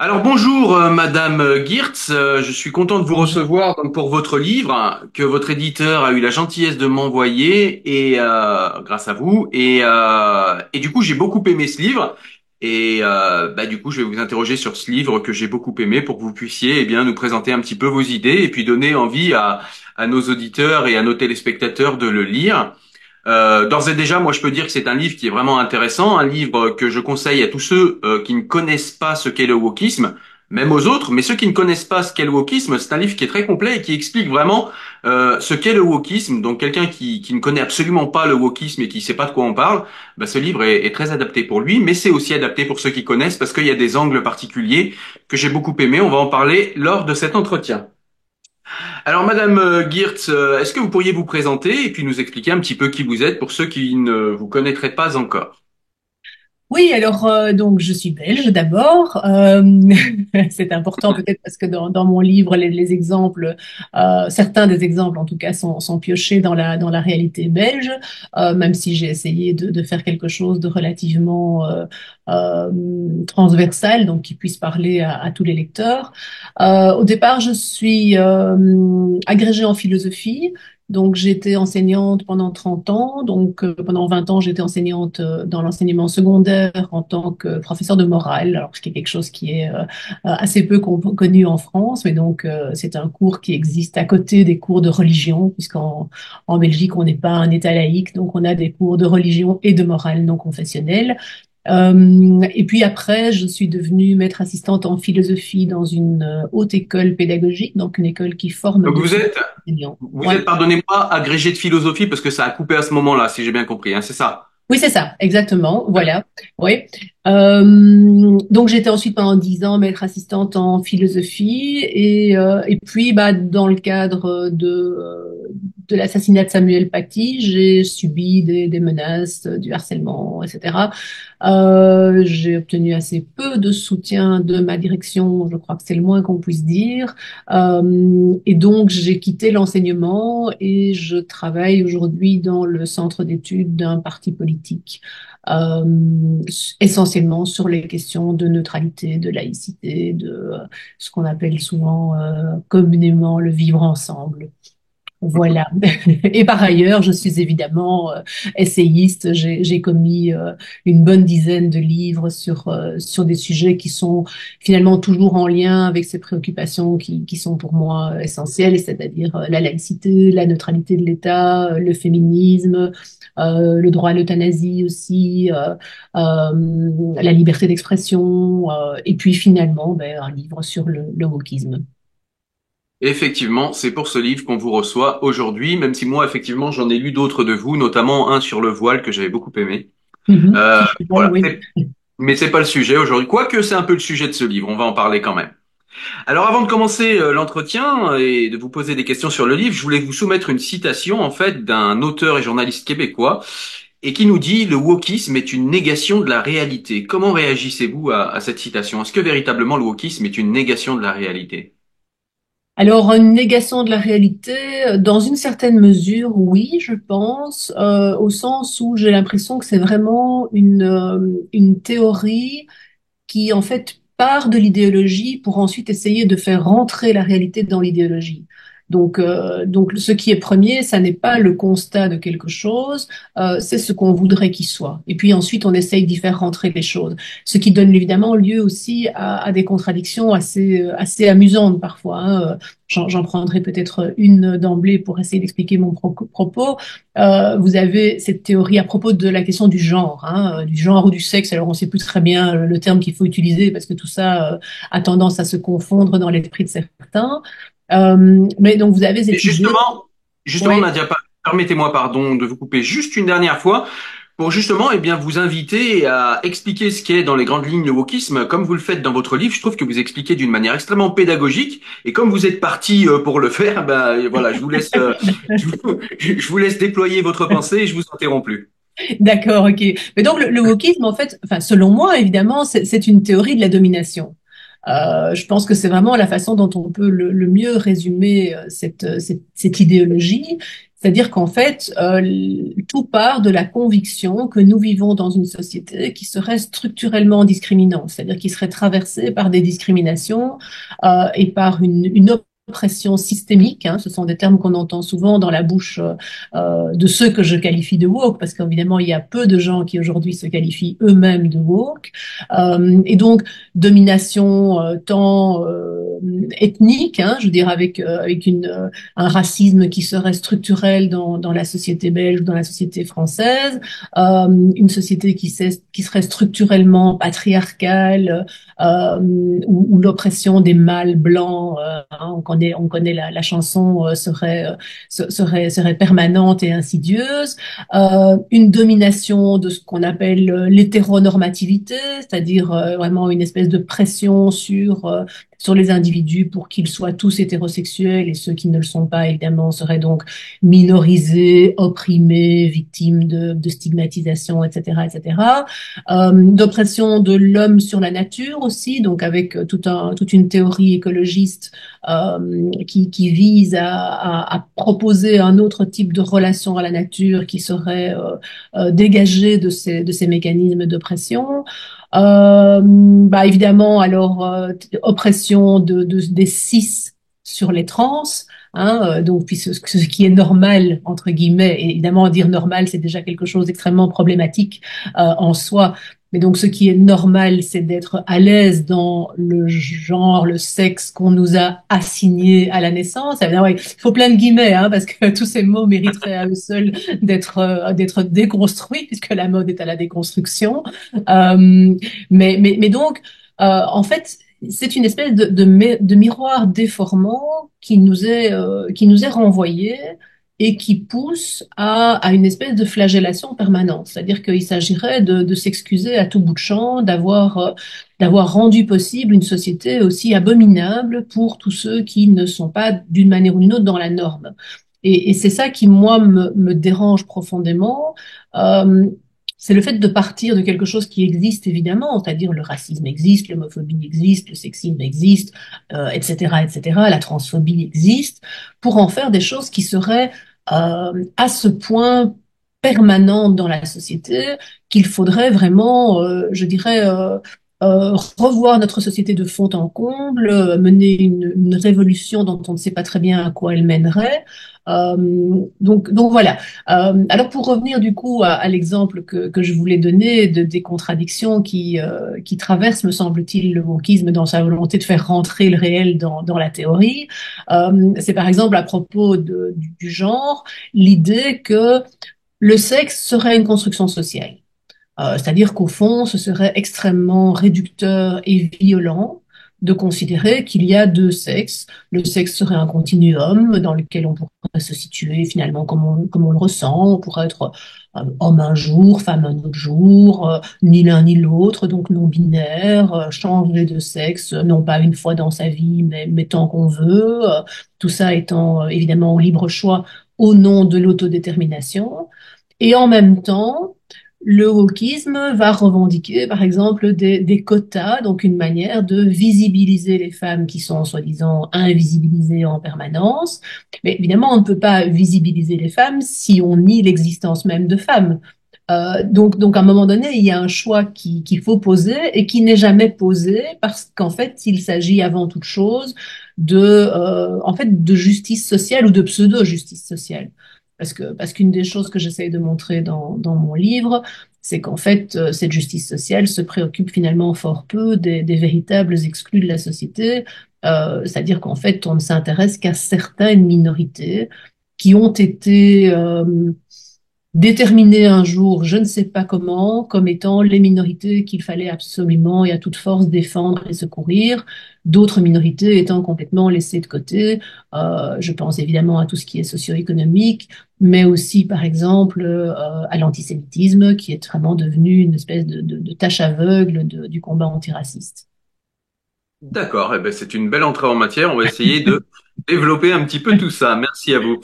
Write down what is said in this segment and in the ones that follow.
Alors bonjour Madame Geertz. Je suis content de vous recevoir donc, pour votre livre que votre éditeur a eu la gentillesse de m'envoyer et grâce à vous et du coup j'ai beaucoup aimé ce livre et du coup je vais vous interroger sur ce livre que j'ai beaucoup aimé pour que vous puissiez bien nous présenter un petit peu vos idées et puis donner envie à nos auditeurs et à nos téléspectateurs de le lire. D'ores et déjà, moi, je peux dire que c'est un livre qui est vraiment intéressant, un livre que je conseille à tous ceux qui ne connaissent pas ce qu'est le wokisme, même aux autres, mais ceux qui ne connaissent pas ce qu'est le wokisme, c'est un livre qui est très complet et qui explique vraiment ce qu'est le wokisme. Donc, quelqu'un qui ne connaît absolument pas le wokisme et qui ne sait pas de quoi on parle, ce livre est très adapté pour lui, mais c'est aussi adapté pour ceux qui connaissent parce qu'il y a des angles particuliers que j'ai beaucoup aimés. On va en parler lors de cet entretien. Alors, Madame Geertz, est-ce que vous pourriez vous présenter et puis nous expliquer un petit peu qui vous êtes pour ceux qui ne vous connaîtraient pas encore? Oui, alors donc je suis belge d'abord. C'est important peut-être parce que dans mon livre, les exemples, certains des exemples en tout cas sont piochés dans la réalité belge, même si j'ai essayé de faire quelque chose de relativement transversal, donc qui puisse parler à tous les lecteurs. Au départ, je suis agrégée en philosophie. Donc, j'étais enseignante pendant 30 ans. Donc, pendant 20 ans, j'étais enseignante dans l'enseignement secondaire en tant que professeur de morale, alors ce qui est quelque chose qui est assez peu connu en France, mais donc c'est un cours qui existe à côté des cours de religion, puisqu'en Belgique, on n'est pas un État laïque, donc on a des cours de religion et de morale non confessionnelle. Et puis après, je suis devenue maître assistante en philosophie dans une haute école pédagogique, donc une école qui forme Donc, des vous êtes, enseignants. vous Ouais. êtes, pardonnez-moi, agrégé de philosophie parce que ça a coupé à ce moment-là, si j'ai bien compris, hein, c'est ça? Oui, c'est ça, exactement. Voilà. Oui. Donc j'étais ensuite pendant 10 ans maître assistante en philosophie et puis dans le cadre de l'assassinat de Samuel Paty, j'ai subi des menaces, du harcèlement, etc. J'ai obtenu assez peu de soutien de ma direction, je crois que c'est le moins qu'on puisse dire. Et donc, j'ai quitté l'enseignement et je travaille aujourd'hui dans le centre d'études d'un parti politique, euh, essentiellement sur les questions de neutralité, de laïcité, de ce qu'on appelle souvent communément le vivre ensemble. Voilà. Et par ailleurs, je suis évidemment essayiste. J'ai commis une bonne dizaine de livres sur des sujets qui sont finalement toujours en lien avec ces préoccupations qui sont pour moi essentielles, c'est-à-dire la laïcité, la neutralité de l'État, le féminisme, le droit à l'euthanasie aussi, la liberté d'expression, et puis finalement un livre sur le wokisme. Effectivement, c'est pour ce livre qu'on vous reçoit aujourd'hui, même si moi, effectivement, j'en ai lu d'autres de vous, notamment un sur le voile que j'avais beaucoup aimé. Mhm. Euh, voilà. Oui. Mais c'est pas le sujet aujourd'hui. Quoique c'est un peu le sujet de ce livre, on va en parler quand même. Alors avant de commencer l'entretien et de vous poser des questions sur le livre, je voulais vous soumettre une citation en fait d'un auteur et journaliste québécois et qui nous dit le wokisme est une négation de la réalité. Comment réagissez-vous à cette citation? Est-ce que véritablement le wokisme est une négation de la réalité? Alors, une négation de la réalité, dans une certaine mesure, oui, je pense, au sens où j'ai l'impression que c'est vraiment une théorie qui, en fait, part de l'idéologie pour ensuite essayer de faire rentrer la réalité dans l'idéologie. Donc, ce qui est premier, ça n'est pas le constat de quelque chose, c'est ce qu'on voudrait qu'il soit. Et puis ensuite, on essaye d'y faire rentrer les choses. Ce qui donne évidemment lieu aussi à des contradictions assez amusantes parfois, hein. J'en prendrai peut-être une d'emblée pour essayer d'expliquer mon propos. Vous avez cette théorie à propos de la question du genre, hein, du genre ou du sexe. Alors, on ne sait plus très bien le terme qu'il faut utiliser parce que tout ça a tendance à se confondre dans l'esprit de certains. Mais donc, vous avez Et cette idée. justement, Ouais. Nadia, permettez-moi, pardon, de vous couper juste une dernière fois pour justement, vous inviter à expliquer ce qu'est dans les grandes lignes le wokisme, comme vous le faites dans votre livre. Je trouve que vous expliquez d'une manière extrêmement pédagogique et comme vous êtes parti pour le faire, voilà, je vous laisse, je vous laisse déployer votre pensée et je vous interromps plus. D'accord, ok. Mais donc le wokisme, en fait, enfin, selon moi, évidemment, c'est une théorie de la domination. Je pense que c'est vraiment la façon dont on peut le mieux résumer cette idéologie. C'est-à-dire qu'en fait, tout part de la conviction que nous vivons dans une société qui serait structurellement discriminante, c'est-à-dire qui serait traversée par des discriminations et par une oppression systémique. Hein. Ce sont des termes qu'on entend souvent dans la bouche de ceux que je qualifie de woke, parce qu'évidemment, il y a peu de gens qui aujourd'hui se qualifient eux-mêmes de woke. Et donc, domination tant ethnique, hein, je veux dire avec un racisme qui serait structurel dans la société belge ou dans la société française, une société qui serait structurellement patriarcale, où l'oppression des mâles blancs, hein, on connaît la chanson, serait permanente et insidieuse, une domination de ce qu'on appelle l'hétéronormativité, c'est-à-dire vraiment une espèce de pression sur les individus pour qu'ils soient tous hétérosexuels et ceux qui ne le sont pas, évidemment, seraient donc minorisés, opprimés, victimes de stigmatisation, etc., etc. D'oppression de l'homme sur la nature aussi, donc avec toute une théorie écologiste qui vise à proposer un autre type de relation à la nature qui serait dégagée de ces mécanismes d'oppression. Bah évidemment, alors oppression des cis sur les trans, hein, donc puis ce qui est normal entre guillemets, et évidemment dire normal c'est déjà quelque chose d'extrêmement problématique en soi. Mais donc, ce qui est normal, c'est d'être à l'aise dans le genre, le sexe qu'on nous a assigné à la naissance. Évidemment, il faut plein de guillemets, hein, parce que tous ces mots mériteraient à eux seuls d'être déconstruits, puisque la mode est à la déconstruction. Euh, mais donc, en fait, c'est une espèce de miroir déformant qui nous est renvoyé et qui pousse à une espèce de flagellation permanente. C'est-à-dire qu'il s'agirait de s'excuser à tout bout de champ, d'avoir rendu possible une société aussi abominable pour tous ceux qui ne sont pas d'une manière ou d'une autre dans la norme. Et c'est ça qui, moi, me dérange profondément. Euh, c'est le fait de partir de quelque chose qui existe évidemment, c'est-à-dire le racisme existe, l'homophobie existe, le sexisme existe, etc., etc., la transphobie existe, pour en faire des choses qui seraient à ce point permanentes dans la société qu'il faudrait vraiment, je dirais, revoir notre société de fond en comble, mener une révolution dont on ne sait pas très bien à quoi elle mènerait. Donc voilà. Alors pour revenir du coup à l'exemple que je voulais donner des contradictions qui traversent, me semble-t-il, le wokisme dans sa volonté de faire rentrer le réel dans la théorie, c'est par exemple à propos du genre, l'idée que le sexe serait une construction sociale. C'est-à-dire qu'au fond, ce serait extrêmement réducteur et violent de considérer qu'il y a deux sexes. Le sexe serait un continuum dans lequel on pourrait se situer finalement comme on le ressent. On pourrait être homme un jour, femme un autre jour, ni l'un ni l'autre, donc non binaire, changer de sexe, non pas une fois dans sa vie, mais tant qu'on veut. Tout ça étant évidemment au libre choix au nom de l'autodétermination. Et en même temps, le wokisme va revendiquer, par exemple, des quotas, donc une manière de visibiliser les femmes qui sont soi-disant invisibilisées en permanence. Mais évidemment, on ne peut pas visibiliser les femmes si on nie l'existence même de femmes. Donc, à un moment donné, il y a un choix qu'il faut poser et qui n'est jamais posé parce qu'en fait, il s'agit avant toute chose en fait, de justice sociale ou de pseudo-justice sociale. Parce qu'une des choses que j'essaye de montrer dans mon livre, c'est qu'en fait, cette justice sociale se préoccupe finalement fort peu des véritables exclus de la société. C'est-à-dire qu'en fait, on ne s'intéresse qu'à certaines minorités qui ont été déterminées un jour, je ne sais pas comment, comme étant les minorités qu'il fallait absolument et à toute force défendre et secourir, d'autres minorités étant complètement laissées de côté. Je pense évidemment à tout ce qui est socio-économique, mais aussi, par exemple, à l'antisémitisme, qui est vraiment devenu une espèce de tâche aveugle du combat antiraciste. D'accord, eh ben, c'est une belle entrée en matière. On va essayer de développer un petit peu tout ça. Merci à vous.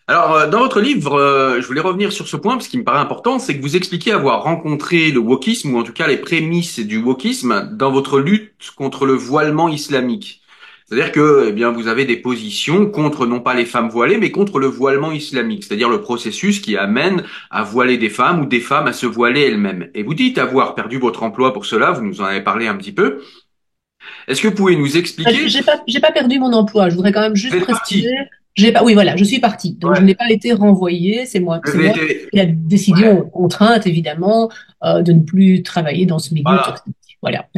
Alors, dans votre livre, je voulais revenir sur ce point parce qu'il me paraît important, c'est que vous expliquez avoir rencontré le wokisme, ou en tout cas les prémices du wokisme, dans votre lutte contre le voilement islamique. C'est-à-dire que, eh bien, vous avez des positions contre non pas les femmes voilées, mais contre le voilement islamique, c'est-à-dire le processus qui amène à voiler des femmes ou des femmes à se voiler elles-mêmes. Et vous dites avoir perdu votre emploi pour cela, vous nous en avez parlé un petit peu. Est-ce que vous pouvez nous expliquer? J'ai pas perdu mon emploi. Je voudrais quand même Vous juste êtes préciser. parti. J'ai pas, oui, voilà, je suis partie. Donc, je Ouais. n'ai pas été renvoyée. Vous C'est avez moi été. qui a décidé, Ouais. contrainte évidemment, de ne plus travailler dans ce milieu Voilà. toxique. Voilà.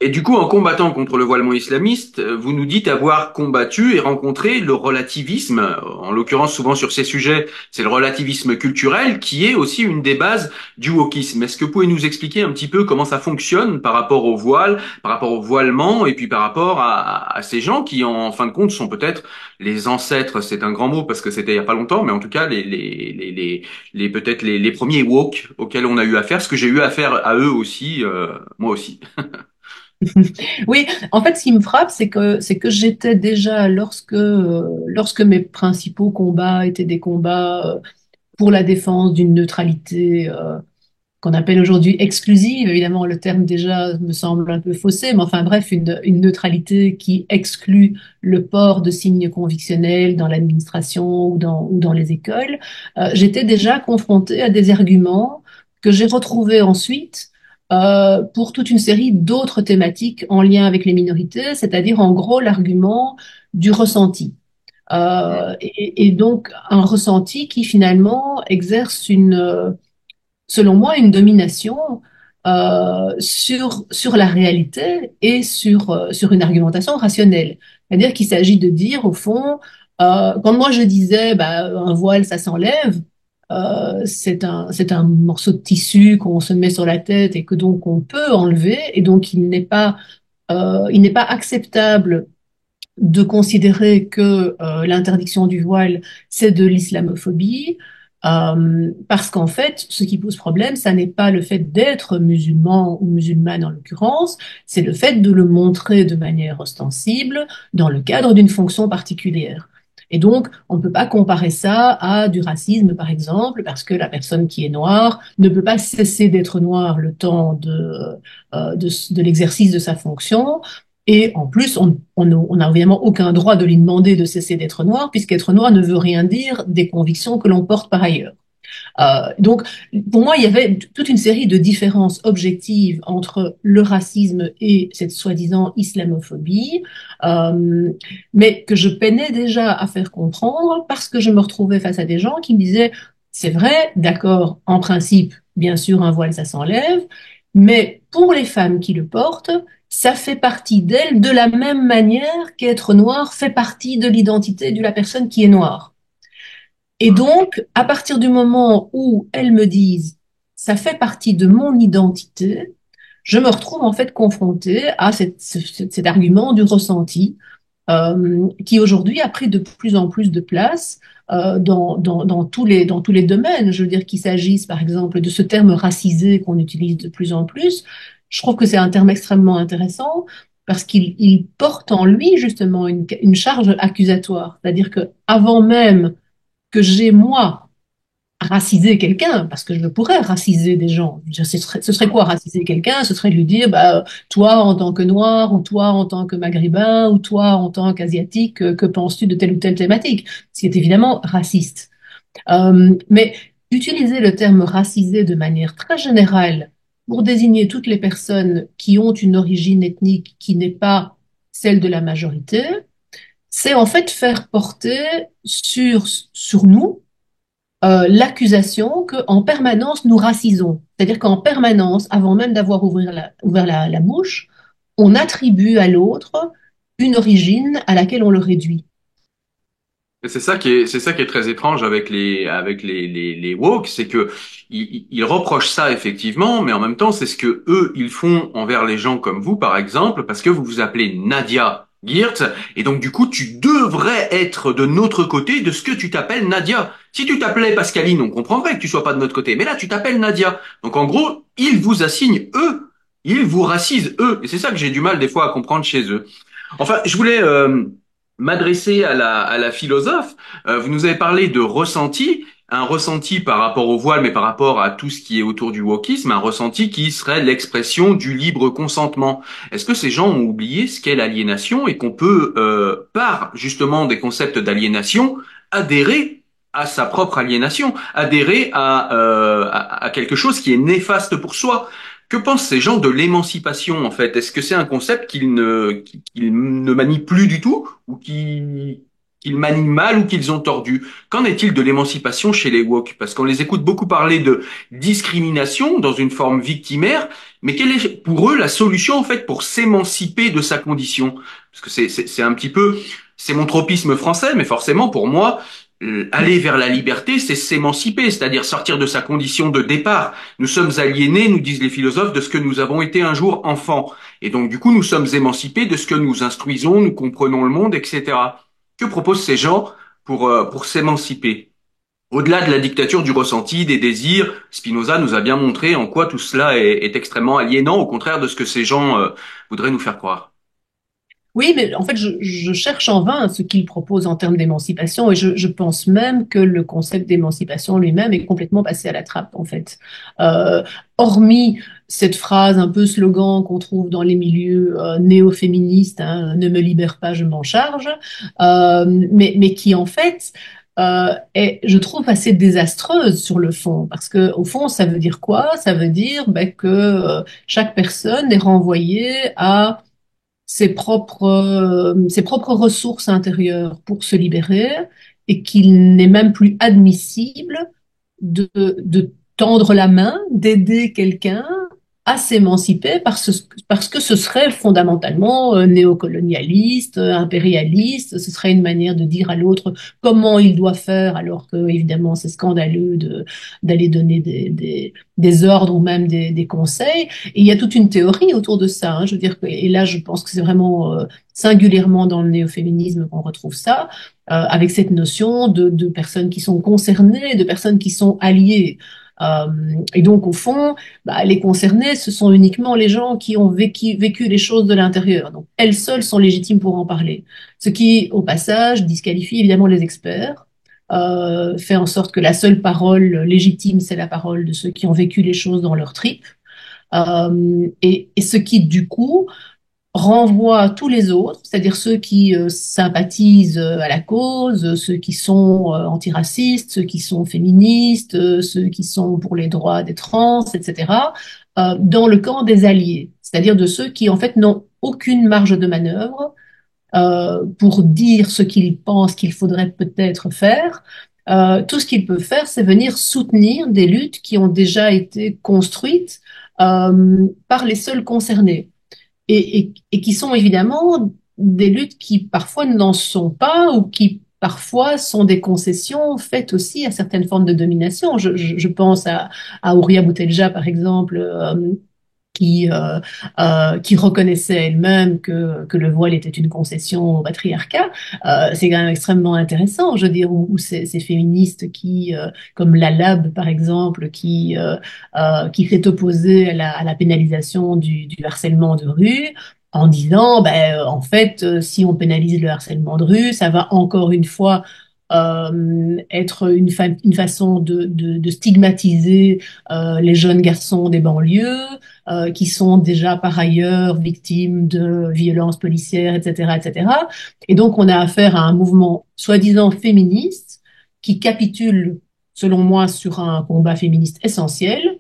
Et du coup, en combattant contre le voilement islamiste, vous nous dites avoir combattu et rencontré le relativisme, en l'occurrence souvent sur ces sujets, c'est le relativisme culturel qui est aussi une des bases du wokisme. Est-ce que vous pouvez nous expliquer un petit peu comment ça fonctionne par rapport au voile, par rapport au voilement et puis par rapport à ces gens qui, en fin de compte, sont peut-être les ancêtres, c'est un grand mot parce que c'était il y a pas longtemps, mais en tout cas peut-être les premiers woke auxquels on a eu affaire, ce que j'ai eu affaire à eux aussi, moi aussi. Oui, en fait, ce qui me frappe, c'est que j'étais déjà lorsque mes principaux combats étaient des combats pour la défense d'une neutralité qu'on appelle aujourd'hui exclusive. Évidemment, le terme déjà me semble un peu faussé, mais enfin bref, une neutralité qui exclut le port de signes convictionnels dans l'administration ou dans les écoles. J'étais déjà confrontée à des arguments que j'ai retrouvés ensuite pour toute une série d'autres thématiques en lien avec les minorités, c'est-à-dire en gros l'argument du ressenti. Et donc un ressenti qui finalement exerce selon moi, une domination sur la réalité et sur une argumentation rationnelle. C'est-à-dire qu'il s'agit de dire, au fond, quand moi je disais, bah, un voile, ça s'enlève, c'est un morceau de tissu qu'on se met sur la tête et que donc on peut enlever, et donc il n'est pas acceptable de considérer que l'interdiction du voile, c'est de l'islamophobie, parce qu'en fait, ce qui pose problème, ça n'est pas le fait d'être musulman ou musulmane en l'occurrence, c'est le fait de le montrer de manière ostensible dans le cadre d'une fonction particulière. Et donc, on ne peut pas comparer ça à du racisme, par exemple, parce que la personne qui est noire ne peut pas cesser d'être noire le temps de l'exercice de sa fonction, et en plus, on n'a évidemment aucun droit de lui demander de cesser d'être noir, puisqu'être noir ne veut rien dire des convictions que l'on porte par ailleurs. Donc, pour moi, il y avait toute une série de différences objectives entre le racisme et cette soi-disant islamophobie, euh, mais que je peinais déjà à faire comprendre parce que je me retrouvais face à des gens qui me disaient, c'est vrai, d'accord, en principe, bien sûr, un voile, ça s'enlève, mais pour les femmes qui le portent, ça fait partie d'elles de la même manière qu'être noir fait partie de l'identité de la personne qui est noire. Et donc, à partir du moment où elles me disent, ça fait partie de mon identité, je me retrouve en fait confrontée à cet argument du ressenti qui aujourd'hui a pris de plus en plus de place dans tous les domaines. Je veux dire qu'il s'agisse par exemple de ce terme racisé qu'on utilise de plus en plus. Je trouve que c'est un terme extrêmement intéressant parce il porte en lui justement une charge accusatoire. C'est-à-dire que avant même que j'ai, moi, racisé quelqu'un, parce que je pourrais raciser des gens. Ce serait quoi raciser quelqu'un? Ce serait de lui dire, bah, toi en tant que noir, ou toi en tant que maghrébin, ou toi en tant qu'asiatique, que penses-tu de telle ou telle thématique? Ce qui est évidemment raciste. Mais utiliser le terme racisé de manière très générale pour désigner toutes les personnes qui ont une origine ethnique qui n'est pas celle de la majorité, c'est en fait faire porter sur nous l'accusation qu'en permanence nous racisons. C'est-à-dire qu'en permanence, avant même d'avoir ouvert la bouche, on attribue à l'autre une origine à laquelle on le réduit. Et c'est ça qui est très étrange avec les woke, c'est que ils reprochent ça effectivement, mais en même temps, c'est ce que eux, ils font envers les gens comme vous, par exemple, parce que vous vous appelez Nadia Geert, et donc du coup, tu devrais être de notre côté de ce que tu t'appelles Nadia. Si tu t'appelais Pascaline, on comprendrait que tu sois pas de notre côté, mais là, tu t'appelles Nadia. Donc en gros, ils vous assignent eux, ils vous racisent eux, et c'est ça que j'ai du mal des fois à comprendre chez eux. Enfin, je voulais m'adresser à la philosophe. Vous nous avez parlé de ressenti, un ressenti par rapport au voile, mais par rapport à tout ce qui est autour du wokisme, un ressenti qui serait l'expression du libre consentement. Est-ce que ces gens ont oublié ce qu'est l'aliénation et qu'on peut, par justement des concepts d'aliénation, adhérer à sa propre aliénation, adhérer à quelque chose qui est néfaste pour soi? Que pensent ces gens de l'émancipation, en fait? Est-ce que c'est un concept qu'ils ne manient plus du tout ou qu'ils manient mal ou qu'ils ont tordu? Qu'en est-il de l'émancipation chez les woke? Parce qu'on les écoute beaucoup parler de discrimination dans une forme victimaire, mais quelle est pour eux la solution, en fait, pour s'émanciper de sa condition? Parce que c'est un petit peu, c'est mon tropisme français, mais forcément, pour moi, aller vers la liberté, c'est s'émanciper, c'est-à-dire sortir de sa condition de départ. Nous sommes aliénés, nous disent les philosophes, de ce que nous avons été un jour enfants. Et donc, du coup, nous sommes émancipés de ce que nous instruisons, nous comprenons le monde, etc. Que proposent ces gens pour s'émanciper? Au-delà de la dictature du ressenti, des désirs, Spinoza nous a bien montré en quoi tout cela est extrêmement aliénant, au contraire de ce que ces gens voudraient nous faire croire. Oui, mais en fait, je cherche en vain ce qu'il propose en termes d'émancipation et je pense même que le concept d'émancipation lui-même est complètement passé à la trappe, en fait. Euh, Hormis cette phrase un peu slogan qu'on trouve dans les milieux néo-féministes, hein, ne me libère pas, je m'en charge, mais qui en fait est, je trouve, assez désastreuse sur le fond, parce que au fond, ça veut dire quoi? Ça veut dire ben, que chaque personne est renvoyée à ses propres ressources intérieures pour se libérer et qu'il n'est même plus admissible de tendre la main, d'aider quelqu'un à s'émanciper parce que ce serait fondamentalement néocolonialiste, impérialiste, ce serait une manière de dire à l'autre comment il doit faire, alors que évidemment c'est scandaleux d'aller donner des ordres ou même des conseils. Et il y a toute une théorie autour de ça. Hein, je veux dire que, et là je pense que c'est vraiment singulièrement dans le néo-féminisme qu'on retrouve ça, avec cette notion de personnes qui sont concernées, de personnes qui sont alliées. Euh, et donc, au fond, bah, les concernés, ce sont uniquement les gens qui ont vécu les choses de l'intérieur. Donc, elles seules sont légitimes pour en parler. Ce qui, au passage, disqualifie évidemment les experts, fait en sorte que la seule parole légitime, c'est la parole de ceux qui ont vécu les choses dans leur tripes. Et ce qui, du coup, renvoie à tous les autres, c'est-à-dire ceux qui sympathisent à la cause, ceux qui sont antiracistes, ceux qui sont féministes, ceux qui sont pour les droits des trans, etc., dans le camp des alliés, c'est-à-dire de ceux qui en fait n'ont aucune marge de manœuvre pour dire ce qu'ils pensent qu'il faudrait peut-être faire. Tout ce qu'ils peuvent faire, c'est venir soutenir des luttes qui ont déjà été construites par les seuls concernés et qui sont évidemment des luttes qui parfois n'en sont pas ou qui parfois sont des concessions faites aussi à certaines formes de domination. Je pense à Ouria Boutelja, par exemple, qui reconnaissait elle-même que le voile était une concession au patriarcat. C'est quand même extrêmement intéressant, je veux dire, ou ces féministes comme Lalab par exemple, qui s'est opposée à la pénalisation du harcèlement de rue, en disant, ben, en fait, si on pénalise le harcèlement de rue, ça va encore une fois être une façon de stigmatiser les jeunes garçons des banlieues, qui sont déjà par ailleurs victimes de violences policières, etc., etc. Et donc, on a affaire à un mouvement soi-disant féministe qui capitule, selon moi, sur un combat féministe essentiel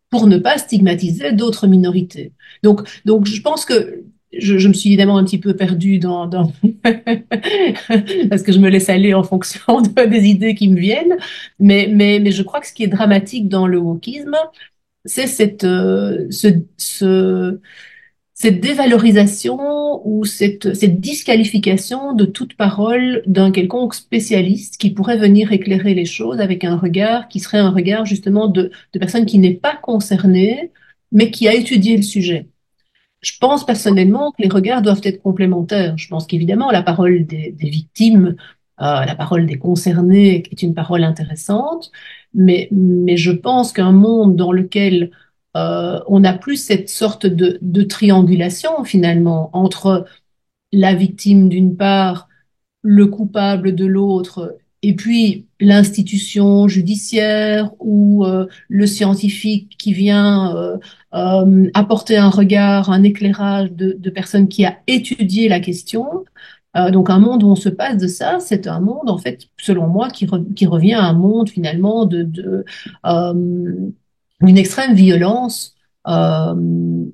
pour ne pas stigmatiser d'autres minorités. Donc, je pense que je me suis évidemment un petit peu perdue parce que je me laisse aller en fonction des idées qui me viennent, mais je crois que ce qui est dramatique dans le wokisme, c'est cette dévalorisation ou cette disqualification de toute parole d'un quelconque spécialiste qui pourrait venir éclairer les choses avec un regard qui serait un regard justement de personne qui n'est pas concernée, mais qui a étudié le sujet. Je pense personnellement que les regards doivent être complémentaires. Je pense qu'évidemment, la parole des victimes, la parole des concernés est une parole intéressante, mais je pense qu'un monde dans lequel on n'a plus cette sorte de triangulation finalement entre la victime d'une part le coupable de l'autre et puis l'institution judiciaire ou le scientifique qui vient apporter un regard, un éclairage de personne qui a étudié la question. Donc un monde où on se passe de ça, c'est un monde en fait, selon moi, qui revient à un monde finalement d'une extrême violence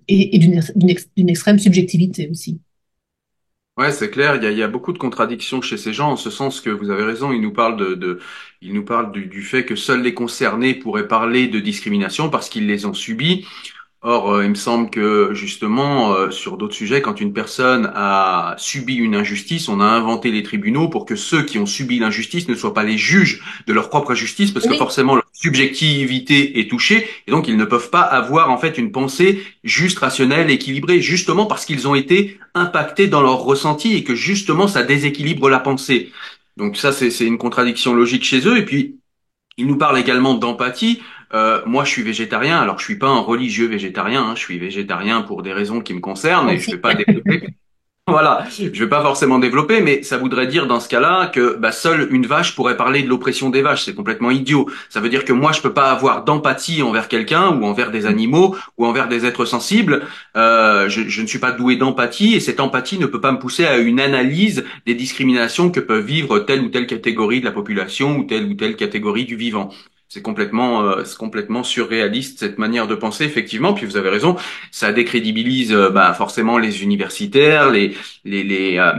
et d'une extrême subjectivité aussi. Ouais, c'est clair. Il y a beaucoup de contradictions chez ces gens, en ce sens que vous avez raison. Ils nous parlent ils nous parlent du fait que seuls les concernés pourraient parler de discrimination parce qu'ils les ont subis. Or, il me semble que justement, sur d'autres sujets, quand une personne a subi une injustice, on a inventé les tribunaux pour que ceux qui ont subi l'injustice ne soient pas les juges de leur propre justice, parce que Oui. forcément leur subjectivité est touchée, et donc ils ne peuvent pas avoir en fait une pensée juste, rationnelle, équilibrée, justement parce qu'ils ont été impactés dans leur ressenti et que justement ça déséquilibre la pensée. Donc ça, c'est une contradiction logique chez eux. Et puis il nous parle également d'empathie. Moi, je suis végétarien. Alors, je suis pas un religieux végétarien. Hein. Je suis végétarien pour des raisons qui me concernent et je vais Aussi. pas développer. Voilà, je vais pas forcément développer, mais ça voudrait dire dans ce cas-là que bah, seule une vache pourrait parler de l'oppression des vaches. C'est complètement idiot. Ça veut dire que moi, je peux pas avoir d'empathie envers quelqu'un ou envers des animaux ou envers des êtres sensibles. Je ne suis pas doué d'empathie et cette empathie ne peut pas me pousser à une analyse des discriminations que peuvent vivre telle ou telle catégorie de la population ou telle catégorie du vivant. C'est complètement surréaliste cette manière de penser, effectivement. Puis vous avez raison, ça décrédibilise bah, forcément les universitaires, les, les, euh,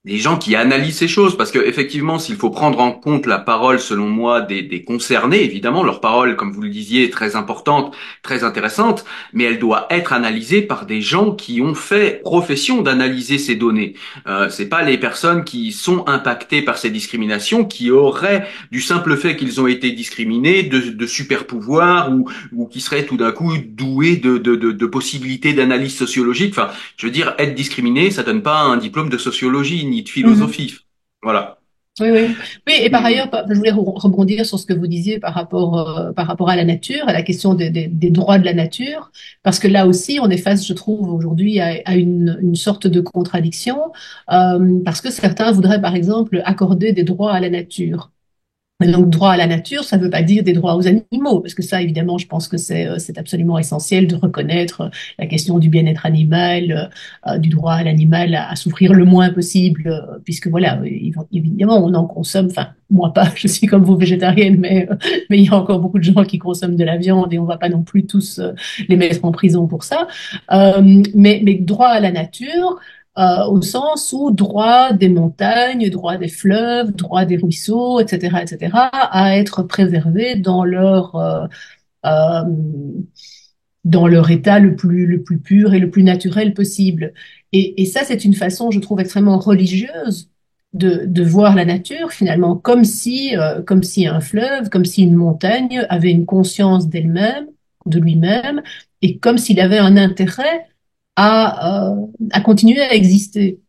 les gens qui analysent ces choses, parce que effectivement, s'il faut prendre en compte la parole, selon moi, des concernés, évidemment, leur parole, comme vous le disiez, est très importante, très intéressante, mais elle doit être analysée par des gens qui ont fait profession d'analyser ces données. C'est pas les personnes qui sont impactées par ces discriminations qui auraient, du simple fait qu'ils ont été discriminés, de super pouvoirs ou qui seraient tout d'un coup doués de possibilités d'analyse sociologique. Enfin, je veux dire, être discriminé, ça donne pas un diplôme de sociologie ni de Mhm. philosophie. Voilà. Oui, oui. Oui, et par Hmm. ailleurs, je voulais rebondir sur ce que vous disiez par rapport à la nature, à la question des droits de la nature, parce que là aussi, on est face, je trouve, aujourd'hui à une sorte de contradiction, parce que certains voudraient, par exemple, accorder des droits à la nature. Et donc, droit à la nature, ça ne veut pas dire des droits aux animaux, parce que ça, évidemment, je pense que c'est absolument essentiel de reconnaître la question du bien-être animal, du droit à l'animal à souffrir le moins possible, puisque voilà, évidemment, on en consomme, enfin, moi pas, je suis comme vous végétarienne, mais il y a encore beaucoup de gens qui consomment de la viande et on va pas non plus tous les mettre en prison pour ça. Mais droit à la nature, au sens où droit des montagnes, droit des fleuves, droit des ruisseaux, etc., à être préservés euh, dans leur état le plus pur et le plus naturel possible. Et ça, c'est une façon, je trouve, extrêmement religieuse de voir la nature, finalement, comme si un fleuve, comme si une montagne avait une conscience d'elle-même, de lui-même, et comme s'il avait un intérêt à continuer à exister.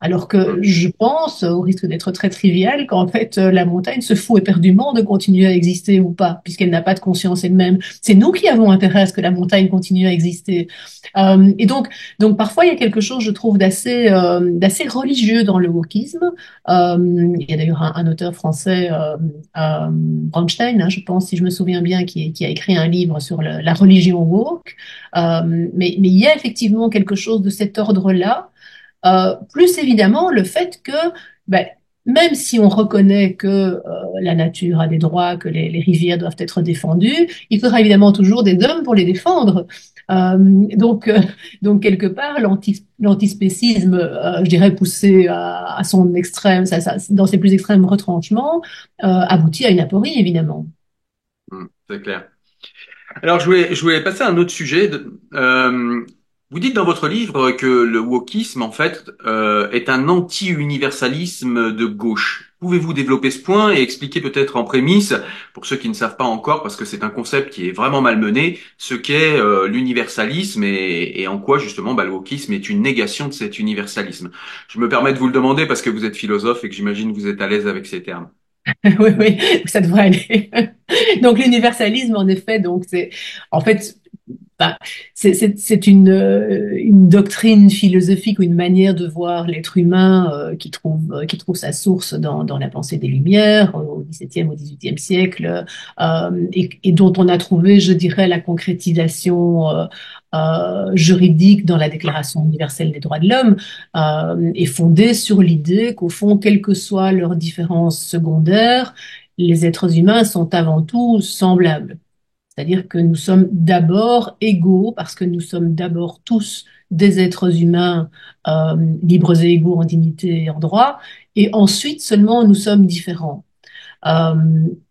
Alors que je pense, au risque d'être très trivial, qu'en fait, la montagne se fout éperdument de continuer à exister ou pas, puisqu'elle n'a pas de conscience elle-même. C'est nous qui avons intérêt à ce que la montagne continue à exister. Donc parfois, il y a quelque chose, je trouve, d'assez religieux dans le wokisme. Il y a d'ailleurs un auteur français, Bronstein, hein, je pense, si je me souviens bien, qui a écrit un livre sur la religion woke. Mais il y a effectivement quelque chose de cet ordre-là. Plus évidemment, le fait que, ben, même si on reconnaît que la nature a des droits, que les rivières doivent être défendues, il faudra évidemment toujours des hommes pour les défendre. Euh, donc, euh, donc quelque part, l'antispécisme, je dirais poussé à son extrême, dans ses plus extrêmes retranchements, aboutit à une aporie, évidemment. C'est clair. Alors, je voulais passer à un autre sujet. Vous dites dans votre livre que le wokisme, en fait, est un anti-universalisme de gauche. Pouvez-vous développer ce point et expliquer peut-être en prémisse, pour ceux qui ne savent pas encore, parce que c'est un concept qui est vraiment malmené, ce qu'est l'universalisme et en quoi justement bah, le wokisme est une négation de cet universalisme. Je me permets de vous le demander parce que vous êtes philosophe et que j'imagine que vous êtes à l'aise avec ces termes. Oui, oui, ça devrait aller. Donc l'universalisme, en effet, donc c'est, en fait, Bah, c'est une doctrine philosophique ou une manière de voir l'être humain qui trouve sa source dans la pensée des Lumières au XVIIe, au XVIIIe siècle, et dont on a trouvé, je dirais, la concrétisation juridique dans la Déclaration universelle des droits de l'homme, est fondée sur l'idée qu'au fond, quelles que soient leurs différences secondaires, les êtres humains sont avant tout semblables. C'est-à-dire que nous sommes d'abord égaux parce que nous sommes d'abord tous des êtres humains libres et égaux en dignité et en droit, et ensuite seulement nous sommes différents. Euh,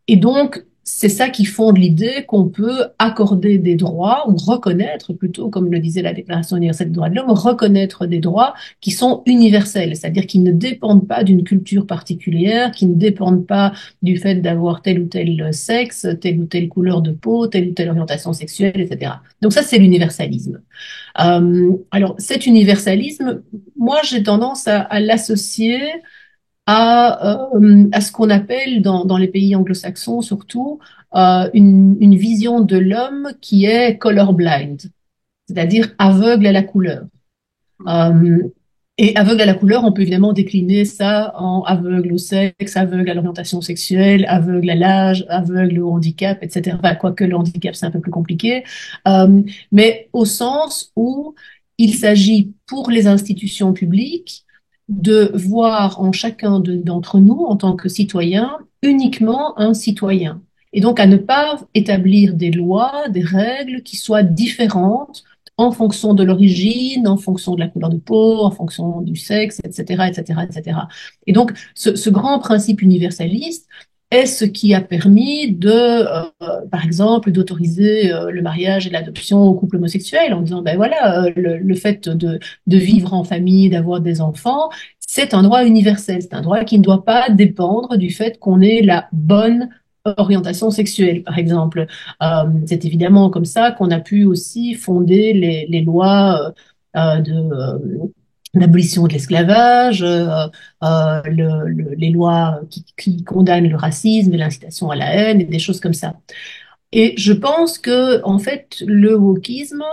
et donc, c'est ça qui fonde l'idée qu'on peut accorder des droits, ou reconnaître plutôt, comme le disait la Déclaration universelle des droits de l'homme, reconnaître des droits qui sont universels, c'est-à-dire qui ne dépendent pas d'une culture particulière, qui ne dépendent pas du fait d'avoir tel ou tel sexe, telle ou telle couleur de peau, telle ou telle orientation sexuelle, etc. Donc ça, c'est l'universalisme. Alors, cet universalisme, moi, j'ai tendance à l'associer à ce qu'on appelle dans les pays anglo-saxons surtout une vision de l'homme qui est colorblind, c'est-à-dire aveugle à la couleur. Euh, et aveugle à la couleur, on peut évidemment décliner ça en aveugle au sexe, aveugle à l'orientation sexuelle, aveugle à l'âge, aveugle au handicap, etc. Enfin, quoique le handicap, c'est un peu plus compliqué. Mais au sens où il s'agit pour les institutions publiques de voir en chacun d'entre nous, en tant que citoyen, uniquement un citoyen. Et donc à ne pas établir des lois, des règles qui soient différentes en fonction de l'origine, en fonction de la couleur de peau, en fonction du sexe, etc., etc., etc. Et donc, ce grand principe universaliste est ce qui a permis par exemple, d'autoriser le mariage et l'adoption aux couples homosexuels en disant, ben voilà, le fait de vivre en famille, d'avoir des enfants, c'est un droit universel, c'est un droit qui ne doit pas dépendre du fait qu'on ait la bonne orientation sexuelle, par exemple. C'est évidemment comme ça qu'on a pu aussi fonder les lois l'abolition de l'esclavage, les lois qui condamnent le racisme et l'incitation à la haine et des choses comme ça. Et je pense que en fait le wokisme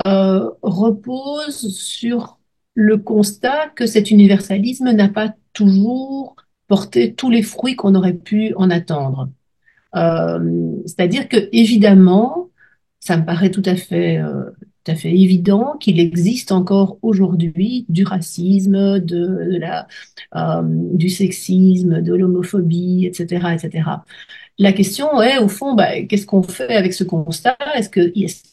repose sur le constat que cet universalisme n'a pas toujours porté tous les fruits qu'on aurait pu en attendre. C'est-à-dire que évidemment, ça me paraît tout à fait évident qu'il existe encore aujourd'hui du racisme, du sexisme, de l'homophobie, etc., etc. La question est, au fond, bah, qu'est-ce qu'on fait avec ce constat? Est-ce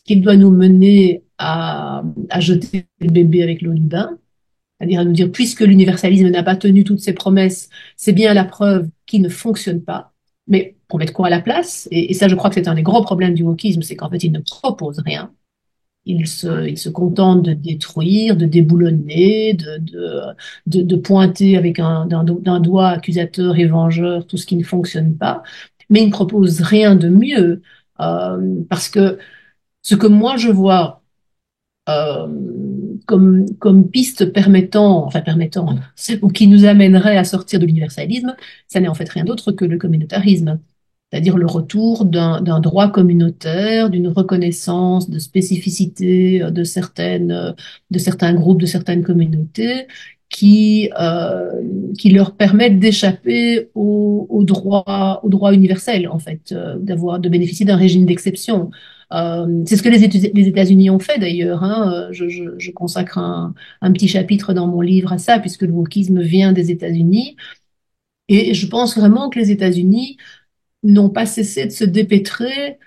qu'il doit nous mener à jeter le bébé avec l'eau du bain? C'est-à-dire à nous dire, puisque l'universalisme n'a pas tenu toutes ses promesses, c'est bien la preuve qu'il ne fonctionne pas. Mais pour mettre quoi à la place? Et ça, je crois que c'est un des gros problèmes du wokisme, c'est qu'en fait, il ne propose rien. Il se contente de détruire, de déboulonner, de pointer avec d'un doigt accusateur et vengeur tout ce qui ne fonctionne pas. Mais il ne propose rien de mieux. Parce que ce que moi je vois euh, comme piste permettant, ou qui nous amènerait à sortir de l'universalisme, ça n'est en fait rien d'autre que le communautarisme, c'est-à-dire le retour d'un droit communautaire, d'une reconnaissance de spécificité de certains groupes, de certaines communautés, qui leur permettent d'échapper au droit universel, en fait, de bénéficier d'un régime d'exception. C'est ce que les États-Unis ont fait d'ailleurs. Hein. Je consacre un petit chapitre dans mon livre à ça, puisque le wokisme vient des États-Unis. Et je pense vraiment que les États-Unis n'ont pas cessé de se dépêtrer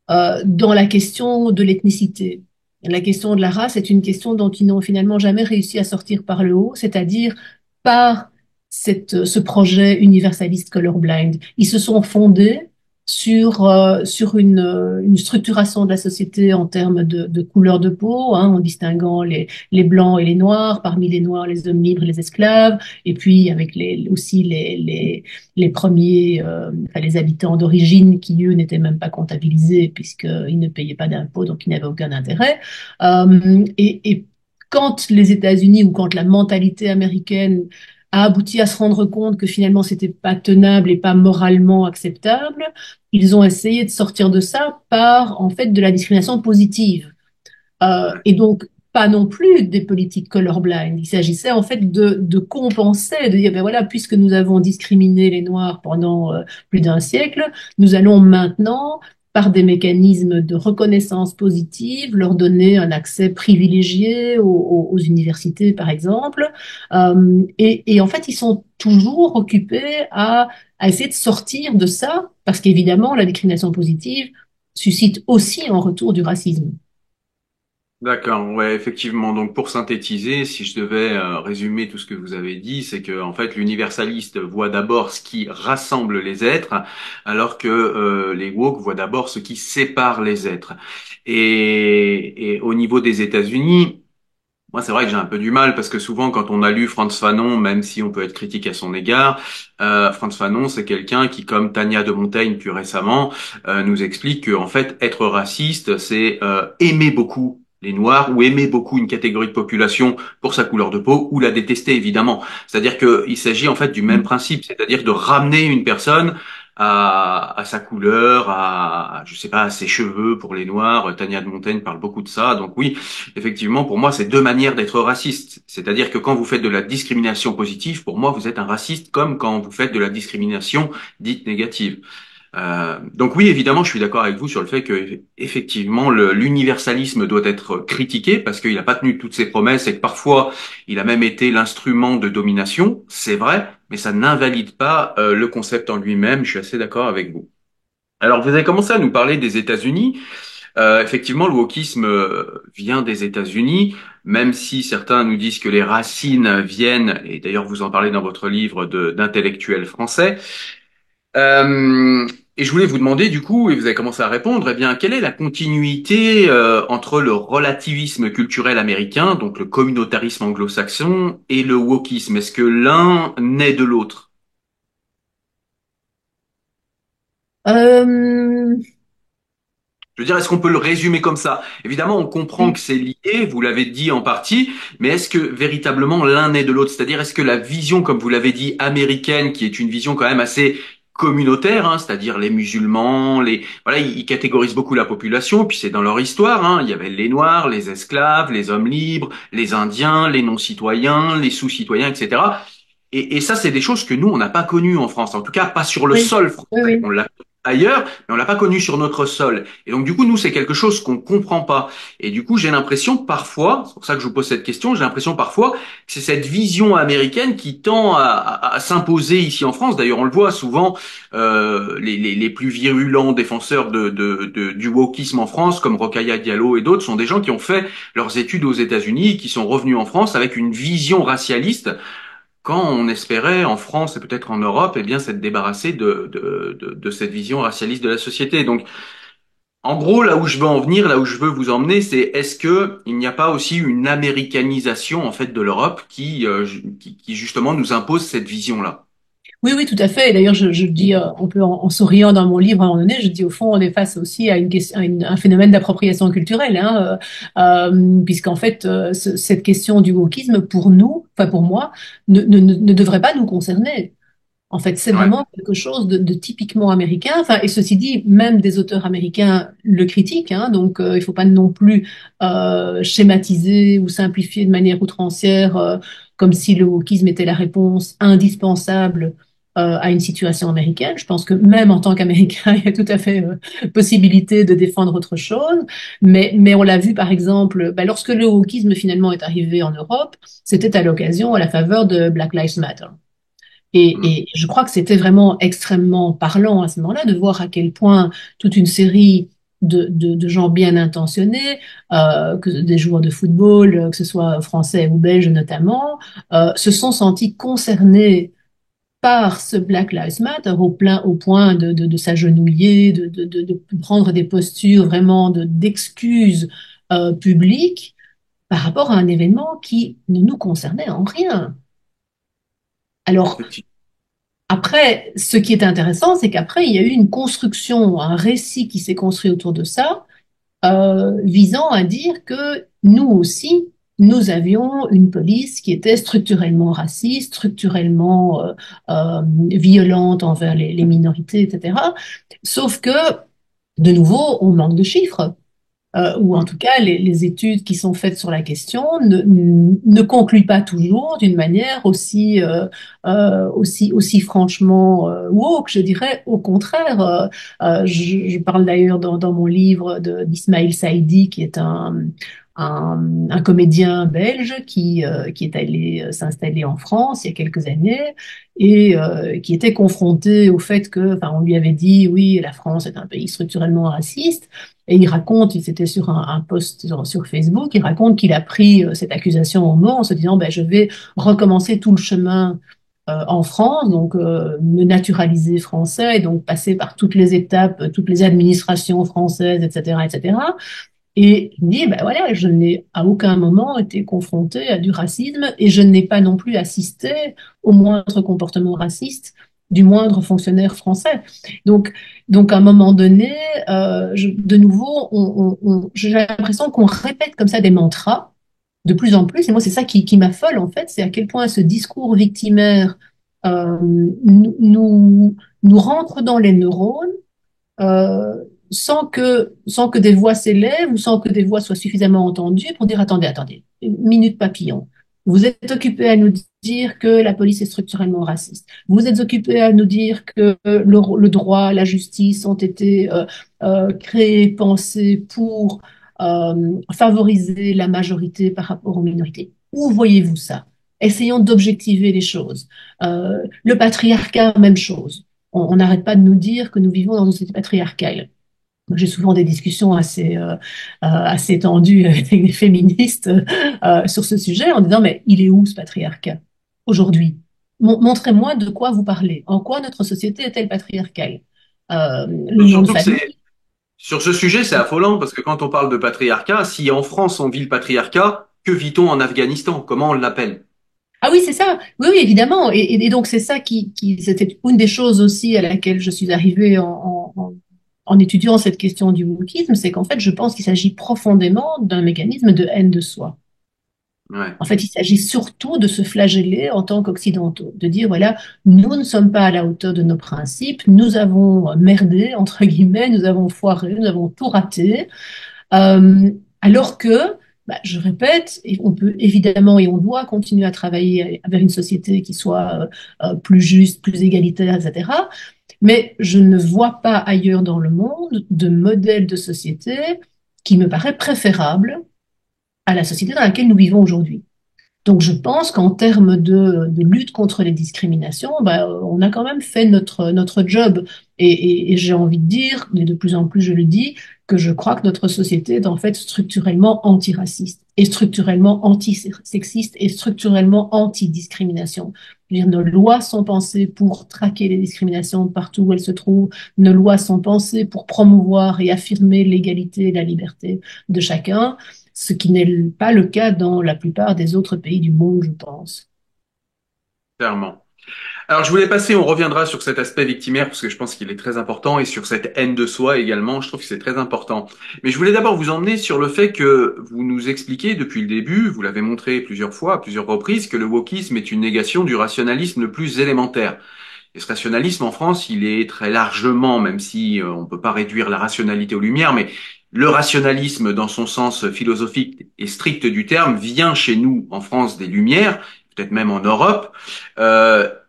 dans la question de l'ethnicité. La question de la race est une question dont ils n'ont finalement jamais réussi à sortir par le haut, c'est-à-dire par ce projet universaliste colorblind. Ils se sont fondés sur une structuration de la société en termes de couleur de peau, hein, en distinguant les blancs et les noirs, parmi les noirs, les hommes libres et les esclaves, et puis avec aussi les premiers, enfin, les habitants d'origine qui, eux, n'étaient même pas comptabilisés puisqu'ils ne payaient pas d'impôts, donc ils n'avaient aucun intérêt. Et quand les États-Unis ou quand la mentalité américaine a abouti à se rendre compte que finalement c'était pas tenable et pas moralement acceptable, ils ont essayé de sortir de ça par en fait de la discrimination positive. Et donc, pas non plus des politiques colorblind. Il s'agissait en fait de compenser, de dire, ben voilà, puisque nous avons discriminé les Noirs pendant plus d'un siècle, nous allons maintenant, par des mécanismes de reconnaissance positive, leur donner un accès privilégié aux universités, par exemple. Et en fait, ils sont toujours occupés à essayer de sortir de ça, parce qu'évidemment, la discrimination positive suscite aussi en retour du racisme. D'accord, ouais, effectivement. Donc, pour synthétiser, si je devais résumer tout ce que vous avez dit, c'est que en fait, l'universaliste voit d'abord ce qui rassemble les êtres, alors que les woke voient d'abord ce qui sépare les êtres. Et au niveau des États-Unis, moi, c'est vrai que j'ai un peu du mal parce que souvent, quand on a lu Frantz Fanon, même si on peut être critique à son égard, Frantz Fanon, c'est quelqu'un qui, comme Tania de Montaigne plus récemment, nous explique que en fait, être raciste, c'est aimer beaucoup les Noirs ou aimer beaucoup une catégorie de population pour sa couleur de peau ou la détester évidemment. C'est-à-dire qu'il s'agit en fait du même principe, c'est-à-dire de ramener une personne à sa couleur, je sais pas, à ses cheveux pour les Noirs. Tania de Montaigne parle beaucoup de ça, donc oui. Effectivement, pour moi, c'est deux manières d'être raciste. C'est-à-dire que quand vous faites de la discrimination positive, pour moi, vous êtes un raciste comme quand vous faites de la discrimination dite négative. Donc oui, évidemment, je suis d'accord avec vous sur le fait que effectivement l'universalisme doit être critiqué parce qu'il n'a pas tenu toutes ses promesses et que parfois il a même été l'instrument de domination. C'est vrai, mais ça n'invalide pas le concept en lui-même. Je suis assez d'accord avec vous. Alors vous avez commencé à nous parler des États-Unis. Effectivement, le wokisme vient des États-Unis, même si certains nous disent que les racines viennent, et d'ailleurs vous en parlez dans votre livre, d'intellectuels français. Euh, et je voulais vous demander du coup, et vous avez commencé à répondre, eh bien, quelle est la continuité entre le relativisme culturel américain, donc le communautarisme anglo-saxon, et le wokisme? Est-ce que l'un naît de l'autre? Euh, Je veux dire, est-ce qu'on peut le résumer comme ça? Évidemment, on comprend que c'est lié, vous l'avez dit en partie, mais est-ce que véritablement l'un naît de l'autre? C'est-à-dire, est-ce que la vision, comme vous l'avez dit, américaine, qui est une vision quand même assez communautaire, hein, c'est-à-dire les musulmans, voilà, ils catégorisent beaucoup la population, puis c'est dans leur histoire, hein, il y avait les Noirs, les esclaves, les hommes libres, les Indiens, les non-citoyens, les sous-citoyens, etc. Et ça, c'est des choses que nous, on n'a pas connues en France. En tout cas, pas sur le oui, sol oui, français. oui. On l'a ailleurs, mais on l'a pas connu sur notre sol. Et donc, du coup, nous, c'est quelque chose qu'on comprend pas. Et du coup, j'ai l'impression parfois, c'est pour ça que je vous pose cette question, j'ai l'impression parfois que c'est cette vision américaine qui tend à s'imposer ici en France. D'ailleurs, on le voit souvent, les plus virulents défenseurs du wokisme en France, comme Rokhaya Diallo et d'autres, sont des gens qui ont fait leurs études aux États-Unis, qui sont revenus en France avec une vision racialiste quand on espérait en France et peut-être en Europe, eh bien, s'être débarrassé de cette vision racialiste de la société. Donc, en gros, là où je veux en venir, là où je veux vous emmener, c'est est-ce que il n'y a pas aussi une américanisation en fait de l'Europe qui justement nous impose cette vision-là? Oui, oui, tout à fait. Et d'ailleurs, je dis, on peut en souriant dans mon livre à un moment donné, je dis au fond, on est face aussi à une question, un phénomène d'appropriation culturelle, hein, puisqu'en fait, cette question du wokisme, pour nous, enfin pour moi, ne devrait pas nous concerner. En fait, c'est Ouais. vraiment quelque chose de typiquement américain. Enfin, et ceci dit, même des auteurs américains le critiquent, hein, donc il faut pas non plus schématiser ou simplifier de manière outrancière, comme si le wokisme était la réponse indispensable à une situation américaine. Je pense que même en tant qu'Américain, il y a tout à fait possibilité de défendre autre chose. Mais on l'a vu, par exemple, bah, lorsque le wokisme finalement est arrivé en Europe, c'était à l'occasion, à la faveur de Black Lives Matter. Mm. Et je crois que c'était vraiment extrêmement parlant à ce moment-là de voir à quel point toute une série de gens bien intentionnés, que des joueurs de football, que ce soit français ou belges notamment, se sont sentis concernés par ce Black Lives Matter au point de s'agenouiller, de prendre des postures vraiment d'excuses publiques par rapport à un événement qui ne nous concernait en rien. Alors, Effectivement. après, ce qui est intéressant, c'est qu'après, il y a eu une construction, un récit qui s'est construit autour de ça, visant à dire que nous aussi, nous avions une police qui était structurellement raciste, structurellement violente envers les minorités, etc. Sauf que, de nouveau, on manque de chiffres. ou en tout cas les études qui sont faites sur la question ne concluent pas toujours d'une manière aussi franchement woke, je dirais. Au contraire, je parle d'ailleurs dans mon livre d'Ismail Saïdi, qui est un comédien belge qui est allé s'installer en France il y a quelques années et qui était confronté au fait que, enfin, on lui avait dit, oui, la France est un pays structurellement raciste. Et il raconte, c'était sur un post sur Facebook, il raconte qu'il a pris cette accusation au mot en se disant, ben, je vais recommencer tout le chemin en France, donc me naturaliser français, et donc passer par toutes les étapes, toutes les administrations françaises, etc., etc. Et il dit, ben voilà, je n'ai à aucun moment été confronté à du racisme et je n'ai pas non plus assisté au moindre comportement raciste du moindre fonctionnaire français. Donc, donc à un moment donné, de nouveau, j'ai l'impression qu'on répète comme ça des mantras de plus en plus. Et moi, c'est ça qui m'affole en fait, c'est à quel point ce discours victimaire nous rentre dans les neurones euh, sans que des voix s'élèvent ou sans que des voix soient suffisamment entendues pour dire attendez, attendez, une minute papillon. Vous êtes occupé à nous dire que la police est structurellement raciste. Vous êtes occupé à nous dire que le droit, la justice ont été créés, pensés pour favoriser la majorité par rapport aux minorités. Où voyez-vous ça? Essayons d'objectiver les choses. Le patriarcat, même chose. On n'arrête pas de nous dire que nous vivons dans une société patriarcale. J'ai souvent des discussions assez tendues avec des féministes sur ce sujet en disant, mais il est où ce patriarcat aujourd'hui? Montrez-moi de quoi vous parlez. En quoi notre société est-elle patriarcale? Le nom de Surtout que famille. sur ce sujet, c'est affolant parce que quand on parle de patriarcat, si en France on vit le patriarcat, que vit-on en Afghanistan? Comment on l'appelle? Ah oui, c'est ça. Oui, oui, évidemment. Et donc c'est ça c'était une des choses aussi à laquelle je suis arrivée en étudiant cette question du wokisme, c'est qu'en fait, je pense qu'il s'agit profondément d'un mécanisme de haine de soi. Ouais. En fait, il s'agit surtout de se flageller en tant qu'occidentaux, de dire, voilà, nous ne sommes pas à la hauteur de nos principes, nous avons merdé, entre guillemets, nous avons foiré, nous avons tout raté, euh, alors que, bah, je répète, et on peut évidemment et on doit continuer à travailler vers une société qui soit plus juste, plus égalitaire, etc. Mais je ne vois pas ailleurs dans le monde de modèle de société qui me paraît préférable à la société dans laquelle nous vivons aujourd'hui. Donc je pense qu'en termes de lutte contre les discriminations, bah, on a quand même fait notre job. Et j'ai envie de dire, et de plus en plus je le dis, que je crois que notre société est en fait structurellement antiraciste et structurellement antisexiste et structurellement anti-discrimination. Je veux dire, nos lois sont pensées pour traquer les discriminations partout où elles se trouvent. Nos lois sont pensées pour promouvoir et affirmer l'égalité et la liberté de chacun, ce qui n'est pas le cas dans la plupart des autres pays du monde, je pense. Clairement. Alors, je voulais passer, on reviendra sur cet aspect victimaire parce que je pense qu'il est très important et sur cette haine de soi également, je trouve que c'est très important. Mais je voulais d'abord vous emmener sur le fait que vous nous expliquez depuis le début, vous l'avez montré plusieurs fois, à plusieurs reprises, que le wokisme est une négation du rationalisme le plus élémentaire. Et ce rationalisme en France, il est très largement, même si on peut pas réduire la rationalité aux lumières, mais le rationalisme dans son sens philosophique et strict du terme vient chez nous en France des Lumières, peut-être même en Europe.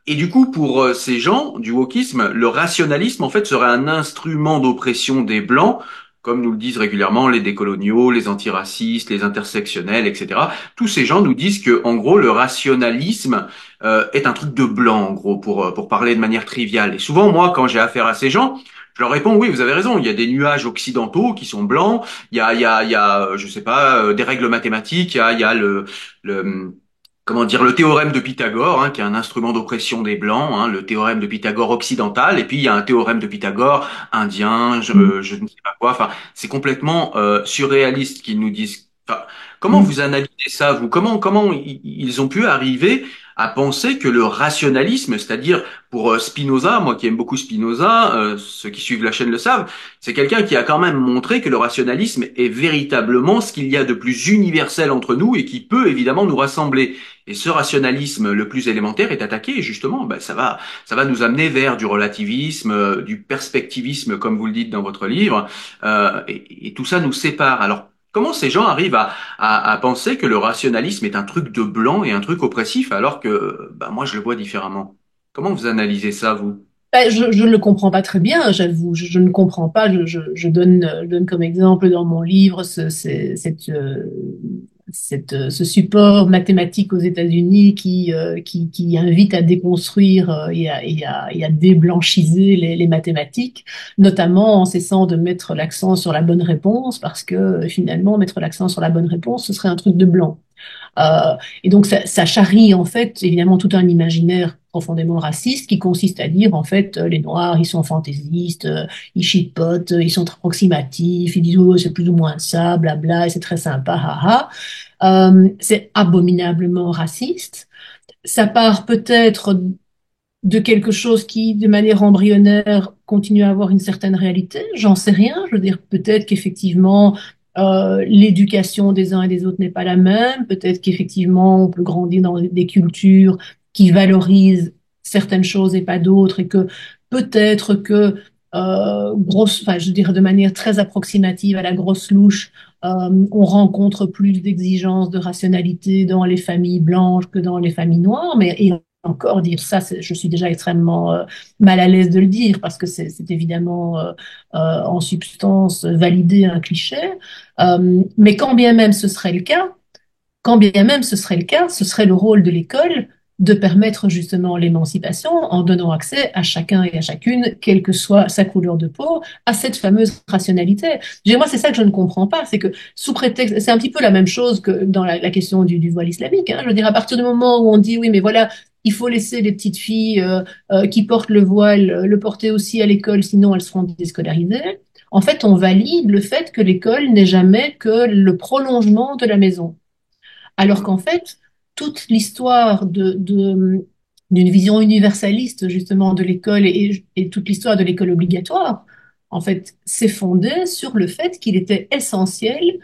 Et du coup, pour ces gens du wokisme, le rationalisme en fait serait un instrument d'oppression des Blancs, comme nous le disent régulièrement les décoloniaux, les antiracistes, les intersectionnels, etc. Tous ces gens nous disent que, en gros, le rationalisme est un truc de blanc, en gros, pour parler de manière triviale. Et souvent, moi, quand j'ai affaire à ces gens, je leur réponds, oui, vous avez raison, il y a des nuages occidentaux qui sont blancs, il y a, je sais pas, des règles mathématiques, il y a le, comment dire, le théorème de Pythagore, hein, qui est un instrument d'oppression des blancs, hein, le théorème de Pythagore occidental, et puis il y a un théorème de Pythagore indien, je ne sais pas quoi. Enfin, c'est complètement surréaliste qu'ils nous disent. Enfin, comment Mm. vous analysez ça, vous? Comment ils ont pu arriver à penser que le rationalisme, c'est-à-dire pour Spinoza, moi qui aime beaucoup Spinoza, ceux qui suivent la chaîne le savent, c'est quelqu'un qui a quand même montré que le rationalisme est véritablement ce qu'il y a de plus universel entre nous et qui peut évidemment nous rassembler. Et ce rationalisme le plus élémentaire est attaqué, et justement, ben, ça va nous amener vers du relativisme, du perspectivisme, comme vous le dites dans votre livre, et tout ça nous sépare. Alors, comment ces gens arrivent à penser que le rationalisme est un truc de blanc et un truc oppressif, alors que bah, moi je le vois différemment? Comment vous analysez ça, vous? Ben, je ne le comprends pas très bien, j'avoue. Je ne comprends pas. Je donne comme exemple dans mon livre ce support mathématique aux États-Unis qui invite à déconstruire et à déblanchiser les mathématiques, notamment en cessant de mettre l'accent sur la bonne réponse, parce que finalement, mettre l'accent sur la bonne réponse, ce serait un truc de blanc. Euh, et donc ça charrie en fait évidemment tout un imaginaire profondément raciste qui consiste à dire en fait les Noirs ils sont fantaisistes, ils chipotent, ils sont approximatifs, ils disent oh, c'est plus ou moins ça, blabla, et c'est très sympa, haha. C'est abominablement raciste. Ça part peut-être de quelque chose qui, de manière embryonnaire, continue à avoir une certaine réalité. J'en sais rien. Je veux dire, peut-être qu'effectivement, l'éducation des uns et des autres n'est pas la même. Peut-être qu'effectivement, on peut grandir dans des cultures qui valorisent certaines choses et pas d'autres, et que peut-être que enfin, je dirais de manière très approximative à la grosse louche, on rencontre plus d'exigences de rationalité dans les familles blanches que dans les familles noires, mais et encore dire ça, je suis déjà extrêmement mal à l'aise de le dire parce que c'est évidemment en substance valider un cliché. Mais quand bien même ce serait le cas, quand bien même ce serait le cas, ce serait le rôle de l'école de permettre justement l'émancipation en donnant accès à chacun et à chacune, quelle que soit sa couleur de peau, à cette fameuse rationalité. Moi, c'est ça que je ne comprends pas, c'est que sous prétexte, c'est un petit peu la même chose que dans la question du voile islamique. Hein. Je veux dire, à partir du moment où on dit oui, mais voilà, il faut laisser les petites filles qui portent le voile le porter aussi à l'école, sinon elles seront déscolarisées. En fait, on valide le fait que l'école n'est jamais que le prolongement de la maison. Alors qu'en fait, toute l'histoire d'une vision universaliste justement de l'école et toute l'histoire de l'école obligatoire, en fait, s'est fondée sur le fait qu'il était essentiel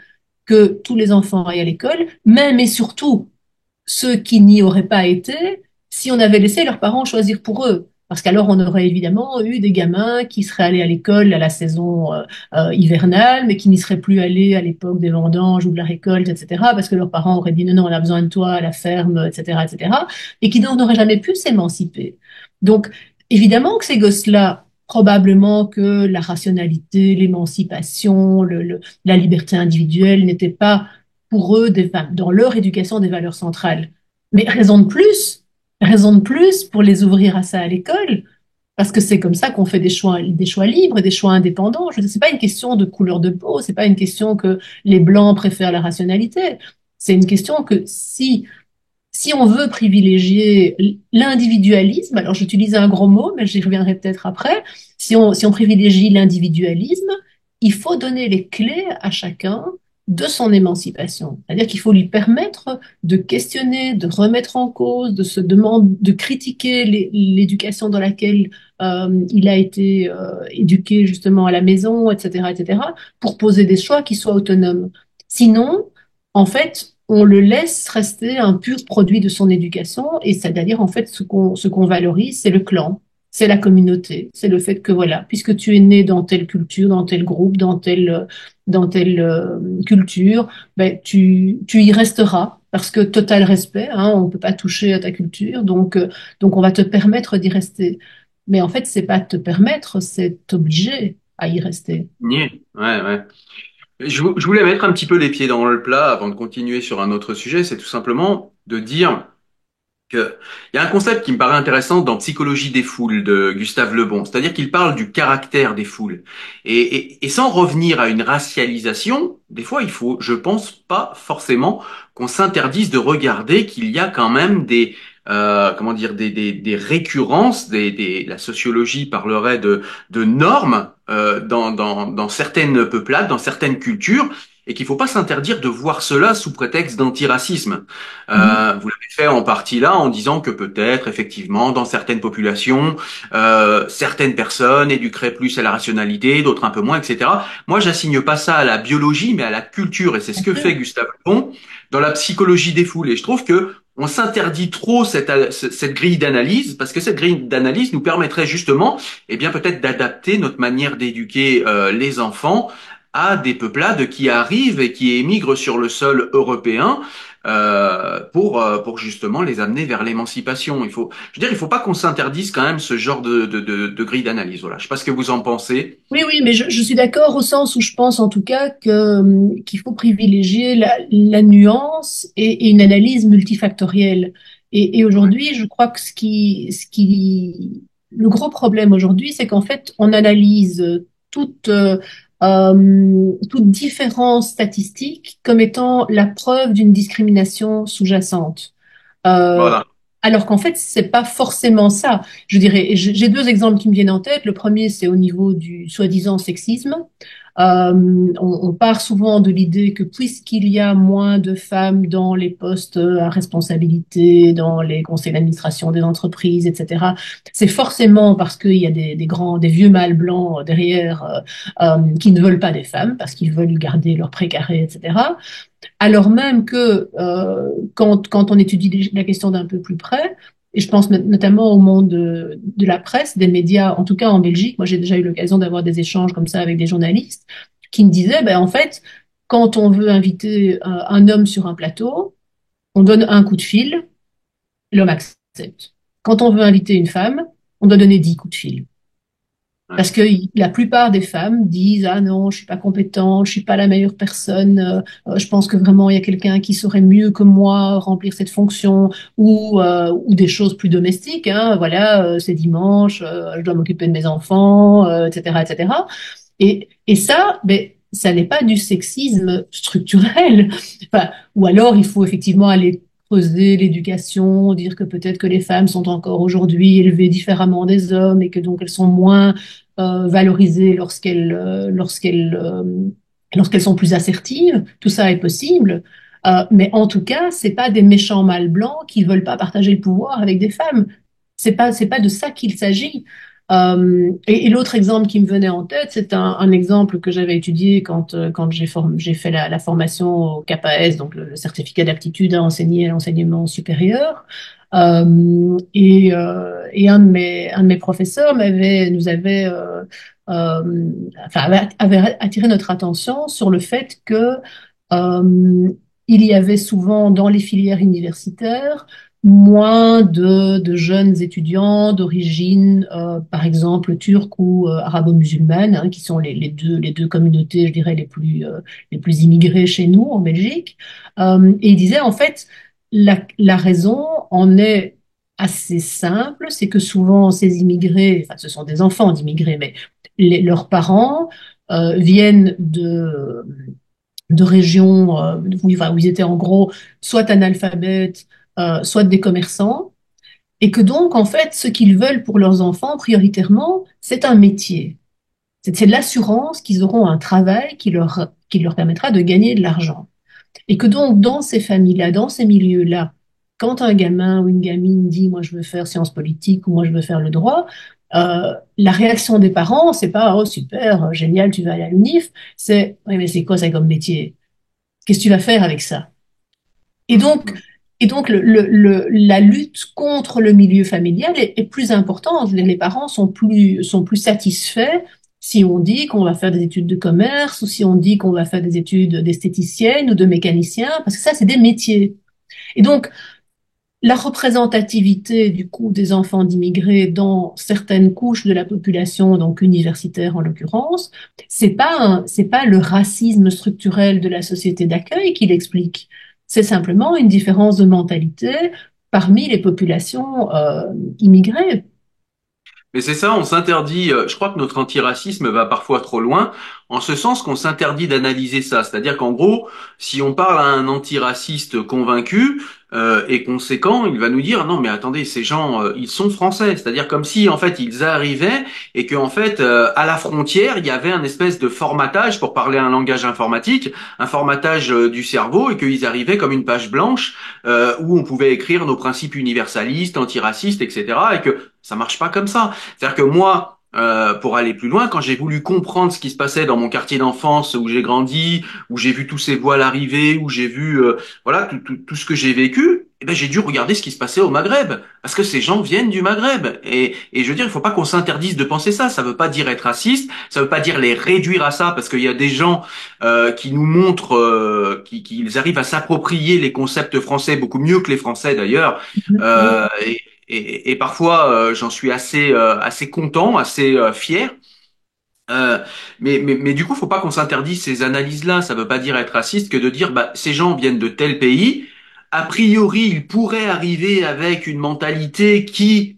que tous les enfants aillent à l'école, même et surtout ceux qui n'y auraient pas été si on avait laissé leurs parents choisir pour eux. Parce qu'alors, on aurait évidemment eu des gamins qui seraient allés à l'école à la saison hivernale, mais qui n'y seraient plus allés à l'époque des vendanges ou de la récolte, etc., parce que leurs parents auraient dit non, non, on a besoin de toi à la ferme, etc., etc., et qui n'auraient jamais pu s'émanciper. Donc, évidemment que ces gosses-là, probablement que la rationalité, l'émancipation, la liberté individuelle n'étaient pas pour eux, dans leur éducation, des valeurs centrales. Mais raison de plus pour les ouvrir à ça à l'école, parce que c'est comme ça qu'on fait des choix libres et des choix indépendants. Je c'est pas une question de couleur de peau, c'est pas une question que les blancs préfèrent la rationalité. C'est une question que si on veut privilégier l'individualisme, alors j'utilise un gros mot, mais j'y reviendrai peut-être après, si on privilégie l'individualisme, il faut donner les clés à chacun de son émancipation. C'est-à-dire qu'il faut lui permettre de questionner, de remettre en cause, de se demander, de critiquer l'éducation dans laquelle il a été éduqué justement à la maison, etc., etc., pour poser des choix qui soient autonomes. Sinon, en fait, on le laisse rester un pur produit de son éducation, et c'est-à-dire en fait ce qu'on valorise, c'est le clan, c'est la communauté, c'est le fait que voilà, puisque tu es né dans telle culture, dans tel groupe, dans telle culture, ben tu y resteras parce que total respect, hein, on peut pas toucher à ta culture, donc on va te permettre d'y rester. Mais en fait, c'est pas te permettre, c'est t'obliger à y rester. Ouais, ouais. Je voulais mettre un petit peu les pieds dans le plat avant de continuer sur un autre sujet, c'est tout simplement de dire que il y a un concept qui me paraît intéressant dans Psychologie des foules de Gustave Le Bon, c'est-à-dire qu'il parle du caractère des foules. Et sans revenir à une racialisation, des fois il faut, je pense pas forcément qu'on s'interdise de regarder qu'il y a quand même des comment dire des récurrences, la sociologie parlerait de normes dans certaines peuplades, dans certaines cultures et qu'il faut pas s'interdire de voir cela sous prétexte d'antiracisme. Mhm. Vous l'avez fait en partie là en disant que peut-être, effectivement, dans certaines populations, certaines personnes éduqueraient plus à la rationalité, d'autres un peu moins, etc. Moi, j'assigne pas ça à la biologie, mais à la culture, et c'est ce Bien que fait sûr. Gustave Le Bon dans la psychologie des foules. Et je trouve que on s'interdit trop cette grille d'analyse, parce que cette grille d'analyse nous permettrait justement, eh bien, peut-être d'adapter notre manière d'éduquer les enfants à des peuplades qui arrivent et qui émigrent sur le sol européen pour justement les amener vers l'émancipation. Je veux dire, il faut pas qu'on s'interdise quand même ce genre de grille d'analyse. Voilà. Je sais pas ce que vous en pensez. Oui, oui, mais je suis d'accord au sens où je pense en tout cas que, qu'il faut privilégier la nuance et une analyse multifactorielle. Et Ouais. aujourd'hui, je crois que le gros problème aujourd'hui, c'est qu'en fait, on analyse toute différence statistique comme étant la preuve d'une discrimination sous-jacente. Euh, Voilà. alors qu'en fait, c'est pas forcément ça. Je dirais, j'ai deux exemples qui me viennent en tête. Le premier, c'est au niveau du soi-disant sexisme. On part souvent de l'idée que puisqu'il y a moins de femmes dans les postes à responsabilité, dans les conseils d'administration des entreprises, etc., c'est forcément parce qu'il y a des vieux mâles blancs derrière qui ne veulent pas des femmes, parce qu'ils veulent garder leur précaré, etc. Alors même que quand on étudie la question d'un peu plus près, et je pense notamment au monde de la presse, des médias, en tout cas en Belgique, moi j'ai déjà eu l'occasion d'avoir des échanges comme ça avec des journalistes qui me disaient, ben, en fait, quand on veut inviter un homme sur un plateau, on donne un coup de fil, l'homme accepte. Quand on veut inviter une femme, on doit donner 10 coups de fil. Ouais. Parce que la plupart des femmes disent, ah non, je suis pas compétente, je suis pas la meilleure personne, je pense que vraiment il y a quelqu'un qui saurait mieux que moi remplir cette fonction, ou des choses plus domestiques, hein, voilà, c'est dimanche, je dois m'occuper de mes enfants, etc., etc. Et ça, ben, ça n'est pas du sexisme structurel. Enfin, ou alors il faut effectivement aller creuser l'éducation, dire que peut-être que les femmes sont encore aujourd'hui élevées différemment des hommes et que donc elles sont moins valorisées lorsqu'elles sont plus assertives. Tout ça est possible. Mais en tout cas, c'est pas des méchants mâles blancs qui veulent pas partager le pouvoir avec des femmes. C'est pas de ça qu'il s'agit. Et l'autre exemple qui me venait en tête, c'est un exemple que j'avais étudié quand j'ai fait la formation au CAPAS, donc le certificat d'aptitude à enseigner à l'enseignement supérieur. Et un de mes professeurs nous avait, enfin, avait attiré notre attention sur le fait que euh, il y avait souvent dans les filières universitaires moins de jeunes étudiants d'origine, par exemple, turque ou arabo-musulmane, hein, qui sont les deux communautés, je dirais, les plus immigrées chez nous, en Belgique. Et il disait, en fait, la raison en est assez simple, c'est que souvent, ces immigrés, enfin, ce sont des enfants d'immigrés, mais leurs parents viennent de régions où ils étaient en gros soit analphabètes, soit des commerçants, et que donc, en fait, ce qu'ils veulent pour leurs enfants, prioritairement, c'est un métier. C'est l'assurance qu'ils auront un travail qui leur permettra de gagner de l'argent. Et que donc, dans ces familles-là, dans ces milieux-là, quand un gamin ou une gamine dit, moi, je veux faire sciences politiques ou moi, je veux faire le droit, la réaction des parents, c'est pas, oh, super, génial, tu vas aller à l'UNIF, c'est, oui, mais c'est quoi ça comme métier? Qu'est-ce que tu vas faire avec ça? Et Hum, donc, hum. et donc la lutte contre le milieu familial est plus importante. Les parents sont plus satisfaits si on dit qu'on va faire des études de commerce ou si on dit qu'on va faire des études d'esthéticienne ou de mécanicien, parce que ça, c'est des métiers. Et donc, la représentativité du coup des enfants d'immigrés dans certaines couches de la population, donc universitaire en l'occurrence, c'est pas le racisme structurel de la société d'accueil qui l'explique. C'est simplement une différence de mentalité parmi les populations immigrées. Mais c'est ça, on s'interdit, je crois que notre antiracisme va parfois trop loin, en ce sens qu'on s'interdit d'analyser ça. C'est-à-dire qu'en gros, si on parle à un antiraciste convaincu, et conséquent, il va nous dire non mais attendez, ces gens ils sont français, c'est-à-dire comme si en fait ils arrivaient et que en fait à la frontière il y avait un espèce de formatage pour parler un langage informatique, un formatage du cerveau et qu'ils arrivaient comme une page blanche où on pouvait écrire nos principes universalistes, antiracistes, etc. et que ça marche pas comme ça. C'est-à-dire que moi pour aller plus loin, quand j'ai voulu comprendre ce qui se passait dans mon quartier d'enfance où j'ai grandi, où j'ai vu tous ces voiles arriver, où j'ai vu voilà tout ce que j'ai vécu, eh ben, j'ai dû regarder ce qui se passait au Maghreb, parce que ces gens viennent du Maghreb. Et je veux dire, il faut pas qu'on s'interdise de penser ça. Ça veut pas dire être raciste, ça veut pas dire les réduire à ça, parce qu'il y a des gens qui nous montrent qu'ils arrivent à s'approprier les concepts français beaucoup mieux que les Français d'ailleurs. Oui. Euh, et parfois, j'en suis assez content, assez fier. Euh, mais du coup, faut pas qu'on s'interdise ces analyses-là. Ça veut pas dire être raciste que de dire, bah, ces gens viennent de tel pays. A priori, ils pourraient arriver avec une mentalité qui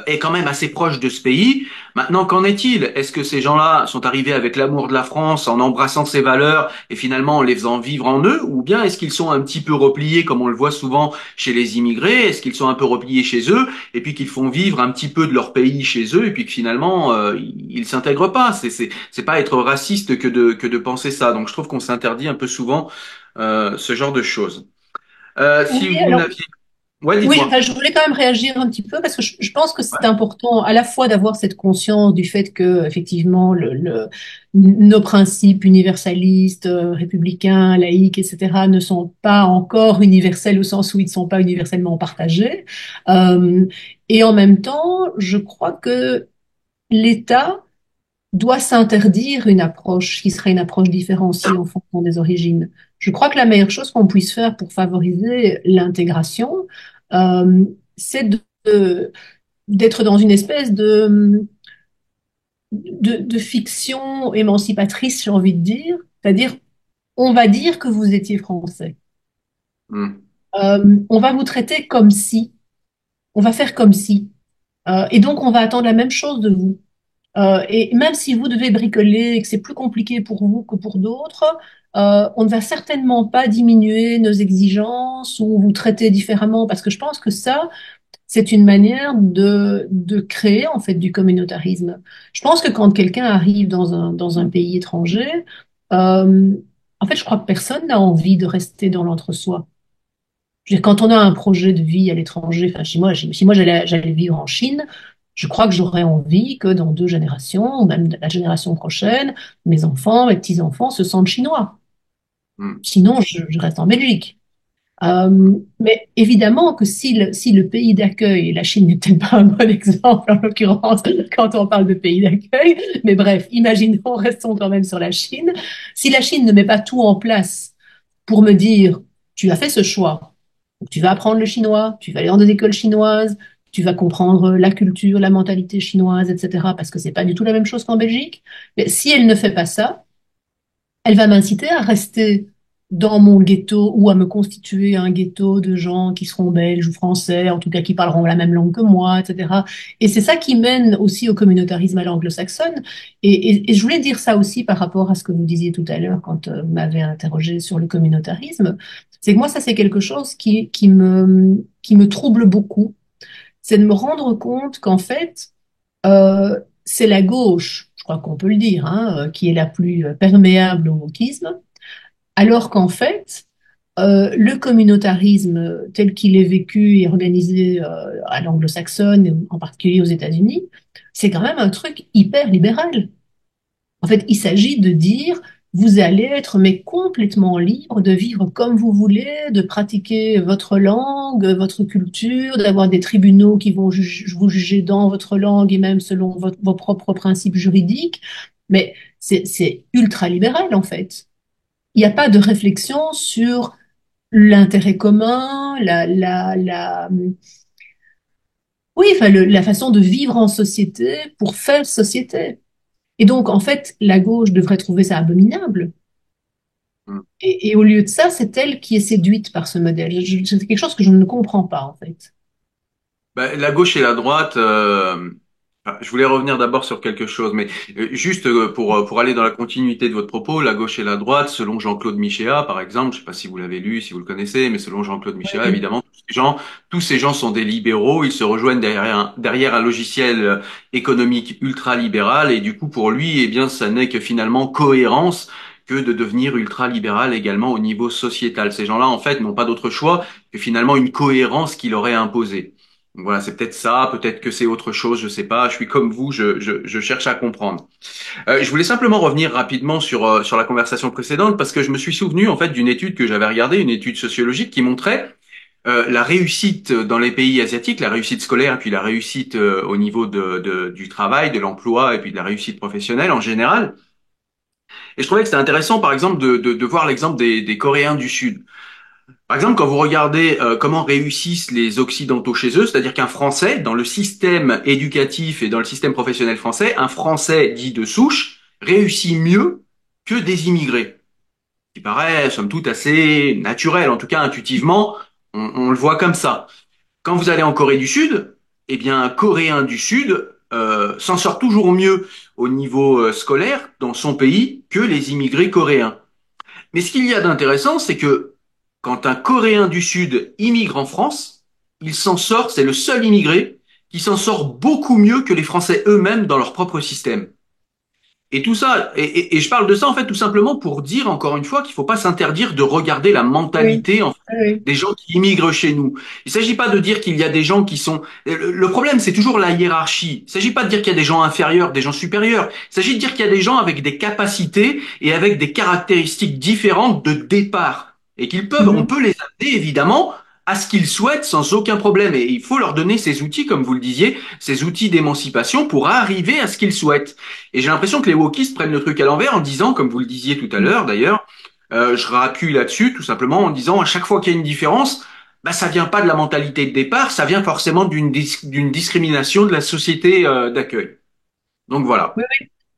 est quand même assez proche de ce pays. Maintenant, qu'en est-il? Est-ce que ces gens-là sont arrivés avec l'amour de la France, en embrassant ses valeurs et finalement en les faisant vivre en eux? Ou bien est-ce qu'ils sont un petit peu repliés, comme on le voit souvent chez les immigrés? Est-ce qu'ils sont un peu repliés chez eux? Et puis qu'ils font vivre un petit peu de leur pays chez eux, et puis que finalement ils s'intègrent pas. C'est pas être raciste que de penser ça. Donc je trouve qu'on s'interdit un peu souvent ce genre de choses. Oui, Si vous alors n'aviez, ouais, oui, dites-moi. enfin, je voulais quand même réagir un petit peu parce que je pense que c'est Ouais. important à la fois d'avoir cette conscience du fait que effectivement nos principes universalistes, républicains, laïques, etc., ne sont pas encore universels au sens où ils ne sont pas universellement partagés. Euh, et en même temps, je crois que l'État doit s'interdire une approche qui serait une approche différenciée en fonction des origines. Je crois que la meilleure chose qu'on puisse faire pour favoriser l'intégration, euh, c'est d'être dans une espèce de fiction émancipatrice, j'ai envie de dire. C'est-à-dire, on va dire que vous étiez français. Hmm. On va vous traiter comme si, on va faire comme si. Et donc, on va attendre la même chose de vous. Et même si vous devez bricoler et que c'est plus compliqué pour vous que pour d'autres, on ne va certainement pas diminuer nos exigences ou vous traiter différemment parce que je pense que ça, c'est une manière de créer en fait du communautarisme. Je pense que quand quelqu'un arrive dans un pays étranger, euh, en fait, je crois que personne n'a envie de rester dans l'entre-soi. Je veux dire, quand on a un projet de vie à l'étranger, enfin, chez moi, si moi j'allais vivre en Chine, je crois que j'aurais envie que dans 2 générations, ou même la génération prochaine, mes enfants, mes petits-enfants se sentent chinois. Hmm. Sinon, je reste en Belgique. Mais évidemment que si le pays d'accueil, et la Chine n'est peut-être pas un bon exemple en l'occurrence quand on parle de pays d'accueil, mais bref, imaginons, restons quand même sur la Chine. Si la Chine ne met pas tout en place pour me dire, tu as fait ce choix, tu vas apprendre le chinois, tu vas aller dans des écoles chinoises, tu vas comprendre la culture, la mentalité chinoise, etc., parce que c'est pas du tout la même chose qu'en Belgique. Mais si elle ne fait pas ça, elle va m'inciter à rester dans mon ghetto ou à me constituer un ghetto de gens qui seront belges ou français, en tout cas qui parleront la même langue que moi, etc. Et c'est ça qui mène aussi au communautarisme à l'anglo-saxonne. Et je voulais dire ça aussi par rapport à ce que vous disiez tout à l'heure quand vous m'avez interrogé sur le communautarisme. C'est que moi, ça, c'est quelque chose qui me trouble beaucoup. C'est de me rendre compte qu'en fait, c'est la gauche, je crois qu'on peut le dire, hein, qui est la plus perméable au wokisme, alors qu'en fait, le communautarisme tel qu'il est vécu et organisé à l'anglo-saxonne, et en particulier aux États-Unis, c'est quand même un truc hyper libéral. En fait, il s'agit de dire, vous allez être mais complètement libre de vivre comme vous voulez, de pratiquer votre langue, votre culture, d'avoir des tribunaux qui vont vous juger dans votre langue et même selon vos propres principes juridiques. Mais c'est ultra libéral en fait. Il n'y a pas de réflexion sur l'intérêt commun, oui, enfin, la façon de vivre en société pour faire société. Et donc, en fait, la gauche devrait trouver ça abominable. Hmm. Et au lieu de ça, c'est elle qui est séduite par ce modèle. C'est quelque chose que je ne comprends pas, en fait. Ben, la gauche et la droite. Je voulais revenir d'abord sur quelque chose, mais juste pour aller dans la continuité de votre propos, la gauche et la droite, selon Jean-Claude Michéa, par exemple, je sais pas si vous l'avez lu, si vous le connaissez, mais selon Jean-Claude Michéa, Oui. évidemment, tous ces gens sont des libéraux, ils se rejoignent derrière un logiciel économique ultra-libéral, et du coup, pour lui, eh bien, ça n'est que finalement cohérence que de devenir ultra-libéral également au niveau sociétal. Ces gens-là, en fait, n'ont pas d'autre choix que finalement une cohérence qu'il aurait imposée. Donc voilà, c'est peut-être ça, peut-être que c'est autre chose, je sais pas. Je suis comme vous, je cherche à comprendre. Je voulais simplement revenir rapidement sur la conversation précédente parce que je me suis souvenu en fait d'une étude que j'avais regardée, une étude sociologique qui montrait la réussite dans les pays asiatiques, la réussite scolaire, puis la réussite au niveau du travail, de l'emploi et puis de la réussite professionnelle en général. Et je trouvais que c'était intéressant, par exemple, de voir l'exemple des Coréens du Sud. Par exemple, quand vous regardez comment réussissent les Occidentaux chez eux, c'est-à-dire qu'un Français, dans le système éducatif et dans le système professionnel français, un Français dit de souche réussit mieux que des immigrés. Ce qui paraît, somme toute, assez naturel, en tout cas intuitivement, on le voit comme ça. Quand vous allez en Corée du Sud, eh bien, un Coréen du Sud s'en sort toujours mieux au niveau scolaire dans son pays que les immigrés coréens. Mais ce qu'il y a d'intéressant, c'est que quand un Coréen du Sud immigre en France, il s'en sort, c'est le seul immigré qui s'en sort beaucoup mieux que les Français eux-mêmes dans leur propre système. Et tout ça, et je parle de ça en fait tout simplement pour dire encore une fois qu'il ne faut pas s'interdire de regarder la Oui, mentalité en fait, oui, des gens qui immigrent chez nous. Il ne s'agit pas de dire qu'il y a des gens qui sont. Le problème, c'est toujours la hiérarchie. Il ne s'agit pas de dire qu'il y a des gens inférieurs, des gens supérieurs. Il s'agit de dire qu'il y a des gens avec des capacités et avec des caractéristiques différentes de départ et qu'ils peuvent, on mhm, peut les amener évidemment à ce qu'ils souhaitent sans aucun problème. Et il faut leur donner ces outils, comme vous le disiez, ces outils d'émancipation pour arriver à ce qu'ils souhaitent. Et j'ai l'impression que les wokistes prennent le truc à l'envers en disant, comme vous le disiez tout à l'heure d'ailleurs, je rappuie là-dessus tout simplement en disant à chaque fois qu'il y a une différence, bah ça vient pas de la mentalité de départ, ça vient forcément d'une discrimination de la société d'accueil. Donc voilà. oui.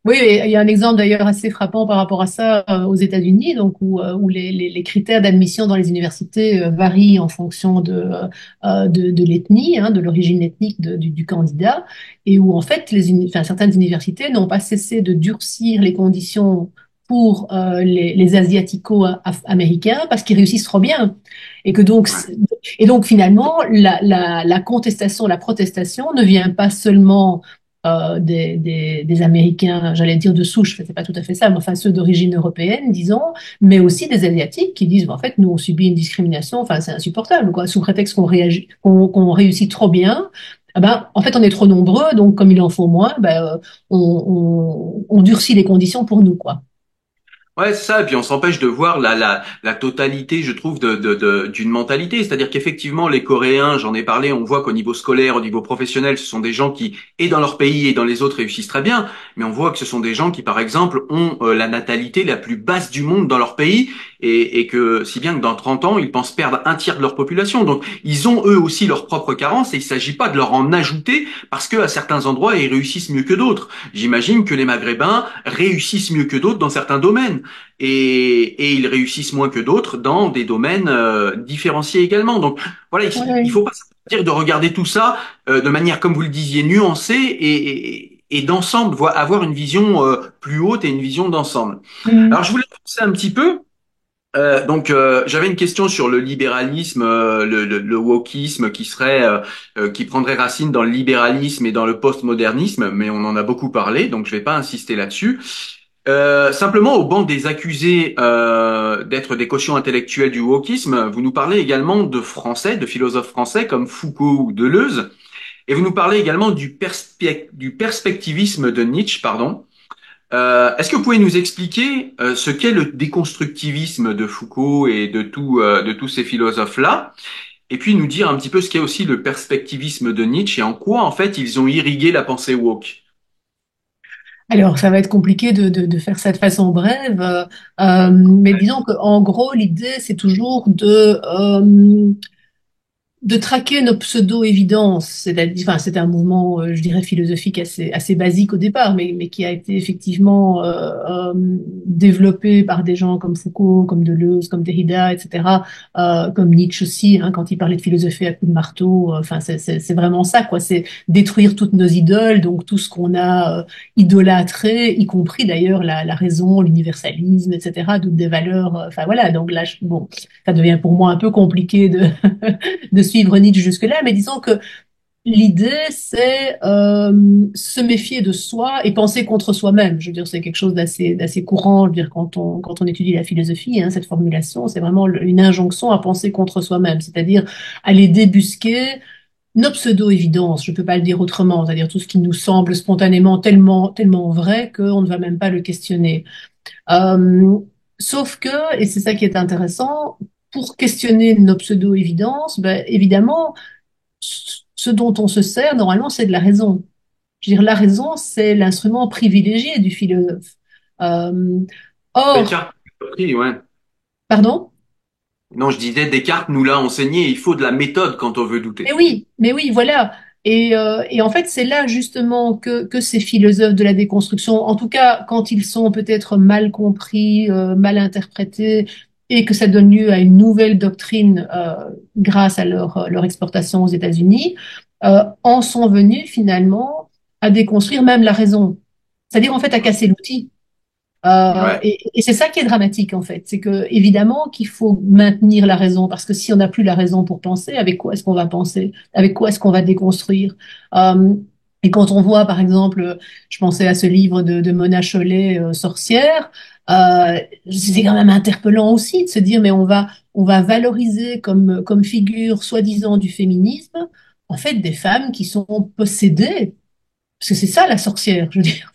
Oui, et il y a un exemple d'ailleurs assez frappant par rapport à ça aux États-Unis, donc où les critères d'admission dans les universités varient en fonction de l'ethnie, hein, de l'origine ethnique du candidat, et où en fait enfin, certaines universités n'ont pas cessé de durcir les conditions pour les asiatico-américains parce qu'ils réussissent trop bien, et que donc Ouais. finalement la contestation, la protestation ne vient pas seulement des Américains, j'allais dire de souche, c'est pas tout à fait ça, mais enfin ceux d'origine européenne, disons, mais aussi des Asiatiques qui disent, en fait, nous, on subit une discrimination, enfin, c'est insupportable, quoi, sous prétexte qu'on réagit, qu'on réussit trop bien. Eh ben, en fait, on est trop nombreux, donc comme il en faut moins, on durcit les conditions pour nous, quoi. Ouais, c'est ça. Et puis on s'empêche de voir la totalité, je trouve, d'une mentalité. C'est-à-dire qu'effectivement, les Coréens, j'en ai parlé, on voit qu'au niveau scolaire, au niveau professionnel, ce sont des gens qui, et dans leur pays et dans les autres, réussissent très bien. Mais on voit que ce sont des gens qui, par exemple, ont la natalité la plus basse du monde dans leur pays et que, si bien que dans 30 ans, ils pensent perdre un tiers de leur population. Donc, ils ont eux aussi leurs propres carences et il s'agit pas de leur en ajouter parce que à certains endroits, ils réussissent mieux que d'autres. J'imagine que les Maghrébins réussissent mieux que d'autres dans certains domaines et ils réussissent moins que d'autres dans des domaines différenciés également. Donc voilà, il Oui, faut pas se dire de regarder tout ça de manière, comme vous le disiez, nuancée et d'ensemble, avoir une vision plus haute et une vision d'ensemble. Alors oui. je voulais penser un petit peu. J'avais une question sur le libéralisme, le wokisme qui prendrait racine dans le libéralisme et dans le postmodernisme, mais on en a beaucoup parlé, donc je vais pas insister là-dessus. Simplement, au banc des accusés d'être des cautions intellectuelles du wokisme, vous nous parlez également de français, de philosophes français comme Foucault ou Deleuze, et vous nous parlez également du perspectivisme de Nietzsche, pardon. Est-ce que vous pouvez nous expliquer ce qu'est le déconstructivisme de Foucault et de tous ces philosophes-là, et puis nous dire un petit peu ce qu'est aussi le perspectivisme de Nietzsche et en quoi en fait ils ont irrigué la pensée woke. Alors, ça va être compliqué de faire ça de façon brève, mais disons qu'en gros, l'idée, c'est toujours de traquer nos pseudo-évidences, c'est-à-dire, enfin, c'est un mouvement, je dirais, philosophique assez basique au départ, mais qui a été effectivement développé par des gens comme Foucault, comme Deleuze, comme Derrida, etc., comme Nietzsche aussi, hein, quand il parlait de philosophie à coups de marteau. Enfin, c'est vraiment ça, quoi. C'est détruire toutes nos idoles, donc tout ce qu'on a idolâtré, y compris d'ailleurs la raison, l'universalisme, etc., toutes des valeurs. Enfin voilà, donc là, bon, ça devient pour moi un peu compliqué de de suivre Nietzsche jusque-là, mais disons que l'idée, c'est se méfier de soi et penser contre soi-même. Je veux dire, c'est quelque chose d'assez courant. Je veux dire, quand on étudie la philosophie, hein, cette formulation, c'est vraiment une injonction à penser contre soi-même, c'est-à-dire aller débusquer nos pseudo-évidences, je ne peux pas le dire autrement, c'est-à-dire tout ce qui nous semble spontanément tellement vrai qu'on ne va même pas le questionner. Euh, Sauf que, et c'est ça qui est intéressant, pour questionner nos pseudo-évidences, ben, évidemment, ce dont on se sert, normalement, c'est de la raison. Je veux dire, la raison, c'est l'instrument privilégié du philosophe. Euh, Or, Descartes, oui, ouais. pardon? Non, je disais, Descartes nous l'a enseigné, il faut de la méthode quand on veut douter. Mais oui, voilà. Et en fait, c'est là justement que ces philosophes de la déconstruction, en tout cas quand ils sont peut-être mal compris, mal interprétés, et que ça donne lieu à une nouvelle doctrine grâce à leur exportation aux États-Unis, en sont venus finalement à déconstruire même la raison. C'est-à-dire en fait à casser l'outil. Ouais. Et c'est ça qui est dramatique en fait, c'est que évidemment qu'il faut maintenir la raison parce que si on n'a plus la raison pour penser, avec quoi est-ce qu'on va penser? Avec quoi est-ce qu'on va déconstruire? Euh, et quand on voit par exemple, je pensais à ce livre de Mona Chollet, Sorcière, c'est quand même interpellant aussi de se dire mais on va valoriser comme figure soi-disant du féminisme en fait des femmes qui sont possédées parce que c'est ça la sorcière, je veux dire.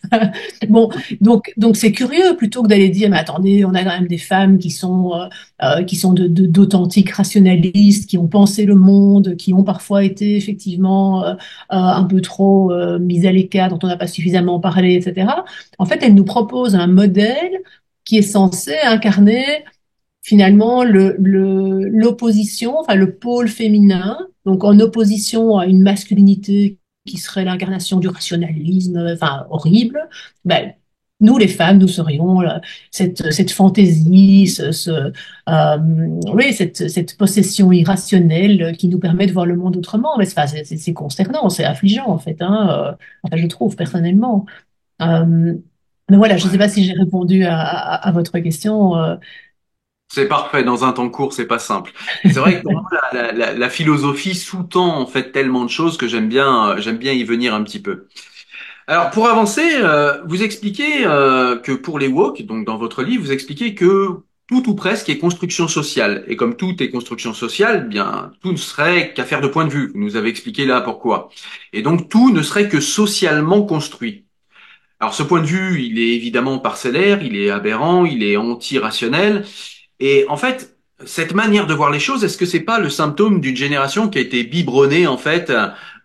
Bon, donc c'est curieux plutôt que d'aller dire, mais attendez, on a quand même des femmes qui sont d'authentiques rationalistes, qui ont pensé le monde, qui ont parfois été effectivement un peu trop mises à l'écart, dont on n'a pas suffisamment parlé, etc. En fait, elles nous proposent un modèle qui est censé incarner finalement l'opposition, enfin le pôle féminin, donc en opposition à une masculinité qui serait l'incarnation du rationalisme, enfin horrible, ben, nous les femmes, nous serions cette fantaisie, oui, cette possession irrationnelle qui nous permet de voir le monde autrement. Mais c'est consternant, c'est affligeant en fait, hein, enfin, je trouve personnellement. Euh, mais voilà, je ne sais Ouais. pas si j'ai répondu à votre question. C'est parfait, dans un temps court, c'est pas simple. Et c'est vrai que pour moi, la philosophie sous-tend en fait tellement de choses que j'aime bien y venir un petit peu. Alors, pour avancer, vous expliquez que pour les woke, donc dans votre livre, vous expliquez que tout ou presque est construction sociale. Et comme tout est construction sociale, bien, tout ne serait qu'affaire de point de vue. Vous nous avez expliqué là pourquoi. Et donc, tout ne serait que socialement construit. Alors, ce point de vue, il est évidemment parcellaire, il est aberrant, il est anti-rationnel. Et en fait, cette manière de voir les choses, est-ce que c'est pas le symptôme d'une génération qui a été biberonnée en fait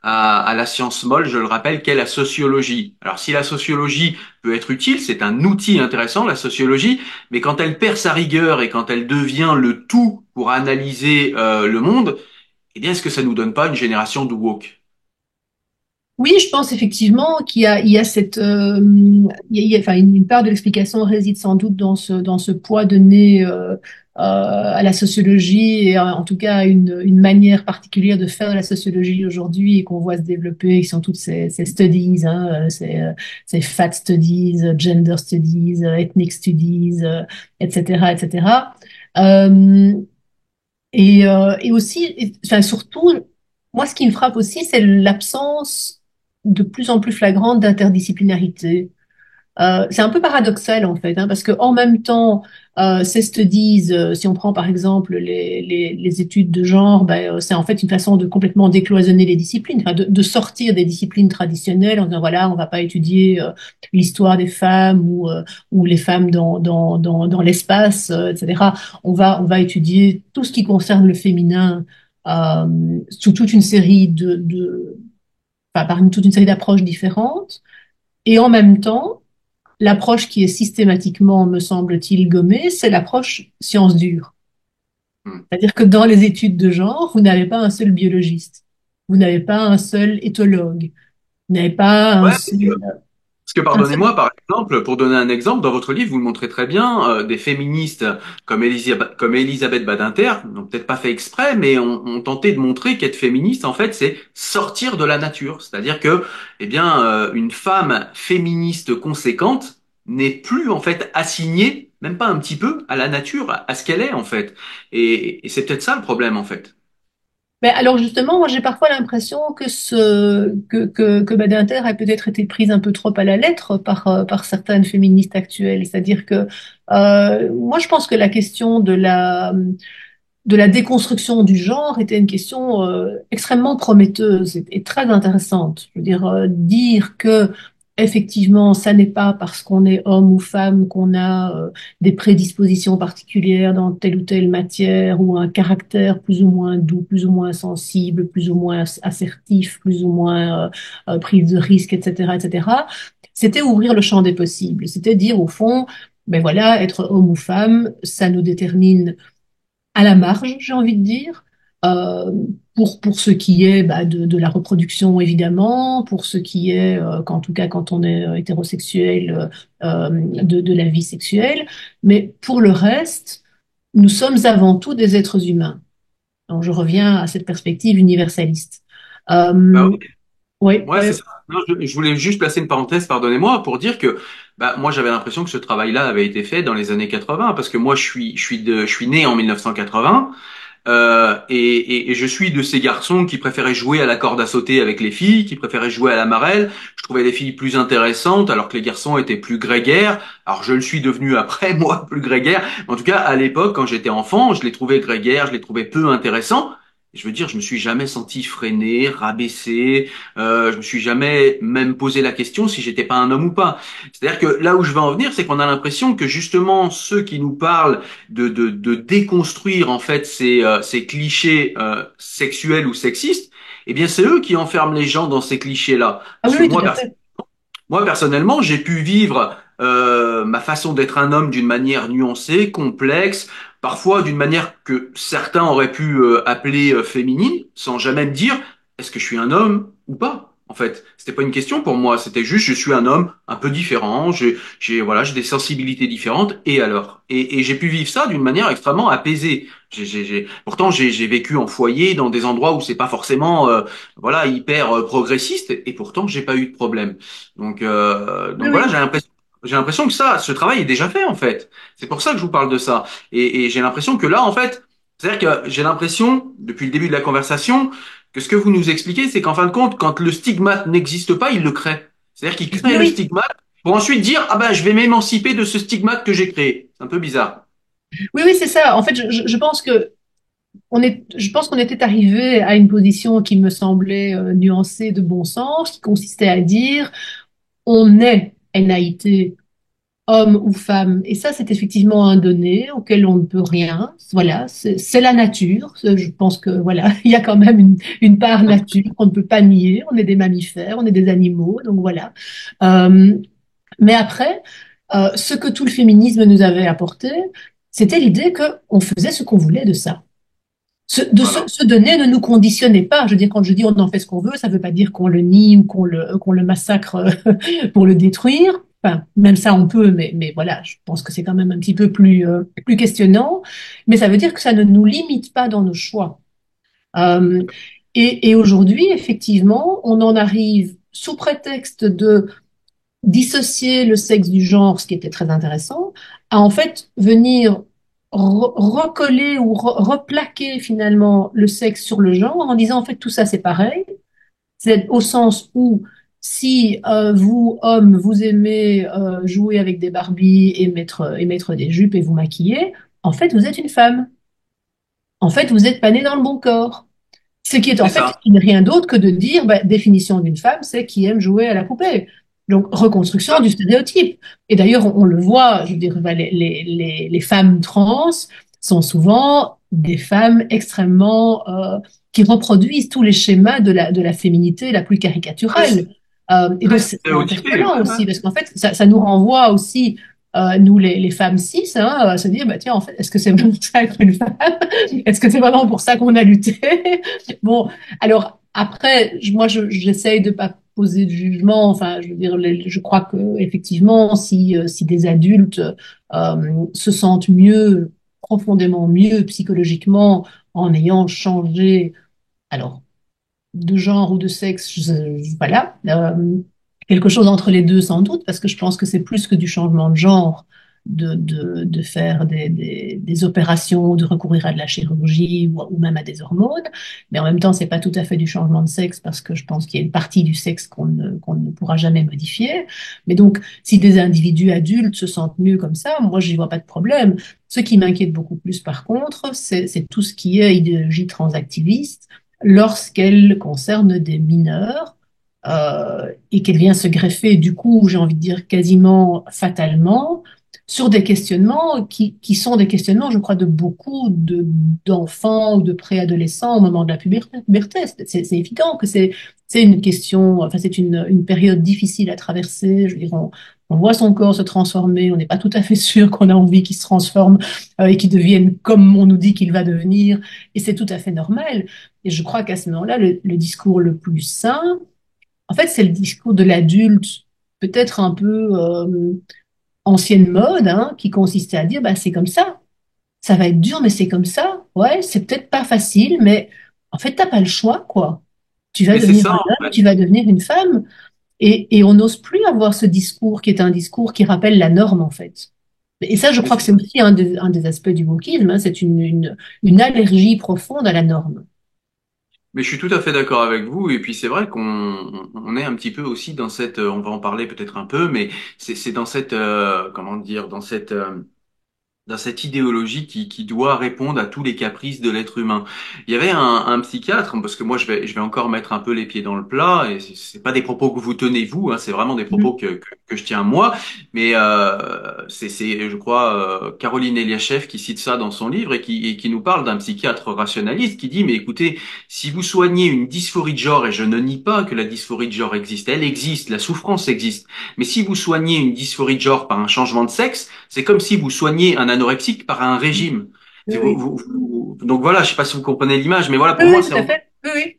à la science molle, je le rappelle, qu'est la sociologie. Alors si la sociologie peut être utile, c'est un outil intéressant, la sociologie, mais quand elle perd sa rigueur et quand elle devient le tout pour analyser le monde, eh bien est-ce que ça nous donne pas une génération de woke? Oui, je pense effectivement il y a cette, enfin, une part de l'explication réside sans doute dans ce poids donné à la sociologie et en tout cas à une manière particulière de faire de la sociologie aujourd'hui et qu'on voit se développer, qui sont toutes ces studies, hein, ces fat studies, gender studies, ethnic studies, etc., etc. Euh, et aussi, enfin, surtout, moi, ce qui me frappe aussi, c'est l'absence de plus en plus flagrante d'interdisciplinarité. C'est un peu paradoxal en fait, hein, parce que en même temps, ces studies, si on prend par exemple les études de genre, ben, c'est en fait une façon de complètement décloisonner les disciplines, enfin, de sortir des disciplines traditionnelles en disant voilà, on va pas étudier l'histoire des femmes ou les femmes dans l'espace, etc. On va étudier tout ce qui concerne le féminin sous toute une série enfin, toute une série d'approches différentes. Et en même temps, l'approche qui est systématiquement, me semble-t-il, gommée, c'est l'approche science dure. Hmm. C'est-à-dire que dans les études de genre, vous n'avez pas un seul biologiste, vous n'avez pas un seul éthologue, vous n'avez pas Ouais, parce que un seul... pardonnez-moi, par exemple, pour donner un exemple, dans votre livre, vous le montrez très bien, des féministes comme Elisabeth Badinter n'ont peut-être pas fait exprès, mais ont tenté de montrer qu'être féministe, en fait, c'est sortir de la nature. C'est-à-dire que, eh bien, une femme féministe conséquente n'est plus, en fait, assignée, même pas un petit peu, à la nature, à ce qu'elle est, en fait. Et c'est peut-être ça le problème, en fait. Mais alors justement, moi j'ai parfois l'impression que que Badinter a peut-être été prise un peu trop à la lettre par certaines féministes actuelles. C'est-à-dire que moi je pense que la question de la déconstruction du genre était une question extrêmement prometteuse et très intéressante. Je veux dire, dire que effectivement, ça n'est pas parce qu'on est homme ou femme qu'on a des prédispositions particulières dans telle ou telle matière ou un caractère plus ou moins doux, plus ou moins sensible, plus ou moins assertif, plus ou moins prise de risque, etc., etc. C'était ouvrir le champ des possibles. C'était dire au fond, ben voilà, être homme ou femme, ça nous détermine à la marge, j'ai envie de dire, euh, pour ce qui est bah, de la reproduction, évidemment, pour ce qui est, qu'en tout cas quand on est hétérosexuel, de la vie sexuelle, mais pour le reste, nous sommes avant tout des êtres humains. Donc je reviens à cette perspective universaliste. Bah Euh, oui, ouais, c'est ça. Non, je voulais juste placer une parenthèse, pardonnez-moi, pour dire que bah, moi j'avais l'impression que ce travail-là avait été fait dans les années 80, parce que moi je suis né en 1980, et je suis de ces garçons qui préféraient jouer à la corde à sauter avec les filles, qui préféraient jouer à la marelle. Je trouvais les filles plus intéressantes, alors que les garçons étaient plus grégaires. Alors je le suis devenu après, moi, plus grégaire. En tout cas, à l'époque, quand j'étais enfant, je les trouvais grégaires, je les trouvais peu intéressants. Je veux dire, je me suis jamais senti freiné, rabaissé. Je me suis jamais même posé la question si j'étais pas un homme ou pas. C'est-à-dire que là où je veux en venir, c'est qu'on a l'impression que justement ceux qui nous parlent de déconstruire en fait ces clichés sexuels ou sexistes, eh bien c'est eux qui enferment les gens dans ces clichés-là. ah Parce oui, que oui, tout à fait. moi, personnellement, j'ai pu vivre ma façon d'être un homme d'une manière nuancée, complexe, parfois d'une manière que certains auraient pu appeler féminine, sans jamais me dire est-ce que je suis un homme ou pas. En fait, c'était pas une question pour moi, c'était juste je suis un homme un peu différent, voilà, j'ai des sensibilités différentes et alors. Et j'ai pu vivre ça d'une manière extrêmement apaisée. Pourtant, j'ai vécu en foyer dans des endroits où c'est pas forcément voilà hyper progressiste et pourtant j'ai pas eu de problème. Oui, Donc voilà, oui. j'ai l'impression que ça, ce travail est déjà fait en fait. C'est pour ça que je vous parle de ça. Et j'ai l'impression que là, en fait, c'est-à-dire que j'ai l'impression, depuis le début de la conversation, que ce que vous nous expliquez, c'est qu'en fin de compte, quand le stigmate n'existe pas, il le crée. C'est-à-dire qu'il Oui, crée le oui. stigmate pour ensuite dire, ah ben, je vais m'émanciper de ce stigmate que j'ai créé. C'est un peu bizarre. Oui, oui, c'est ça. En fait, je pense que je pense qu'on était arrivé à une position qui me semblait nuancée de bon sens, qui consistait à dire on est NAIT, homme ou femme, et ça c'est effectivement un donné auquel on ne peut rien. Voilà, c'est la nature. Je pense que voilà, il y a quand même une part nature qu'on ne peut pas nier. On est des mammifères, on est des animaux, donc voilà. Euh, mais après, ce que tout le féminisme nous avait apporté, c'était l'idée qu'on faisait ce qu'on voulait de ça. Voilà. Se donner ne nous conditionnait pas. Je veux dire, quand je dis on en fait ce qu'on veut, ça ne veut pas dire qu'on le nie ou qu'on le massacre pour le détruire. Enfin, même ça, on peut, mais voilà, je pense que c'est quand même un petit peu plus questionnant. Mais ça veut dire que ça ne nous limite pas dans nos choix. Euh, et aujourd'hui, effectivement, on en arrive sous prétexte de dissocier le sexe du genre, ce qui était très intéressant, à en fait venir recoller ou replaquer finalement le sexe sur le genre en disant en fait tout ça c'est pareil. C'est au sens où si vous, hommes, vous aimez jouer avec des Barbies et mettre des jupes et vous maquiller, en fait vous êtes une femme. En fait vous êtes pas né dans le bon corps. Ce qui est en C'est fait ça. qui n'est rien d'autre que de dire, bah, définition d'une femme, c'est qui aime jouer à la poupée. Donc, reconstruction du stéréotype. Et d'ailleurs, on le voit, je veux dire, bah, les femmes trans sont souvent des femmes extrêmement, qui reproduisent tous les schémas de la féminité la plus Très, caricaturelle. Et très donc, c'est stéréotypé. Ouais, interpellant ouais. aussi, parce qu'en fait, ça nous renvoie aussi. nous les femmes cis, hein, à se dire, bah, tiens, en fait, est-ce que c'est vraiment ça être une femme? Est-ce que c'est vraiment pour ça qu'on a lutté? Bon, alors après, j'essaye de pas poser de jugement. Enfin, je veux dire, je crois que effectivement, si des adultes se sentent mieux, profondément mieux psychologiquement en ayant changé, alors de genre ou de sexe, voilà, quelque chose entre les deux sans doute, parce que je pense que c'est plus que du changement de genre de faire des opérations, de recourir à de la chirurgie ou même à des hormones, mais en même temps, c'est pas tout à fait du changement de sexe parce que je pense qu'il y a une partie du sexe qu'on ne pourra jamais modifier. Mais donc, si des individus adultes se sentent mieux comme ça, moi, j'y vois pas de problème. Ce qui m'inquiète beaucoup plus, par contre, c'est tout ce qui est idéologie transactiviste lorsqu'elle concerne des mineurs et qu'elle vient se greffer, du coup, j'ai envie de dire quasiment fatalement, sur des questionnements qui sont des questionnements, je crois, de beaucoup d'enfants ou de préadolescents au moment de la puberté. C'est évident que c'est une question, enfin, c'est une période difficile à traverser. Je veux dire, on voit son corps se transformer, on n'est pas tout à fait sûr qu'on a envie qu'il se transforme et qu'il devienne comme on nous dit qu'il va devenir, et c'est tout à fait normal. Et je crois qu'à ce moment-là, le discours le plus sain, en fait, c'est le discours de l'adulte, peut-être un peu ancienne mode, hein, qui consistait à dire, bah, c'est comme ça va être dur, mais c'est comme ça. Ouais, c'est peut-être pas facile, mais en fait, t'as pas le choix, quoi. Tu vas Mais c'est devenir ça, un en homme, fait. tu vas devenir une femme, et on n'ose plus avoir ce discours qui est un discours qui rappelle la norme, en fait. Et ça, je Mais crois que c'est c'est aussi un des aspects du wokisme, hein, c'est une allergie profonde à la norme. Mais je suis tout à fait d'accord avec vous. Et puis c'est vrai qu'on est un petit peu aussi dans cette, on va en parler peut-être un peu, mais c'est dans cette, comment dire, dans cette idéologie qui doit répondre à tous les caprices de l'être humain. Il y avait un psychiatre, parce que moi je vais encore mettre un peu les pieds dans le plat, et c'est pas des propos que vous tenez vous, hein, c'est vraiment des propos que je tiens moi, mais je crois, Caroline Eliachev qui cite ça dans son livre et qui nous parle d'un psychiatre rationaliste qui dit, mais écoutez, si vous soignez une dysphorie de genre, et je ne nie pas que la dysphorie de genre existe, elle existe, la souffrance existe, mais si vous soignez une dysphorie de genre par un changement de sexe, c'est comme si vous soignez un anorexique par un Oui, régime. oui. Donc voilà, je sais pas si vous comprenez l'image, mais voilà, Oui, pour moi, oui, tout à fait. Oui, oui.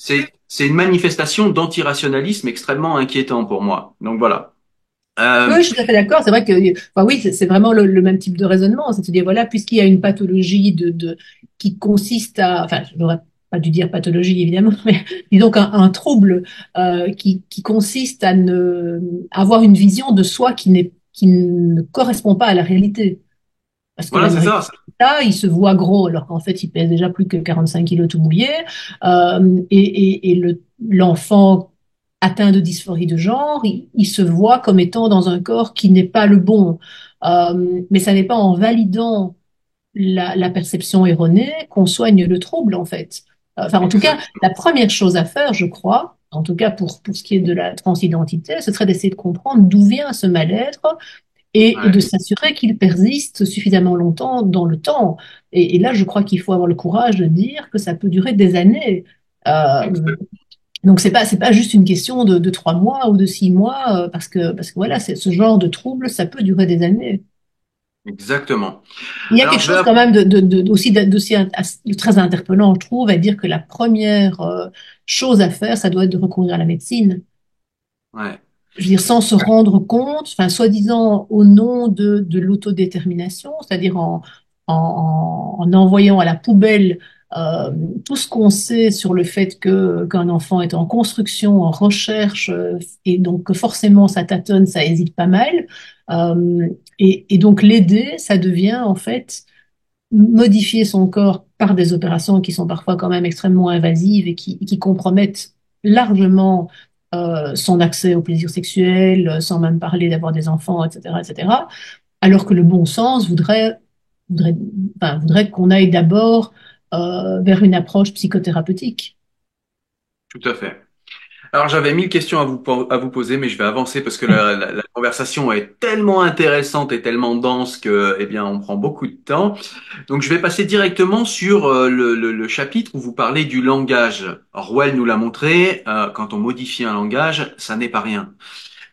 c'est une manifestation d'antirationalisme extrêmement inquiétant pour moi. Donc voilà. Oui, Euh, je suis tout à fait d'accord. C'est vrai que, enfin, oui, c'est vraiment le même type de raisonnement. C'est de dire, voilà, puisqu'il y a une pathologie qui consiste à, enfin, je n'aurais pas dû dire pathologie, évidemment, mais disons qu'un trouble qui consiste à à avoir une vision de soi qui ne correspond pas à la réalité. Parce que voilà, c'est ça. l'anorexie, là, il se voit gros, alors qu'en fait, il pèse déjà plus que 45 kilos tout mouillé. L'enfant atteint de dysphorie de genre, il se voit comme étant dans un corps qui n'est pas le bon. Mais ça n'est pas en validant la perception erronée qu'on soigne le trouble, en fait. Enfin, en tout cas, Exact. la première chose à faire, je crois, en tout cas pour ce qui est de la transidentité, ce serait d'essayer de comprendre d'où vient ce mal-être et de Ouais. s'assurer qu'il persiste suffisamment longtemps dans le temps. Et là, je crois qu'il faut avoir le courage de dire que ça peut durer des années. Euh, Exact. donc c'est pas juste une question de 3 mois ou de 6 mois, parce que voilà, c'est ce genre de trouble, ça peut durer des années. Exactement. Il y a Alors quelque je vais. chose quand même de très interpellant, je trouve, à dire que la première chose à faire, ça doit être de recourir à la médecine. Ouais. Je veux dire, sans se rendre compte, enfin, soi-disant au nom de l'autodétermination, c'est-à-dire en envoyant à la poubelle euh, tout ce qu'on sait sur le fait qu'un enfant est en construction, en recherche, et donc que forcément ça tâtonne, ça hésite pas mal. Euh, et donc l'aider, ça devient en fait modifier son corps par des opérations qui sont parfois quand même extrêmement invasives et qui compromettent largement son accès au plaisir sexuel, sans même parler d'avoir des enfants, etc., etc. Alors que le bon sens voudrait, voudrait qu'on aille d'abord vers une approche psychothérapeutique. Tout à fait. Alors j'avais 1000 questions à vous poser, mais je vais avancer parce que la conversation est tellement intéressante et tellement dense que, eh bien, on prend beaucoup de temps. Donc je vais passer directement sur le chapitre où vous parlez du langage. Orwell nous l'a montré, quand on modifie un langage, ça n'est pas rien.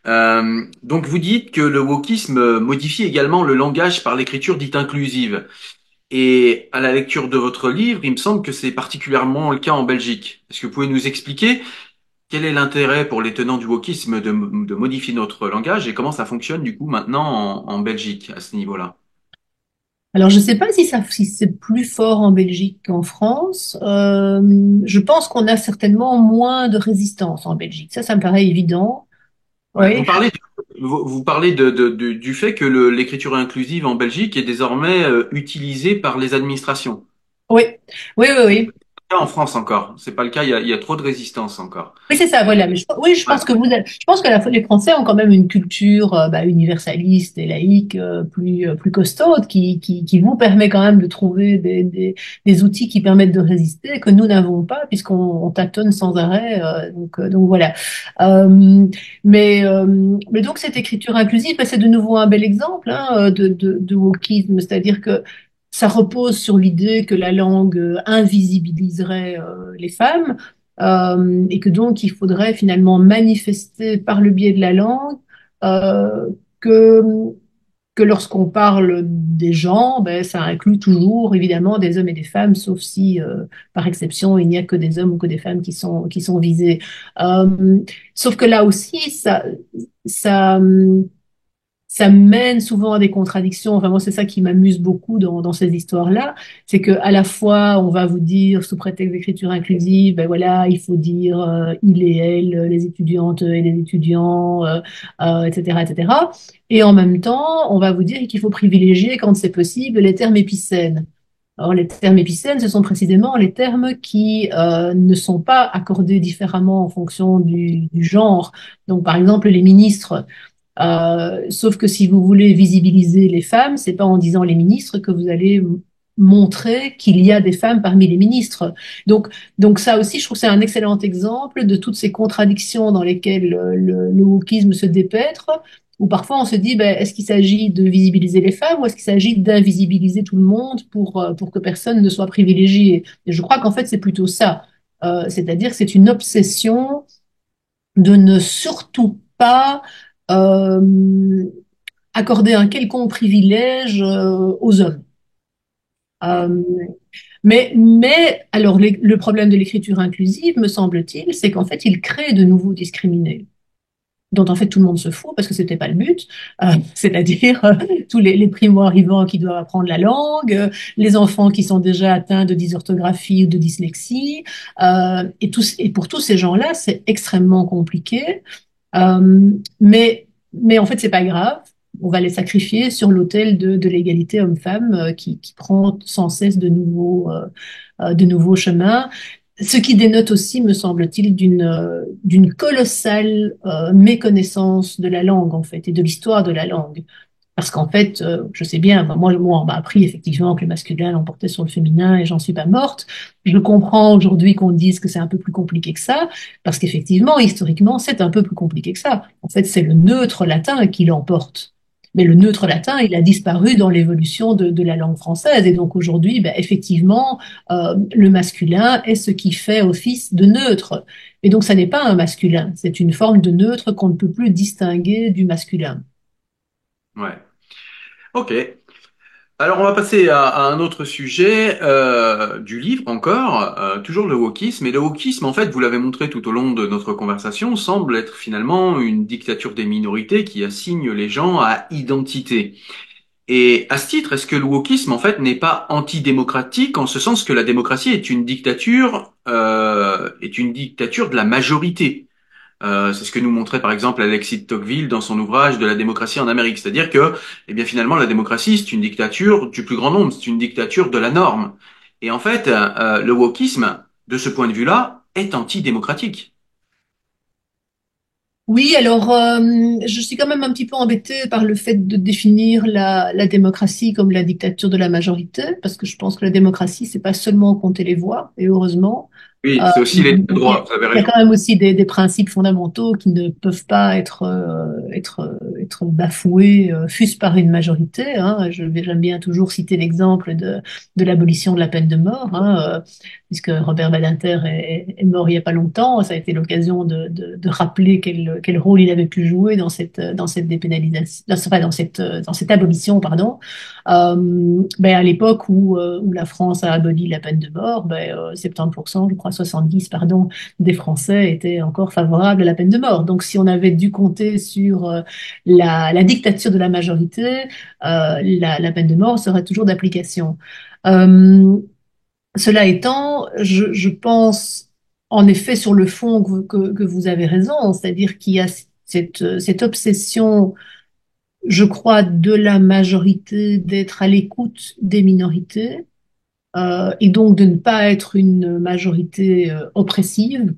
Donc vous dites que le wokisme modifie également le langage par l'écriture dite inclusive. Et à la lecture de votre livre, il me semble que c'est particulièrement le cas en Belgique. Est-ce que vous pouvez nous expliquer quel est l'intérêt pour les tenants du wokisme de modifier notre langage et comment ça fonctionne du coup maintenant en Belgique à ce niveau-là? Alors, je ne sais pas si c'est plus fort en Belgique qu'en France. Je pense qu'on a certainement moins de résistance en Belgique. Ça me paraît évident. Ouais, Oui, vous parlez du fait que l'écriture inclusive en Belgique est désormais utilisée par les administrations. oui, oui, oui, C'est pas oui. le cas en France encore. C'est pas le cas. Il y a trop de résistance encore. Oui, c'est ça, voilà. Mais oui, je Ouais. pense que je pense que les Français ont quand même une culture universaliste et laïque plus costaude qui vous permet quand même de trouver des outils qui permettent de résister que nous n'avons pas puisqu'on tâtonne sans arrêt. Donc voilà. Euh, mais donc cette écriture inclusive, c'est de nouveau un bel exemple de wokisme, c'est-à-dire que ça repose sur l'idée que la langue invisibiliserait les femmes et que donc il faudrait finalement manifester par le biais de la langue euh, que, que lorsqu'on parle des gens, ben, ça inclut toujours évidemment des hommes et des femmes, sauf si par exception il n'y a que des hommes ou que des femmes qui sont visés. Euh, Sauf que là aussi, ça, ça mène souvent à des contradictions. Enfin, moi, c'est ça qui m'amuse beaucoup dans ces histoires-là. C'est que à la fois, on va vous dire, sous prétexte d'écriture inclusive, ben voilà, il faut dire il et elle, les étudiantes et les étudiants, etc., etc. Et en même temps, on va vous dire qu'il faut privilégier, quand c'est possible, les termes épicènes. Alors, les termes épicènes, ce sont précisément les termes qui ne sont pas accordés différemment en fonction du genre. Donc, par exemple, les ministres. Sauf que si vous voulez visibiliser les femmes, c'est pas en disant les ministres que vous allez montrer qu'il y a des femmes parmi les ministres. Donc, donc ça aussi, je trouve que c'est un excellent exemple de toutes ces contradictions dans lesquelles le wokisme se dépêtre, où parfois on se dit, ben, est-ce qu'il s'agit de visibiliser les femmes ou est-ce qu'il s'agit d'invisibiliser tout le monde pour que personne ne soit privilégié? Et je crois qu'en fait, c'est plutôt ça. C'est-à-dire que c'est une obsession de ne surtout pas euh, accorder un quelconque privilège aux hommes. Ouais. Euh, alors, le problème de l'écriture inclusive, me semble-t-il, c'est qu'en fait, il crée de nouveaux discriminés, dont en fait tout le monde se fout parce que c'était pas le but, c'est-à-dire tous les primo-arrivants qui doivent apprendre la langue, les enfants qui sont déjà atteints de dysorthographie ou de dyslexie, et pour tous ces gens-là, c'est extrêmement compliqué. Euh, mais en fait, c'est pas grave. On va les sacrifier sur l'autel de l'égalité homme-femme qui prend sans cesse de nouveaux chemins. Ce qui dénote aussi, me semble-t-il, d'une colossale méconnaissance de la langue, en fait, et de l'histoire de la langue. Parce qu'en fait, je sais bien, moi, on m'a appris effectivement que le masculin l'emportait sur le féminin et j'en suis pas morte. Je comprends aujourd'hui qu'on dise que c'est un peu plus compliqué que ça, parce qu'effectivement, historiquement, c'est un peu plus compliqué que ça. En fait, c'est le neutre latin qui l'emporte. Mais le neutre latin, il a disparu dans l'évolution de la langue française. Et donc aujourd'hui, ben, effectivement, le masculin est ce qui fait office de neutre. Et donc, ça n'est pas un masculin, c'est une forme de neutre qu'on ne peut plus distinguer du masculin. Ouais. Ok. Alors, on va passer à un autre sujet du livre encore, toujours le wokisme. Et le wokisme, en fait, vous l'avez montré tout au long de notre conversation, semble être finalement une dictature des minorités qui assigne les gens à identité. Et à ce titre, est-ce que le wokisme, en fait, n'est pas antidémocratique en ce sens que la démocratie est une dictature de la majorité? C'est ce que nous montrait par exemple Alexis de Tocqueville dans son ouvrage de la démocratie en Amérique. C'est-à-dire que, eh bien, finalement, la démocratie, c'est une dictature du plus grand nombre, c'est une dictature de la norme. Et en fait, le wokisme, de ce point de vue-là, est antidémocratique. Oui, alors je suis quand même un petit peu embêtée par le fait de définir la démocratie comme la dictature de la majorité, parce que je pense que la démocratie, c'est pas seulement compter les voix, et heureusement. Oui, c'est aussi l'état de Il droit, vous avez y a raison. quand même aussi des principes fondamentaux qui ne peuvent pas être bafoués, fût-ce par une majorité. Hein. J'aime bien toujours citer l'exemple de l'abolition de la peine de mort, hein, puisque Robert Badinter est mort il n'y a pas longtemps. Ça a été l'occasion de rappeler quel rôle il avait pu jouer dans cette dépénalisation, enfin, dans cette abolition, pardon. Ben, à l'époque où la France a aboli la peine de mort, ben, 70%, je crois 70, pardon, des Français étaient encore favorables à la peine de mort. Donc si on avait dû compter sur la dictature de la majorité, la peine de mort serait toujours d'application. Euh, Cela étant, je pense en effet sur le fond que vous avez raison, c'est-à-dire qu'il y a cette obsession, je crois, de la majorité d'être à l'écoute des minorités, et donc de ne pas être une majorité oppressive,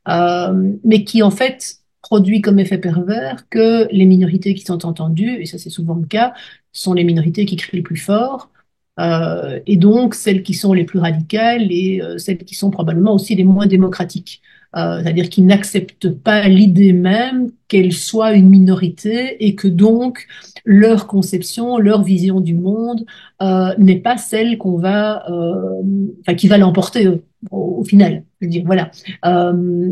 mais qui en fait produit comme effet pervers que les minorités qui sont entendues, et ça c'est souvent le cas, sont les minorités qui crient le plus fort, et donc celles qui sont les plus radicales et celles qui sont probablement aussi les moins démocratiques. C'est-à-dire qu'ils n'acceptent pas l'idée même qu'elle soit une minorité et que donc leur conception, leur vision du monde n'est pas celle enfin, qui va l'emporter au final. Je veux dire, voilà. Euh,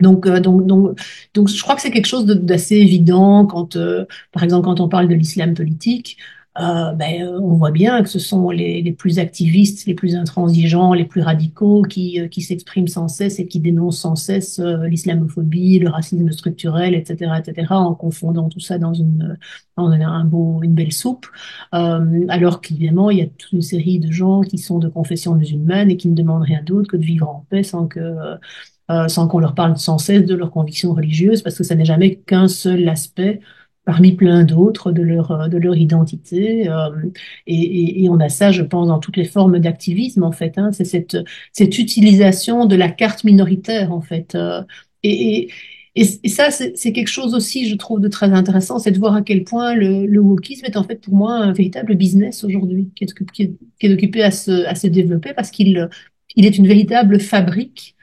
donc, euh, donc, donc, donc, je crois que c'est quelque chose d'assez évident quand, par exemple, quand on parle de l'islam politique, on voit bien que ce sont les plus activistes, les plus intransigeants, les plus radicaux qui s'expriment sans cesse et qui dénoncent sans cesse l'islamophobie, le racisme structurel, etc., en confondant tout ça dans une belle soupe. Alors qu'évidemment, il y a toute une série de gens qui sont de confession musulmane et qui ne demandent rien d'autre que de vivre en paix sans qu'on leur parle sans cesse de leurs convictions religieuses, parce que ça n'est jamais qu'un seul aspect parmi plein d'autres de leur identité. Et on a ça, je pense, dans toutes les formes d'activisme, en fait. Hein. C'est cette utilisation de la carte minoritaire, en fait. Et, et, et ça, c'est quelque chose aussi, je trouve, de très intéressant, c'est de voir à quel point le wokisme est en fait pour moi un véritable business aujourd'hui, qui est occupé à se développer parce il est une véritable fabrique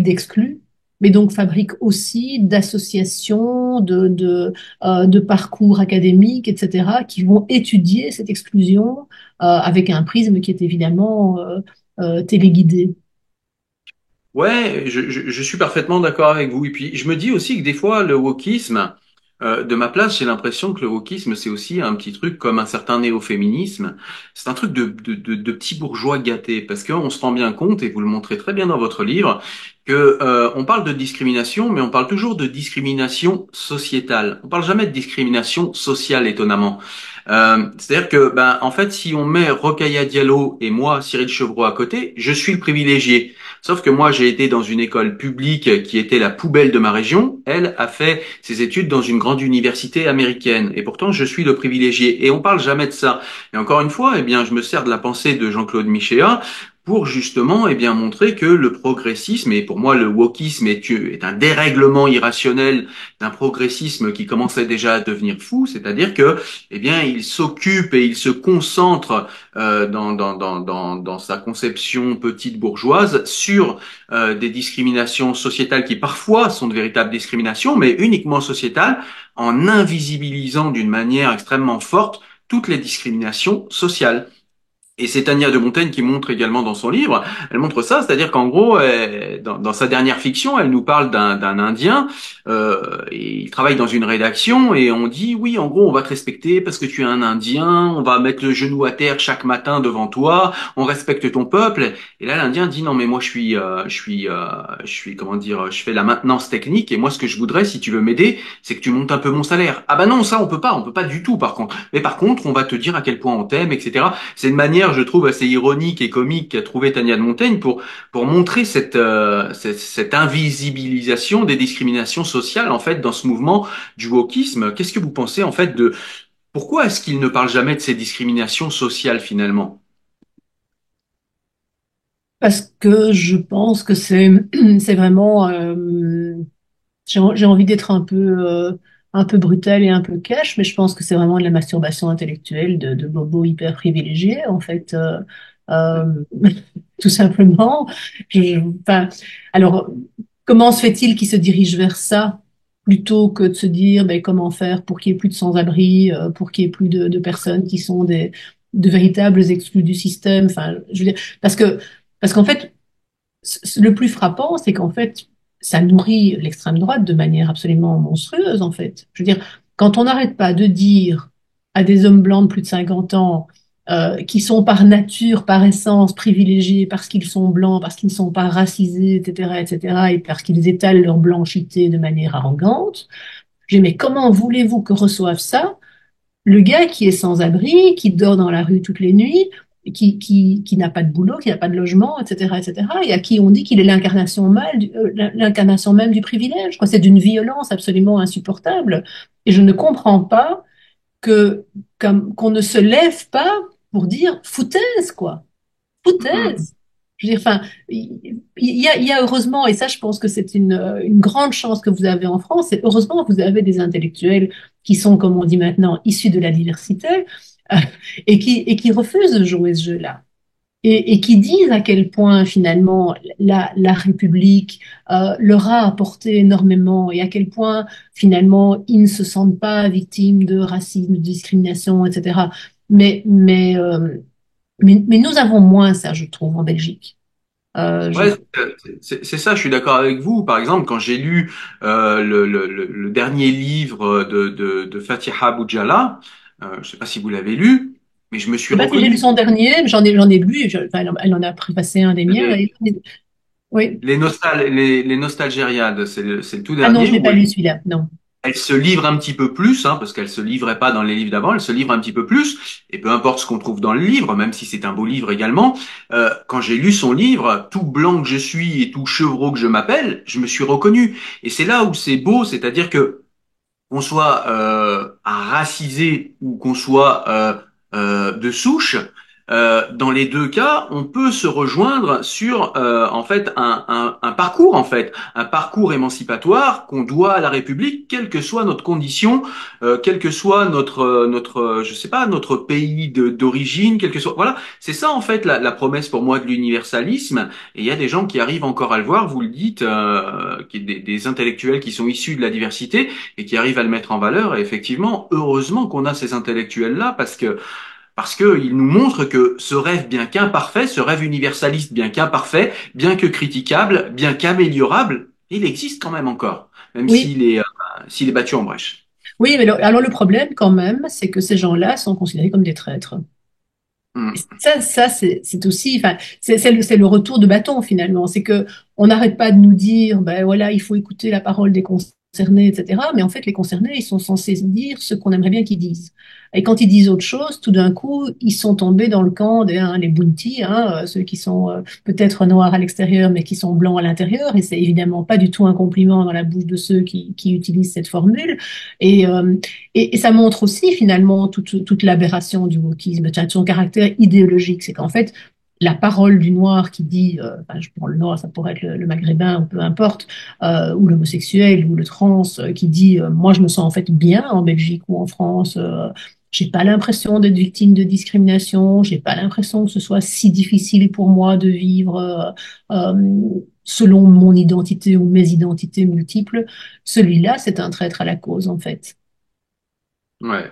d'exclus, mais donc fabrique aussi d'associations, de parcours académiques, etc., qui vont étudier cette exclusion avec un prisme qui est évidemment téléguidé. Ouais, je suis parfaitement d'accord avec vous. Et puis, je me dis aussi que des fois, le wokisme, de ma place, j'ai l'impression que le wokisme, c'est aussi un petit truc comme un certain néo-féminisme. C'est un truc de petits bourgeois gâtés, parce qu'on se rend bien compte, et vous le montrez très bien dans votre livre, que on parle de discrimination, mais on parle toujours de discrimination sociétale. On parle jamais de discrimination sociale, étonnamment. C'est-à-dire que, ben, en fait, si on met Rokhaya Diallo et moi, Cyril Chevreau, à côté, je suis le privilégié. Sauf que moi, j'ai été dans une école publique qui était la poubelle de ma région. Elle a fait ses études dans une grande université américaine. Et pourtant, je suis le privilégié. Et on parle jamais de ça. Et encore une fois, eh bien, je me sers de la pensée de Jean-Claude Michéa pour justement, eh bien, montrer que le progressisme, et pour moi, le wokisme est un dérèglement irrationnel d'un progressisme qui commençait déjà à devenir fou. C'est-à-dire que, eh bien, il s'occupe et il se concentre dans sa conception petite bourgeoise sur des discriminations sociétales qui parfois sont de véritables discriminations, mais uniquement sociétales, en invisibilisant d'une manière extrêmement forte toutes les discriminations sociales. Et c'est Tania de Montaigne qui montre également dans son livre, elle montre ça, c'est-à-dire qu'en gros, dans sa dernière fiction, elle nous parle d'un Indien, et il travaille dans une rédaction, et on dit, oui, en gros, on va te respecter parce que tu es un Indien, on va mettre le genou à terre chaque matin devant toi, on respecte ton peuple. Et là, l'Indien dit, non, mais moi, je suis, comment dire, je fais la maintenance technique, et moi, ce que je voudrais, si tu veux m'aider, c'est que tu montes un peu mon salaire. Ah bah non, ça, on peut pas du tout, par contre. Mais par contre, on va te dire à quel point on t'aime, etc. C'est une manière, je trouve, assez ironique et comique qu'a trouvé Tania de Montaigne pour montrer cette invisibilisation des discriminations sociales, en fait, dans ce mouvement du wokisme. Qu'est-ce que vous pensez, en fait, de pourquoi est-ce qu'il ne parle jamais de ces discriminations sociales, finalement? Parce que je pense que c'est vraiment j'ai envie d'être un peu brutal et un peu cash, mais je pense que c'est vraiment de la masturbation intellectuelle de bobos hyper privilégiés, en fait. Euh, tout simplement. Enfin, alors, comment se fait-il qu'ils se dirigent vers ça plutôt que de se dire ben, comment faire pour qu'il y ait plus de sans-abri, pour qu'il y ait plus de personnes qui sont de véritables exclus du système. Enfin, je veux dire, parce qu'en fait, le plus frappant, c'est qu'en fait, ça nourrit l'extrême droite de manière absolument monstrueuse, en fait. Je veux dire, quand on n'arrête pas de dire à des hommes blancs de plus de 50 ans, qui sont par nature, par essence privilégiés parce qu'ils sont blancs, parce qu'ils ne sont pas racisés, etc., etc., et parce qu'ils étalent leur blanchité de manière arrogante, je dis, mais comment voulez-vous que reçoive ça le gars qui est sans abri, qui dort dans la rue toutes les nuits, qui n'a pas de boulot, qui n'a pas de logement, etc., etc., et à qui on dit qu'il est l'incarnation même du privilège, quoi. C'est d'une violence absolument insupportable. Et je ne comprends pas que, qu'on ne se lève pas pour dire foutaise, quoi. Mm. Foutaise. Je veux dire, enfin, il y a heureusement, et ça, je pense que c'est une grande chance que vous avez en France, et heureusement que vous avez des intellectuels qui sont, comme on dit maintenant, issus de la diversité, euh, et qui refusent de jouer ce jeu-là. Et qui disent à quel point, finalement, la République leur a apporté énormément, et à quel point, finalement, ils ne se sentent pas victimes de racisme, de discrimination, etc. Mais nous avons moins ça, je trouve, en Belgique. Je Ouais, c'est ça, je suis d'accord avec vous. Par exemple, quand j'ai lu le dernier livre de Fatiha Boudjala, je sais pas si vous l'avez lu, mais je me suis sais pas si j'ai lu reconnu. son dernier, mais j'en ai lu, enfin, elle en a préfacé un des miens. Les, Oui. les Nostalgériades, c'est le tout Ah non, dernier je l'ai où pas lu celui-là, non. elle se livre un petit peu plus, hein, parce qu'elle se livrait pas dans les livres d'avant, elle se livre un petit peu plus, et peu importe ce qu'on trouve dans le livre, même si c'est un beau livre également, quand j'ai lu son livre, tout blanc que je suis et tout chevreau que je m'appelle, je me suis reconnu. Et c'est là où c'est beau, c'est-à-dire que qu'on soit racisé ou qu'on soit de souche, dans les deux cas, on peut se rejoindre sur en fait un parcours en fait, un parcours émancipatoire qu'on doit à la République, quelle que soit notre condition, quel que soit notre je sais pas notre pays d'origine, quel que soit voilà, c'est ça en fait la promesse pour moi de l'universalisme. Et il y a des gens qui arrivent encore à le voir, vous le dites, des intellectuels qui sont issus de la diversité et qui arrivent à le mettre en valeur. Et effectivement, heureusement qu'on a ces intellectuels-là parce que ils nous montrent que ce rêve bien qu'imparfait, ce rêve universaliste bien qu'imparfait, bien que critiquable, bien qu'améliorable, il existe quand même encore, même Oui, s'il est battu en brèche. oui, mais alors le problème quand même, c'est que ces gens-là sont considérés comme des traîtres. Et Hmm. ça c'est aussi, enfin, c'est le retour de bâton finalement. C'est que on n'arrête pas de nous dire, ben voilà, il faut écouter la parole des concernés, etc. Mais en fait, les concernés, ils sont censés dire ce qu'on aimerait bien qu'ils disent. Et quand ils disent autre chose, tout d'un coup, ils sont tombés dans le camp des les bounty, ceux qui sont peut-être noirs à l'extérieur, mais qui sont blancs à l'intérieur. Et c'est évidemment pas du tout un compliment dans la bouche de ceux qui utilisent cette formule. Et, euh, et ça montre aussi finalement toute l'aberration du wokisme, son caractère idéologique. C'est qu'en fait, la parole du noir qui dit, enfin, je prends le noir, ça pourrait être le maghrébin ou peu importe, ou l'homosexuel ou le trans, qui dit, moi je me sens en fait bien en Belgique ou en France, j'ai pas l'impression d'être victime de discrimination, j'ai pas l'impression que ce soit si difficile pour moi de vivre selon mon identité ou mes identités multiples. Celui-là, c'est un traître à la cause en fait. Ouais.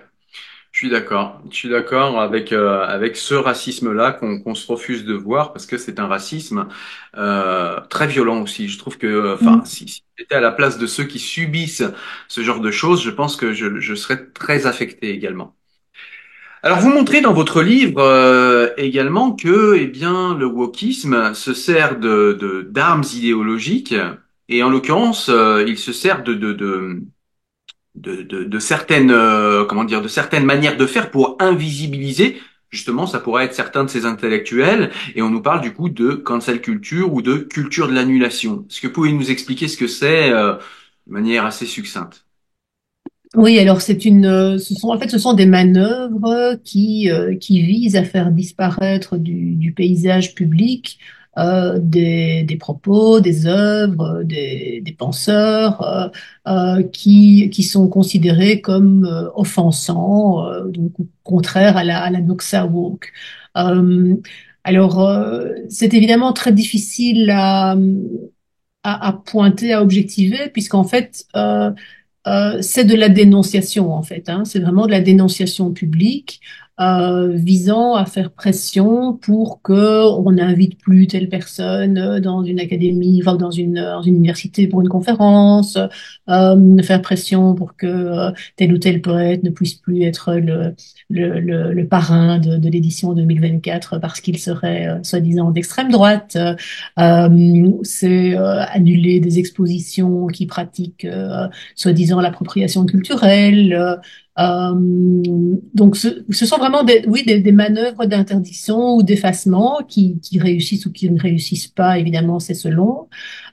Je suis d'accord. Je suis d'accord avec ce racisme-là qu'on se refuse de voir parce que c'est un racisme très violent aussi. Je trouve que, enfin, si j'étais à la place de ceux qui subissent ce genre de choses, je pense que je serais très affecté également. Alors, vous montrez dans votre livre également que, eh bien, le wokisme se sert d'armes idéologiques et en l'occurrence, il se sert de certaines comment dire de certaines manières de faire pour invisibiliser justement ça pourrait être certains de ces intellectuels et on nous parle du coup de cancel culture ou de culture de l'annulation. Est-ce que vous pouvez nous expliquer ce que c'est de manière assez succincte? Oui, alors en fait, ce sont des manœuvres qui visent à faire disparaître du paysage public des propos, des œuvres, des penseurs qui sont considérés comme offensants, donc contraires à la doxa woke. Euh, Alors, c'est évidemment très difficile à pointer, à objectiver, puisqu'en fait, c'est de la dénonciation en fait, hein. C'est vraiment de la dénonciation publique visant à faire pression pour que on n'invite plus telle personne dans une académie, enfin dans une université pour une conférence, faire pression pour que tel ou tel poète ne puisse plus être le parrain de l'édition 2024 parce qu'il serait soi-disant d'extrême droite. C'est annuler des expositions qui pratiquent soi-disant l'appropriation culturelle. Donc, ce sont vraiment oui, des manœuvres d'interdiction ou d'effacement qui réussissent ou qui ne réussissent pas, évidemment, c'est selon,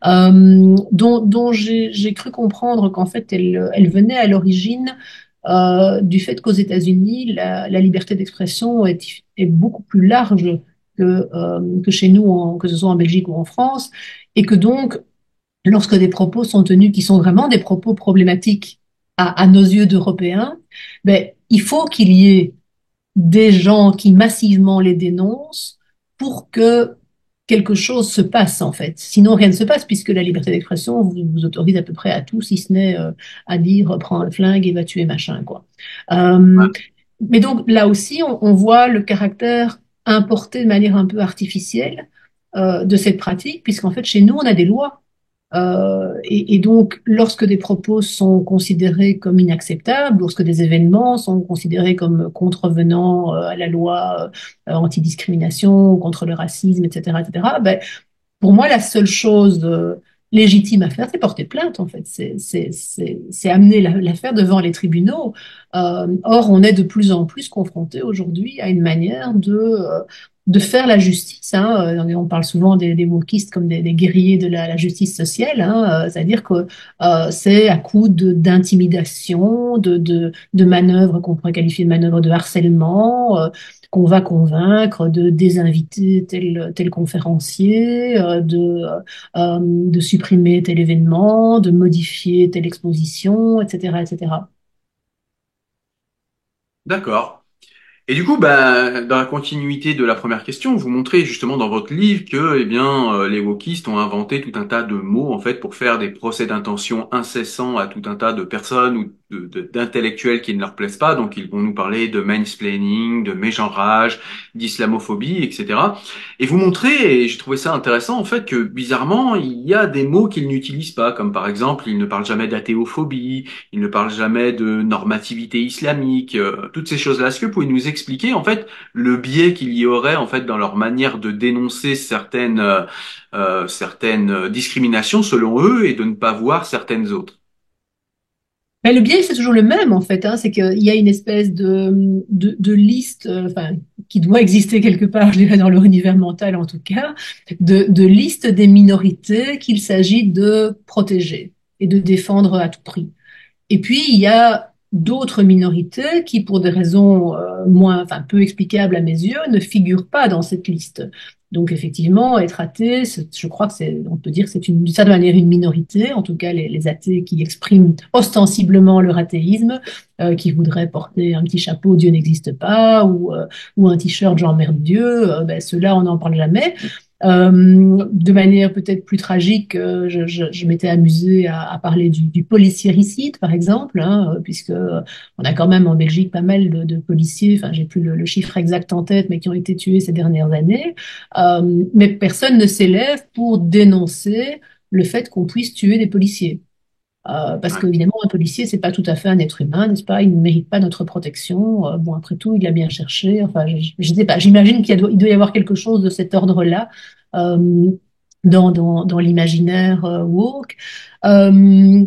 dont j'ai cru comprendre qu'en fait, elle venait à l'origine du fait qu'aux États-Unis, la liberté d'expression est beaucoup plus large que chez nous, que ce soit en Belgique ou en France, et que donc, lorsque des propos sont tenus qui sont vraiment des propos problématiques à nos yeux d'Européens, ben, il faut qu'il y ait des gens qui massivement les dénoncent pour que quelque chose se passe en fait. Sinon, rien ne se passe puisque la liberté d'expression vous autorise à peu près à tout, si ce n'est à dire prends un flingue et va tuer machin, quoi. Ouais. Euh, mais donc là aussi, on voit le caractère importé de manière un peu artificielle de cette pratique, puisqu'en fait, chez nous, on a des lois. Et donc, lorsque des propos sont considérés comme inacceptables, lorsque des événements sont considérés comme contrevenant à la loi antidiscrimination, contre le racisme, etc., etc., ben, pour moi, la seule chose légitime à faire, c'est porter plainte, en fait. C'est amener l'affaire devant les tribunaux. Or, on est de plus en plus confronté aujourd'hui à une manière de faire la justice, hein. On parle souvent des wokistes comme des guerriers de la justice sociale, hein. C'est-à-dire que c'est à coup d'intimidation, de manœuvres qu'on pourrait qualifier de manœuvres de harcèlement, qu'on va convaincre de désinviter tel conférencier, de supprimer tel événement, de modifier telle exposition, etc., etc. D'accord. Et du coup, bah, dans la continuité de la première question, vous montrez justement dans votre livre que, eh bien, les wokistes ont inventé tout un tas de mots en fait pour faire des procès d'intention incessants à tout un tas de personnes ou d'intellectuels qui ne leur plaisent pas. Donc, ils vont nous parler de mansplaining, de mégenrage, d'islamophobie, etc. Et vous montrez, et j'ai trouvé ça intéressant en fait, que bizarrement, il y a des mots qu'ils n'utilisent pas, comme par exemple, ils ne parlent jamais d'athéophobie, ils ne parlent jamais de normativité islamique, toutes ces choses-là. Est-ce que vous pouvez nous expliquer en fait le biais qu'il y aurait en fait dans leur manière de dénoncer certaines discriminations selon eux et de ne pas voir certaines autres? Mais le biais, c'est toujours le même, en fait, hein, c'est qu'il y a une espèce de liste, enfin, qui doit exister quelque part, je dirais, dans leur univers mental en tout cas, de liste des minorités qu'il s'agit de protéger et de défendre à tout prix. Et puis, il y a d'autres minorités qui, pour des raisons enfin, peu explicables à mes yeux, ne figurent pas dans cette liste. Donc, effectivement, être athée, je crois que on peut dire que c'est d'une certaine manière une minorité, en tout cas les athées qui expriment ostensiblement leur athéisme, qui voudraient porter un petit chapeau Dieu n'existe pas, ou un t-shirt j'emmerde Dieu, ben, ceux-là, on n'en parle jamais. De manière peut-être plus tragique, je m'étais amusée à parler du policiéricide, par exemple, hein, puisque on a quand même en Belgique pas mal de policiers, enfin j'ai plus le chiffre exact en tête, mais qui ont été tués ces dernières années. Mais personne ne s'élève pour dénoncer le fait qu'on puisse tuer des policiers. Parce Ouais. qu'évidemment, un policier, c'est pas tout à fait un être humain, n'est-ce pas? Il ne mérite pas notre protection. Bon, après tout, il a bien cherché. Enfin, je sais pas. J'imagine il doit y avoir quelque chose de cet ordre-là euh, dans l'imaginaire woke. Euh,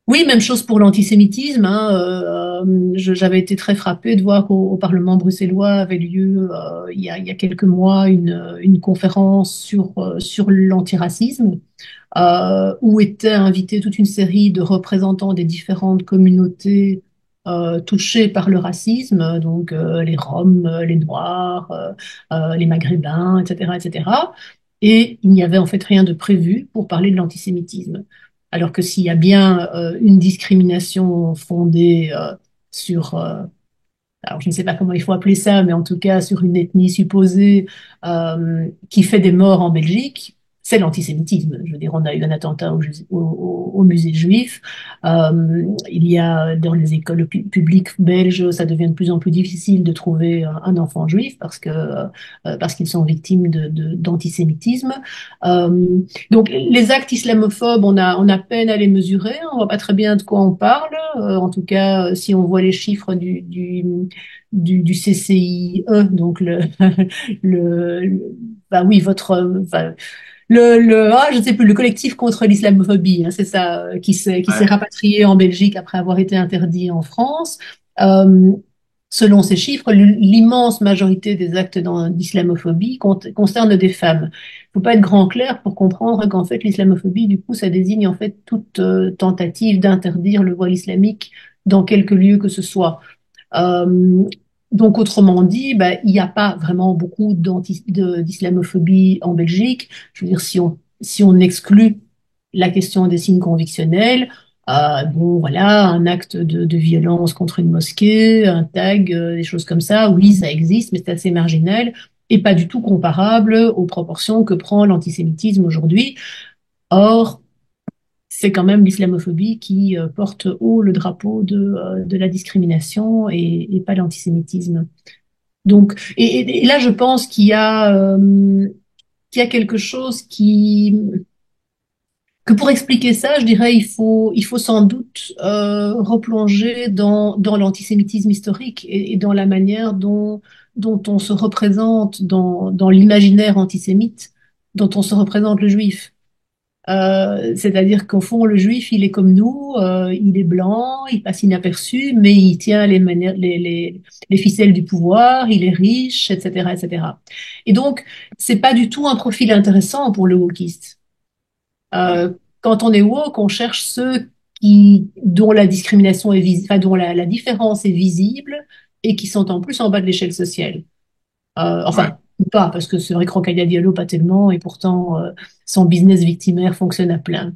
oui, même chose pour l'antisémitisme, hein. J'avais été très frappée de voir qu'au Parlement bruxellois avait lieu il y a quelques mois une conférence sur l'antiracisme où étaient invités toute une série de représentants des différentes communautés touchées par le racisme, donc les Roms, les Noirs, les Maghrébins, etc., etc. Et il n'y avait en fait rien de prévu pour parler de l'antisémitisme. Alors que s'il y a bien une discrimination fondée sur alors je ne sais pas comment il faut appeler ça, mais en tout cas sur une ethnie supposée qui fait des morts en Belgique, c'est l'antisémitisme. Je veux dire, on a eu un attentat au musée juif. Il y a dans les écoles publiques belges, ça devient de plus en plus difficile de trouver un enfant juif parce qu'ils sont victimes d'antisémitisme. Donc les actes islamophobes, on a peine à les mesurer, on voit pas très bien de quoi on parle. En tout cas, si on voit les chiffres du CCIE, donc bah oui, enfin, je sais plus, le collectif contre l'islamophobie, hein, c'est ça, qui s'est Ouais, rapatrié en Belgique après avoir été interdit en France. Euh, Selon ces chiffres, l'immense majorité des actes d'islamophobie concernent des femmes. Il faut pas être grand clair pour comprendre qu'en fait, l'islamophobie, du coup, ça désigne en fait toute tentative d'interdire le voile islamique dans quelque lieu que ce soit. Euh, donc, autrement dit, bah, il n'y a pas vraiment beaucoup d'islamophobie en Belgique. Je veux dire, si on exclut la question des signes convictionnels, bon, voilà, un acte de violence contre une mosquée, un tag, des choses comme ça, oui, ça existe, mais c'est assez marginal et pas du tout comparable aux proportions que prend l'antisémitisme aujourd'hui. Or, c'est quand même l'islamophobie qui porte haut le drapeau de la discrimination et pas l'antisémitisme. Donc, et là, je pense qu'il y a quelque chose que pour expliquer ça, je dirais, il faut sans doute replonger dans l'antisémitisme historique et dans la manière dont on se représente dans l'imaginaire antisémite, dont on se représente le juif. C'est-à-dire qu'au fond, le juif, il est comme nous, il est blanc, il passe inaperçu, mais il tient les ficelles du pouvoir, il est riche, etc., etc. Et donc, c'est pas du tout un profil intéressant pour le wokiste. ouais, Quand on est woke, on cherche ceux dont la discrimination est visible, enfin, dont la différence est visible et qui sont en plus en bas de l'échelle sociale. ouais. Enfin, ou pas, parce que c'est vrai que Rokhaya Diallo, pas tellement, et pourtant, son business victimaire fonctionne à plein.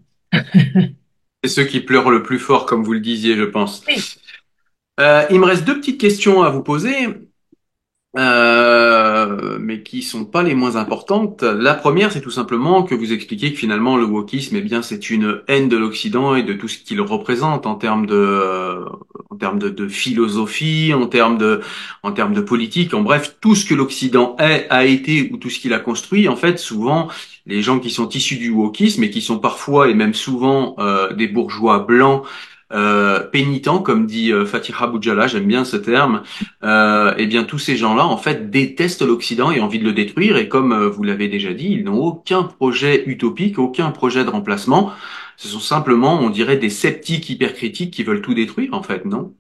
C'est ceux qui pleurent le plus fort, comme vous le disiez, je pense. Oui. Il me reste deux petites questions à vous poser. Mais qui sont pas les moins importantes. La première, c'est tout simplement que vous expliquez que finalement le wokisme, eh bien, c'est une haine de l'Occident et de tout ce qu'il représente en termes de philosophie, en termes de politique, en bref, tout ce que l'Occident est, a été ou tout ce qu'il a construit. En fait, souvent, les gens qui sont issus du wokisme et qui sont parfois et même souvent des bourgeois blancs pénitents, comme dit Fatiha Boudjala, j'aime bien ce terme. Eh bien, tous ces gens-là, en fait, détestent l'Occident et ont envie de le détruire. Et comme vous l'avez déjà dit, ils n'ont aucun projet utopique, aucun projet de remplacement. Ce sont simplement, on dirait, des sceptiques hypercritiques qui veulent tout détruire, en fait, non?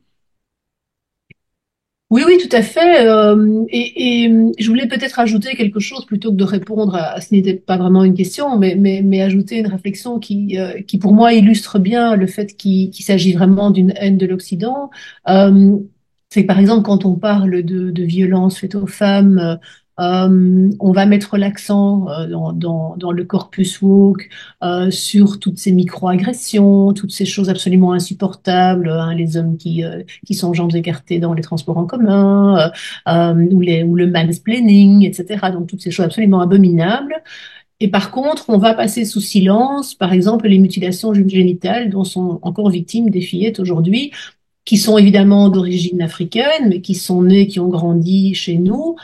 Oui, oui, tout à fait. Je voulais peut-être ajouter quelque chose plutôt que de répondre ce n'était pas vraiment une question, mais ajouter une réflexion qui pour moi illustre bien le fait qu'il s'agit vraiment d'une haine de l'Occident. Euh, c'est que par exemple quand on parle de violences faites aux femmes, on va mettre l'accent dans le corpus woke sur toutes ces micro-agressions, toutes ces choses absolument insupportables, hein, les hommes qui sont jambes écartées dans les transports en commun, ou le mansplaining, etc. Donc toutes ces choses absolument abominables. Et par contre, on va passer sous silence, par exemple, les mutilations génitales dont sont encore victimes des fillettes aujourd'hui, qui sont évidemment d'origine africaine, mais qui sont nées, qui ont grandi chez nous.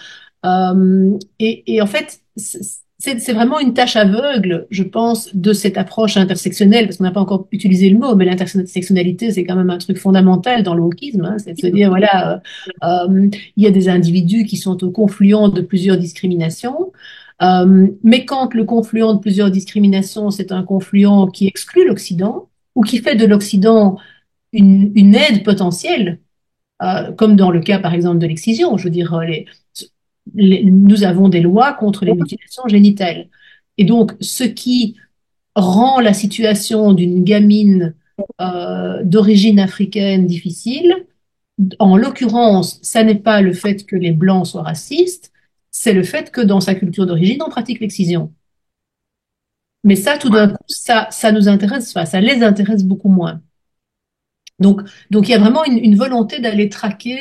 Et en fait, c'est vraiment une tâche aveugle, je pense, de cette approche intersectionnelle, parce qu'on n'a pas encore utilisé le mot, mais l'intersectionnalité, c'est quand même un truc fondamental dans le wokisme, hein, c'est de se dire, voilà, il y a des individus qui sont au confluent de plusieurs discriminations, mais quand le confluent de plusieurs discriminations, c'est un confluent qui exclut l'Occident, ou qui fait de l'Occident une aide potentielle, comme dans le cas, par exemple, de l'excision. Je veux dire, nous avons des lois contre les mutilations génitales. Et donc, ce qui rend la situation d'une gamine d'origine africaine difficile, en l'occurrence, ça n'est pas le fait que les Blancs soient racistes, c'est le fait que dans sa culture d'origine, on pratique l'excision. Mais ça, tout Ouais. d'un coup, ça nous intéresse, enfin, ça les intéresse beaucoup moins. Donc, donc il y a vraiment une volonté d'aller traquer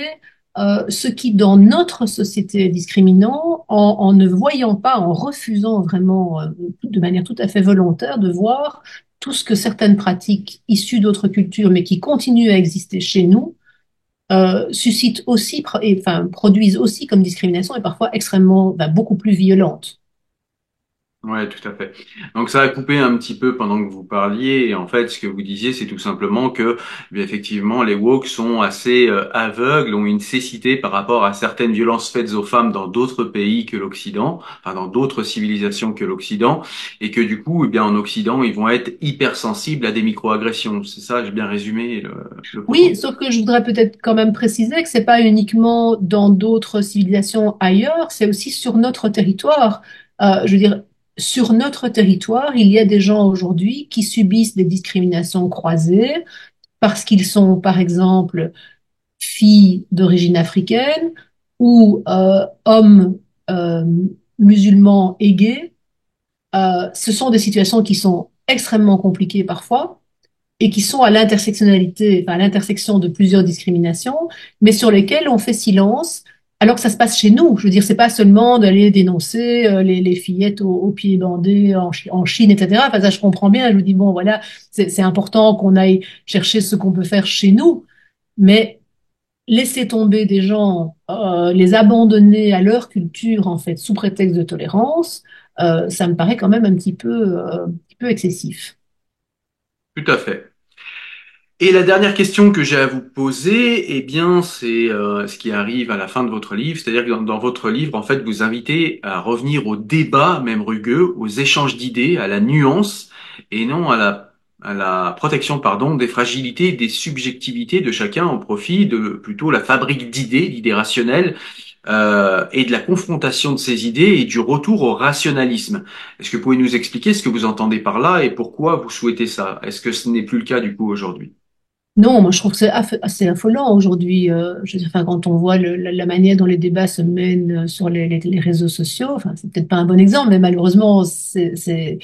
ce qui dans notre société est discriminant, en ne voyant pas, en refusant vraiment de manière tout à fait volontaire de voir tout ce que certaines pratiques issues d'autres cultures, mais qui continuent à exister chez nous, suscitent aussi, enfin, produisent aussi comme discrimination et parfois extrêmement, beaucoup plus violente. Ouais, tout à fait. Donc ça a coupé un petit peu pendant que vous parliez. Et en fait, ce que vous disiez, c'est tout simplement que, effectivement, les woke sont assez aveugles, ont une cécité par rapport à certaines violences faites aux femmes dans d'autres pays que l'Occident, enfin dans d'autres civilisations que l'Occident, et que du coup, en Occident, ils vont être hypersensibles à des microagressions. C'est ça, j'ai bien résumé le Oui, propos. sauf que je voudrais peut-être quand même préciser que c'est pas uniquement dans d'autres civilisations ailleurs, c'est aussi sur notre territoire. Je veux dire, sur notre territoire, il y a des gens aujourd'hui qui subissent des discriminations croisées parce qu'ils sont, par exemple, filles d'origine africaine ou hommes euh, musulmans et gays. Ce sont des situations qui sont extrêmement compliquées parfois et qui sont à l'intersectionnalité, enfin, à l'intersection de plusieurs discriminations, mais sur lesquelles on fait silence, alors que ça se passe chez nous. Je veux dire, c'est pas seulement d'aller dénoncer les fillettes aux pieds bandés en Chine, etc. Enfin, ça, je comprends bien. Je me dis, bon, voilà, c'est important qu'on aille chercher ce qu'on peut faire chez nous, mais laisser tomber des gens, les abandonner à leur culture, en fait, sous prétexte de tolérance, ça me paraît quand même un petit peu excessif. Tout à fait. Et la dernière question que j'ai à vous poser, c'est ce qui arrive à la fin de votre livre, c'est-à-dire que dans votre livre, en fait, vous invitez à revenir au débat, même rugueux, aux échanges d'idées, à la nuance, et non à la protection, pardon, des fragilités, des subjectivités de chacun au profit de plutôt la fabrique d'idées, l'idée rationnelle, et de la confrontation de ces idées et du retour au rationalisme. Est-ce que vous pouvez nous expliquer ce que vous entendez par là et pourquoi vous souhaitez ça? Est-ce que ce n'est plus le cas du coup aujourd'hui? Non, moi je trouve que c'est assez affolant aujourd'hui. Je veux dire, enfin, quand on voit la manière dont les débats se mènent sur les réseaux sociaux, enfin, c'est peut-être pas un bon exemple, mais malheureusement, c'est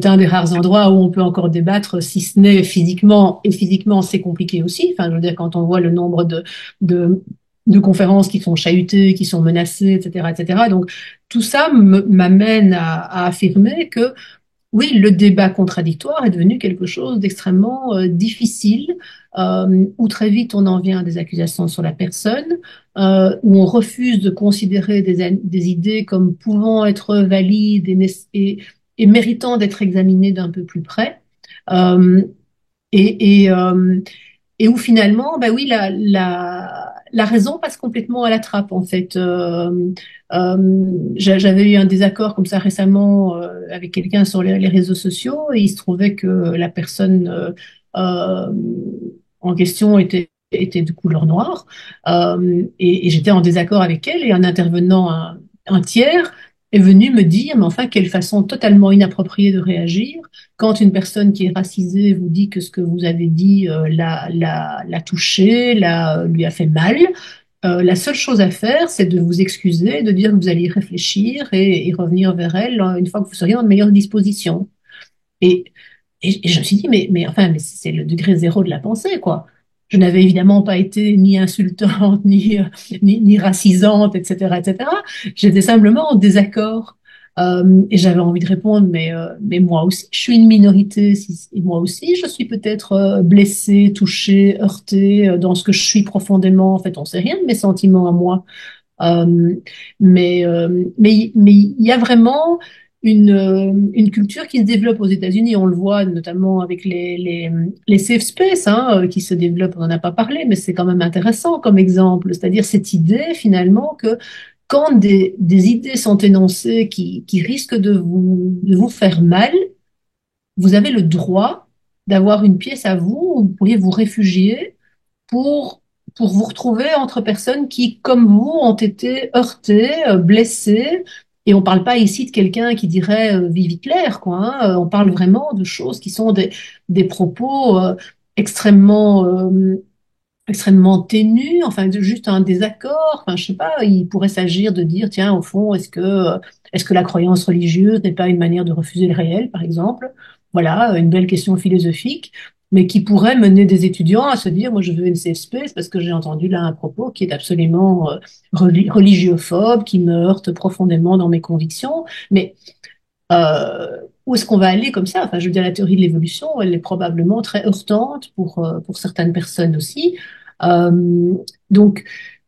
un des rares endroits où on peut encore débattre, si ce n'est physiquement. Et physiquement, c'est compliqué aussi. Enfin, je veux dire, quand on voit le nombre de, de conférences qui sont chahutées, qui sont menacées, etc., etc. Donc, tout ça m'amène à affirmer que oui, le débat contradictoire est devenu quelque chose d'extrêmement difficile, où très vite on en vient à des accusations sur la personne, où on refuse de considérer des idées comme pouvant être valides et méritant d'être examinées d'un peu plus près. Euh, et, et, euh, et où finalement, bah oui, la raison passe complètement à la trappe, en fait. J'avais eu un désaccord comme ça récemment avec quelqu'un sur les réseaux sociaux et il se trouvait que la personne euh, en question était de couleur noire et j'étais en désaccord avec elle et un intervenant, un tiers, est venu me dire, mais enfin, quelle façon totalement inappropriée de réagir quand une personne qui est racisée vous dit que ce que vous avez dit l'a touché, lui a fait mal, la seule chose à faire, c'est de vous excuser, de dire que vous allez y réfléchir et revenir vers elle une fois que vous seriez en de meilleures dispositions. Et, et je me suis dit, mais enfin, mais c'est le degré zéro de la pensée, quoi. Je n'avais évidemment pas été ni insultante, ni racisante, etc., etc. J'étais simplement en désaccord. Et j'avais envie de répondre, mais moi aussi, je suis une minorité, et moi aussi, je suis peut-être blessée, touchée, heurtée dans ce que je suis profondément. En fait, on sait rien de mes sentiments à moi. Euh, mais il y a vraiment une culture qui se développe aux États-Unis. On le voit notamment avec les safe space qui se développent. On n'en a pas parlé, mais c'est quand même intéressant comme exemple. C'est-à-dire cette idée finalement que quand des idées sont énoncées qui risquent de vous faire mal, vous avez le droit d'avoir une pièce à vous où vous pourriez vous réfugier pour, pour vous retrouver entre personnes qui, comme vous, ont été heurtées, blessées. Et on ne parle pas ici de quelqu'un qui dirait vive Hitler, quoi. On parle vraiment de choses qui sont des propos extrêmement, extrêmement ténus, enfin juste un désaccord. Enfin, je sais pas, il pourrait s'agir de dire, tiens, au fond, est-ce que la croyance religieuse n'est pas une manière de refuser le réel, par exemple? Voilà, une belle question philosophique. mais qui pourrait mener des étudiants à se dire, moi je veux une safe space parce que j'ai entendu là un propos qui est absolument religiophobe, qui me heurte profondément dans mes convictions. Mais où est-ce qu'on va aller comme ça? Enfin, je veux dire, la théorie de l'évolution, elle est probablement très heurtante pour certaines personnes aussi. Euh, donc,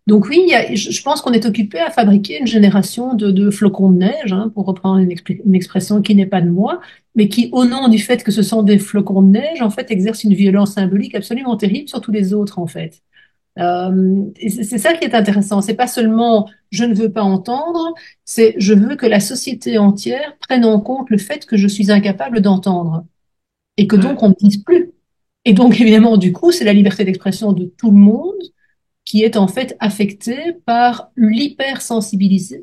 donc oui, je pense qu'on est occupé à fabriquer une génération de flocons de neige, hein, pour reprendre une expression qui n'est pas de moi, mais qui, au nom du fait que ce sont des flocons de neige, en fait, exercent une violence symbolique absolument terrible sur tous les autres, en fait. Et c'est ça qui est intéressant. C'est pas seulement je ne veux pas entendre, c'est je veux que la société entière prenne en compte le fait que je suis incapable d'entendre et que Ouais. donc on ne dise plus. Et donc évidemment, du coup, c'est la liberté d'expression de tout le monde qui est en fait affectée par l'hypersensibilité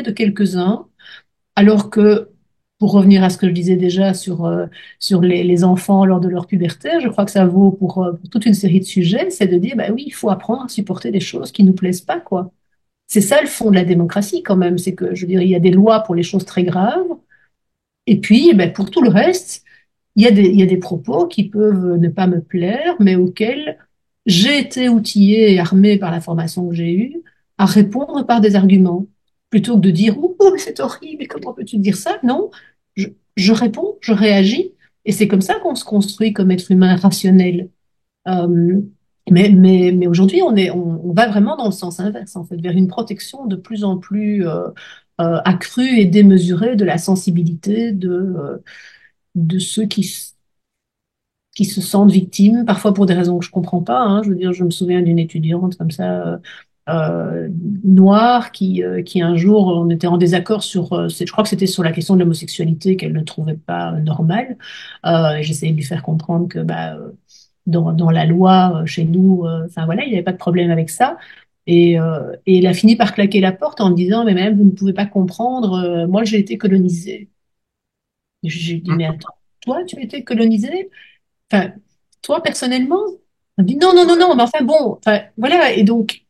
de quelques-uns alors que, pour revenir à ce que je disais déjà sur les enfants lors de leur puberté, je crois que ça vaut pour toute une série de sujets, c'est de dire, bah oui, il faut apprendre à supporter des choses qui nous plaisent pas, quoi. C'est ça le fond de la démocratie quand même, c'est que, je veux dire, il y a des lois pour les choses très graves, et puis, ben, pour tout le reste, il y a des propos qui peuvent ne pas me plaire, mais auxquels j'ai été outillée et armée par la formation que j'ai eue à répondre par des arguments. Plutôt que de dire, oh, mais c'est horrible, comment peux-tu dire ça? Non, je, je réponds, je réagis, et c'est comme ça qu'on se construit comme être humain rationnel. Euh, mais aujourd'hui, on va vraiment dans le sens inverse, en fait, vers une protection de plus en plus accrue et démesurée de la sensibilité de ceux qui se sentent victimes, parfois pour des raisons que je comprends pas, hein. Je veux dire, je me souviens d'une étudiante comme ça, euh, noire, qui un jour, on était en désaccord sur, je crois que c'était sur la question de l'homosexualité qu'elle ne trouvait pas normale. Et j'essayais de lui faire comprendre que bah, dans la loi, chez nous, enfin voilà, il n'y avait pas de problème avec ça. Et elle a fini par claquer la porte en me disant, mais même, vous ne pouvez pas comprendre, moi j'ai été colonisée. Et j'ai dit, mais attends, toi, tu as été colonisée? Enfin, toi, personnellement, on dit non, non, non, non, mais enfin bon, enfin, voilà. Et donc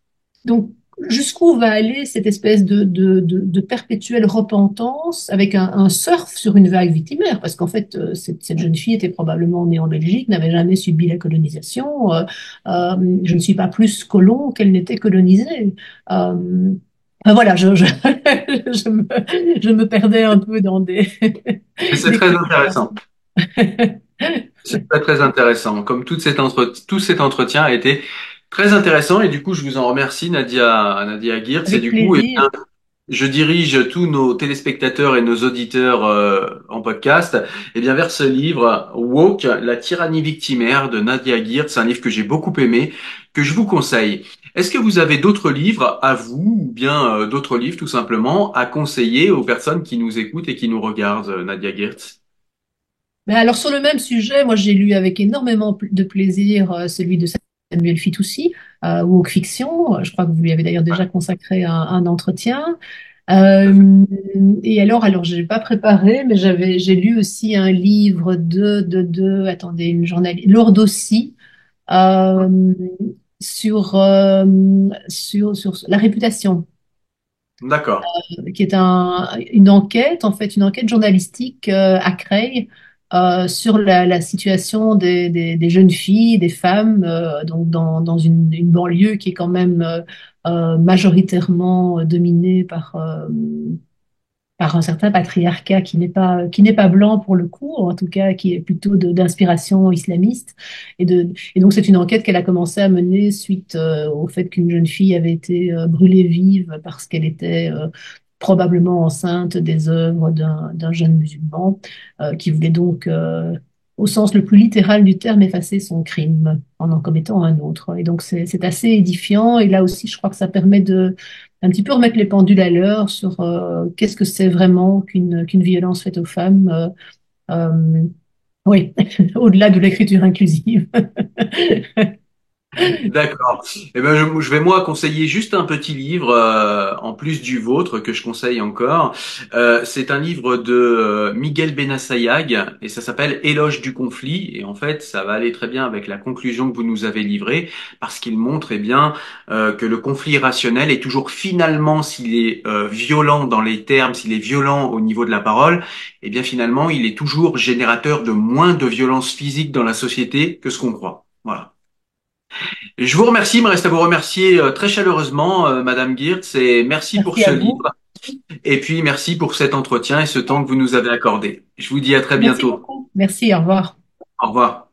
jusqu'où va aller cette espèce de perpétuelle repentance avec un surf sur une vague victimaire? Parce qu'en fait, cette jeune fille était probablement née en Belgique, n'avait jamais subi la colonisation. Je ne suis pas plus colon qu'elle n'était colonisée. Enfin, voilà, je me perdais un peu dans Mais c'est des très considérations. intéressant. C'est très, très intéressant. Comme tout cet entretien a été très intéressant et du coup, je vous en remercie, Nadia Geertz. Et Avec du coup, eh plaisir. bien, je dirige tous nos téléspectateurs et nos auditeurs en podcast vers ce livre, Woke, la tyrannie victimaire de Nadia Geertz, un livre que j'ai beaucoup aimé, que je vous conseille. Est-ce que vous avez d'autres livres à vous ou bien d'autres livres tout simplement à conseiller aux personnes qui nous écoutent et qui nous regardent, Nadia Geertz? Mais alors sur le même sujet, moi j'ai lu avec énormément de plaisir celui de Samuel Fitoussi, Woke Fiction. Je crois que vous lui avez d'ailleurs déjà consacré un entretien. Euh, et alors j'ai pas préparé, mais j'ai lu aussi un livre attendez, une journaliste, Lord aussi, euh, sur la réputation, D'accord. qui est une enquête, en fait, une enquête journalistique à Creil sur la situation des jeunes filles, des femmes, donc dans une banlieue qui est quand même majoritairement dominée par un certain patriarcat qui n'est pas blanc pour le coup, en tout cas qui est plutôt d'inspiration islamiste. Et donc c'est une enquête qu'elle a commencé à mener suite au fait qu'une jeune fille avait été brûlée vive parce qu'elle était probablement enceinte des œuvres d'un jeune musulman qui voulait donc, au sens le plus littéral du terme, effacer son crime en commettant un autre. Et donc c'est assez édifiant. Et là aussi, je crois que ça permet de un petit peu remettre les pendules à l'heure sur qu'est-ce que c'est vraiment qu'une violence faite aux femmes. Oui, au-delà de l'écriture inclusive. D'accord. Eh ben, je vais moi conseiller juste un petit livre en plus du vôtre que je conseille encore. C'est un livre de Miguel Benassayag et ça s'appelle Éloge du conflit. Et en fait, ça va aller très bien avec la conclusion que vous nous avez livrée parce qu'il montre eh bien que le conflit rationnel est toujours finalement, s'il est violent dans les termes, s'il est violent au niveau de la parole, eh bien finalement, il est toujours générateur de moins de violence physique dans la société que ce qu'on croit. Voilà. Je vous remercie, il me reste à vous remercier très chaleureusement, Madame Geertz, et merci pour Merci ce à vous. livre, et puis merci pour cet entretien et ce temps que vous nous avez accordé. Je vous dis à très Merci bientôt. beaucoup. Merci, au revoir. Au revoir.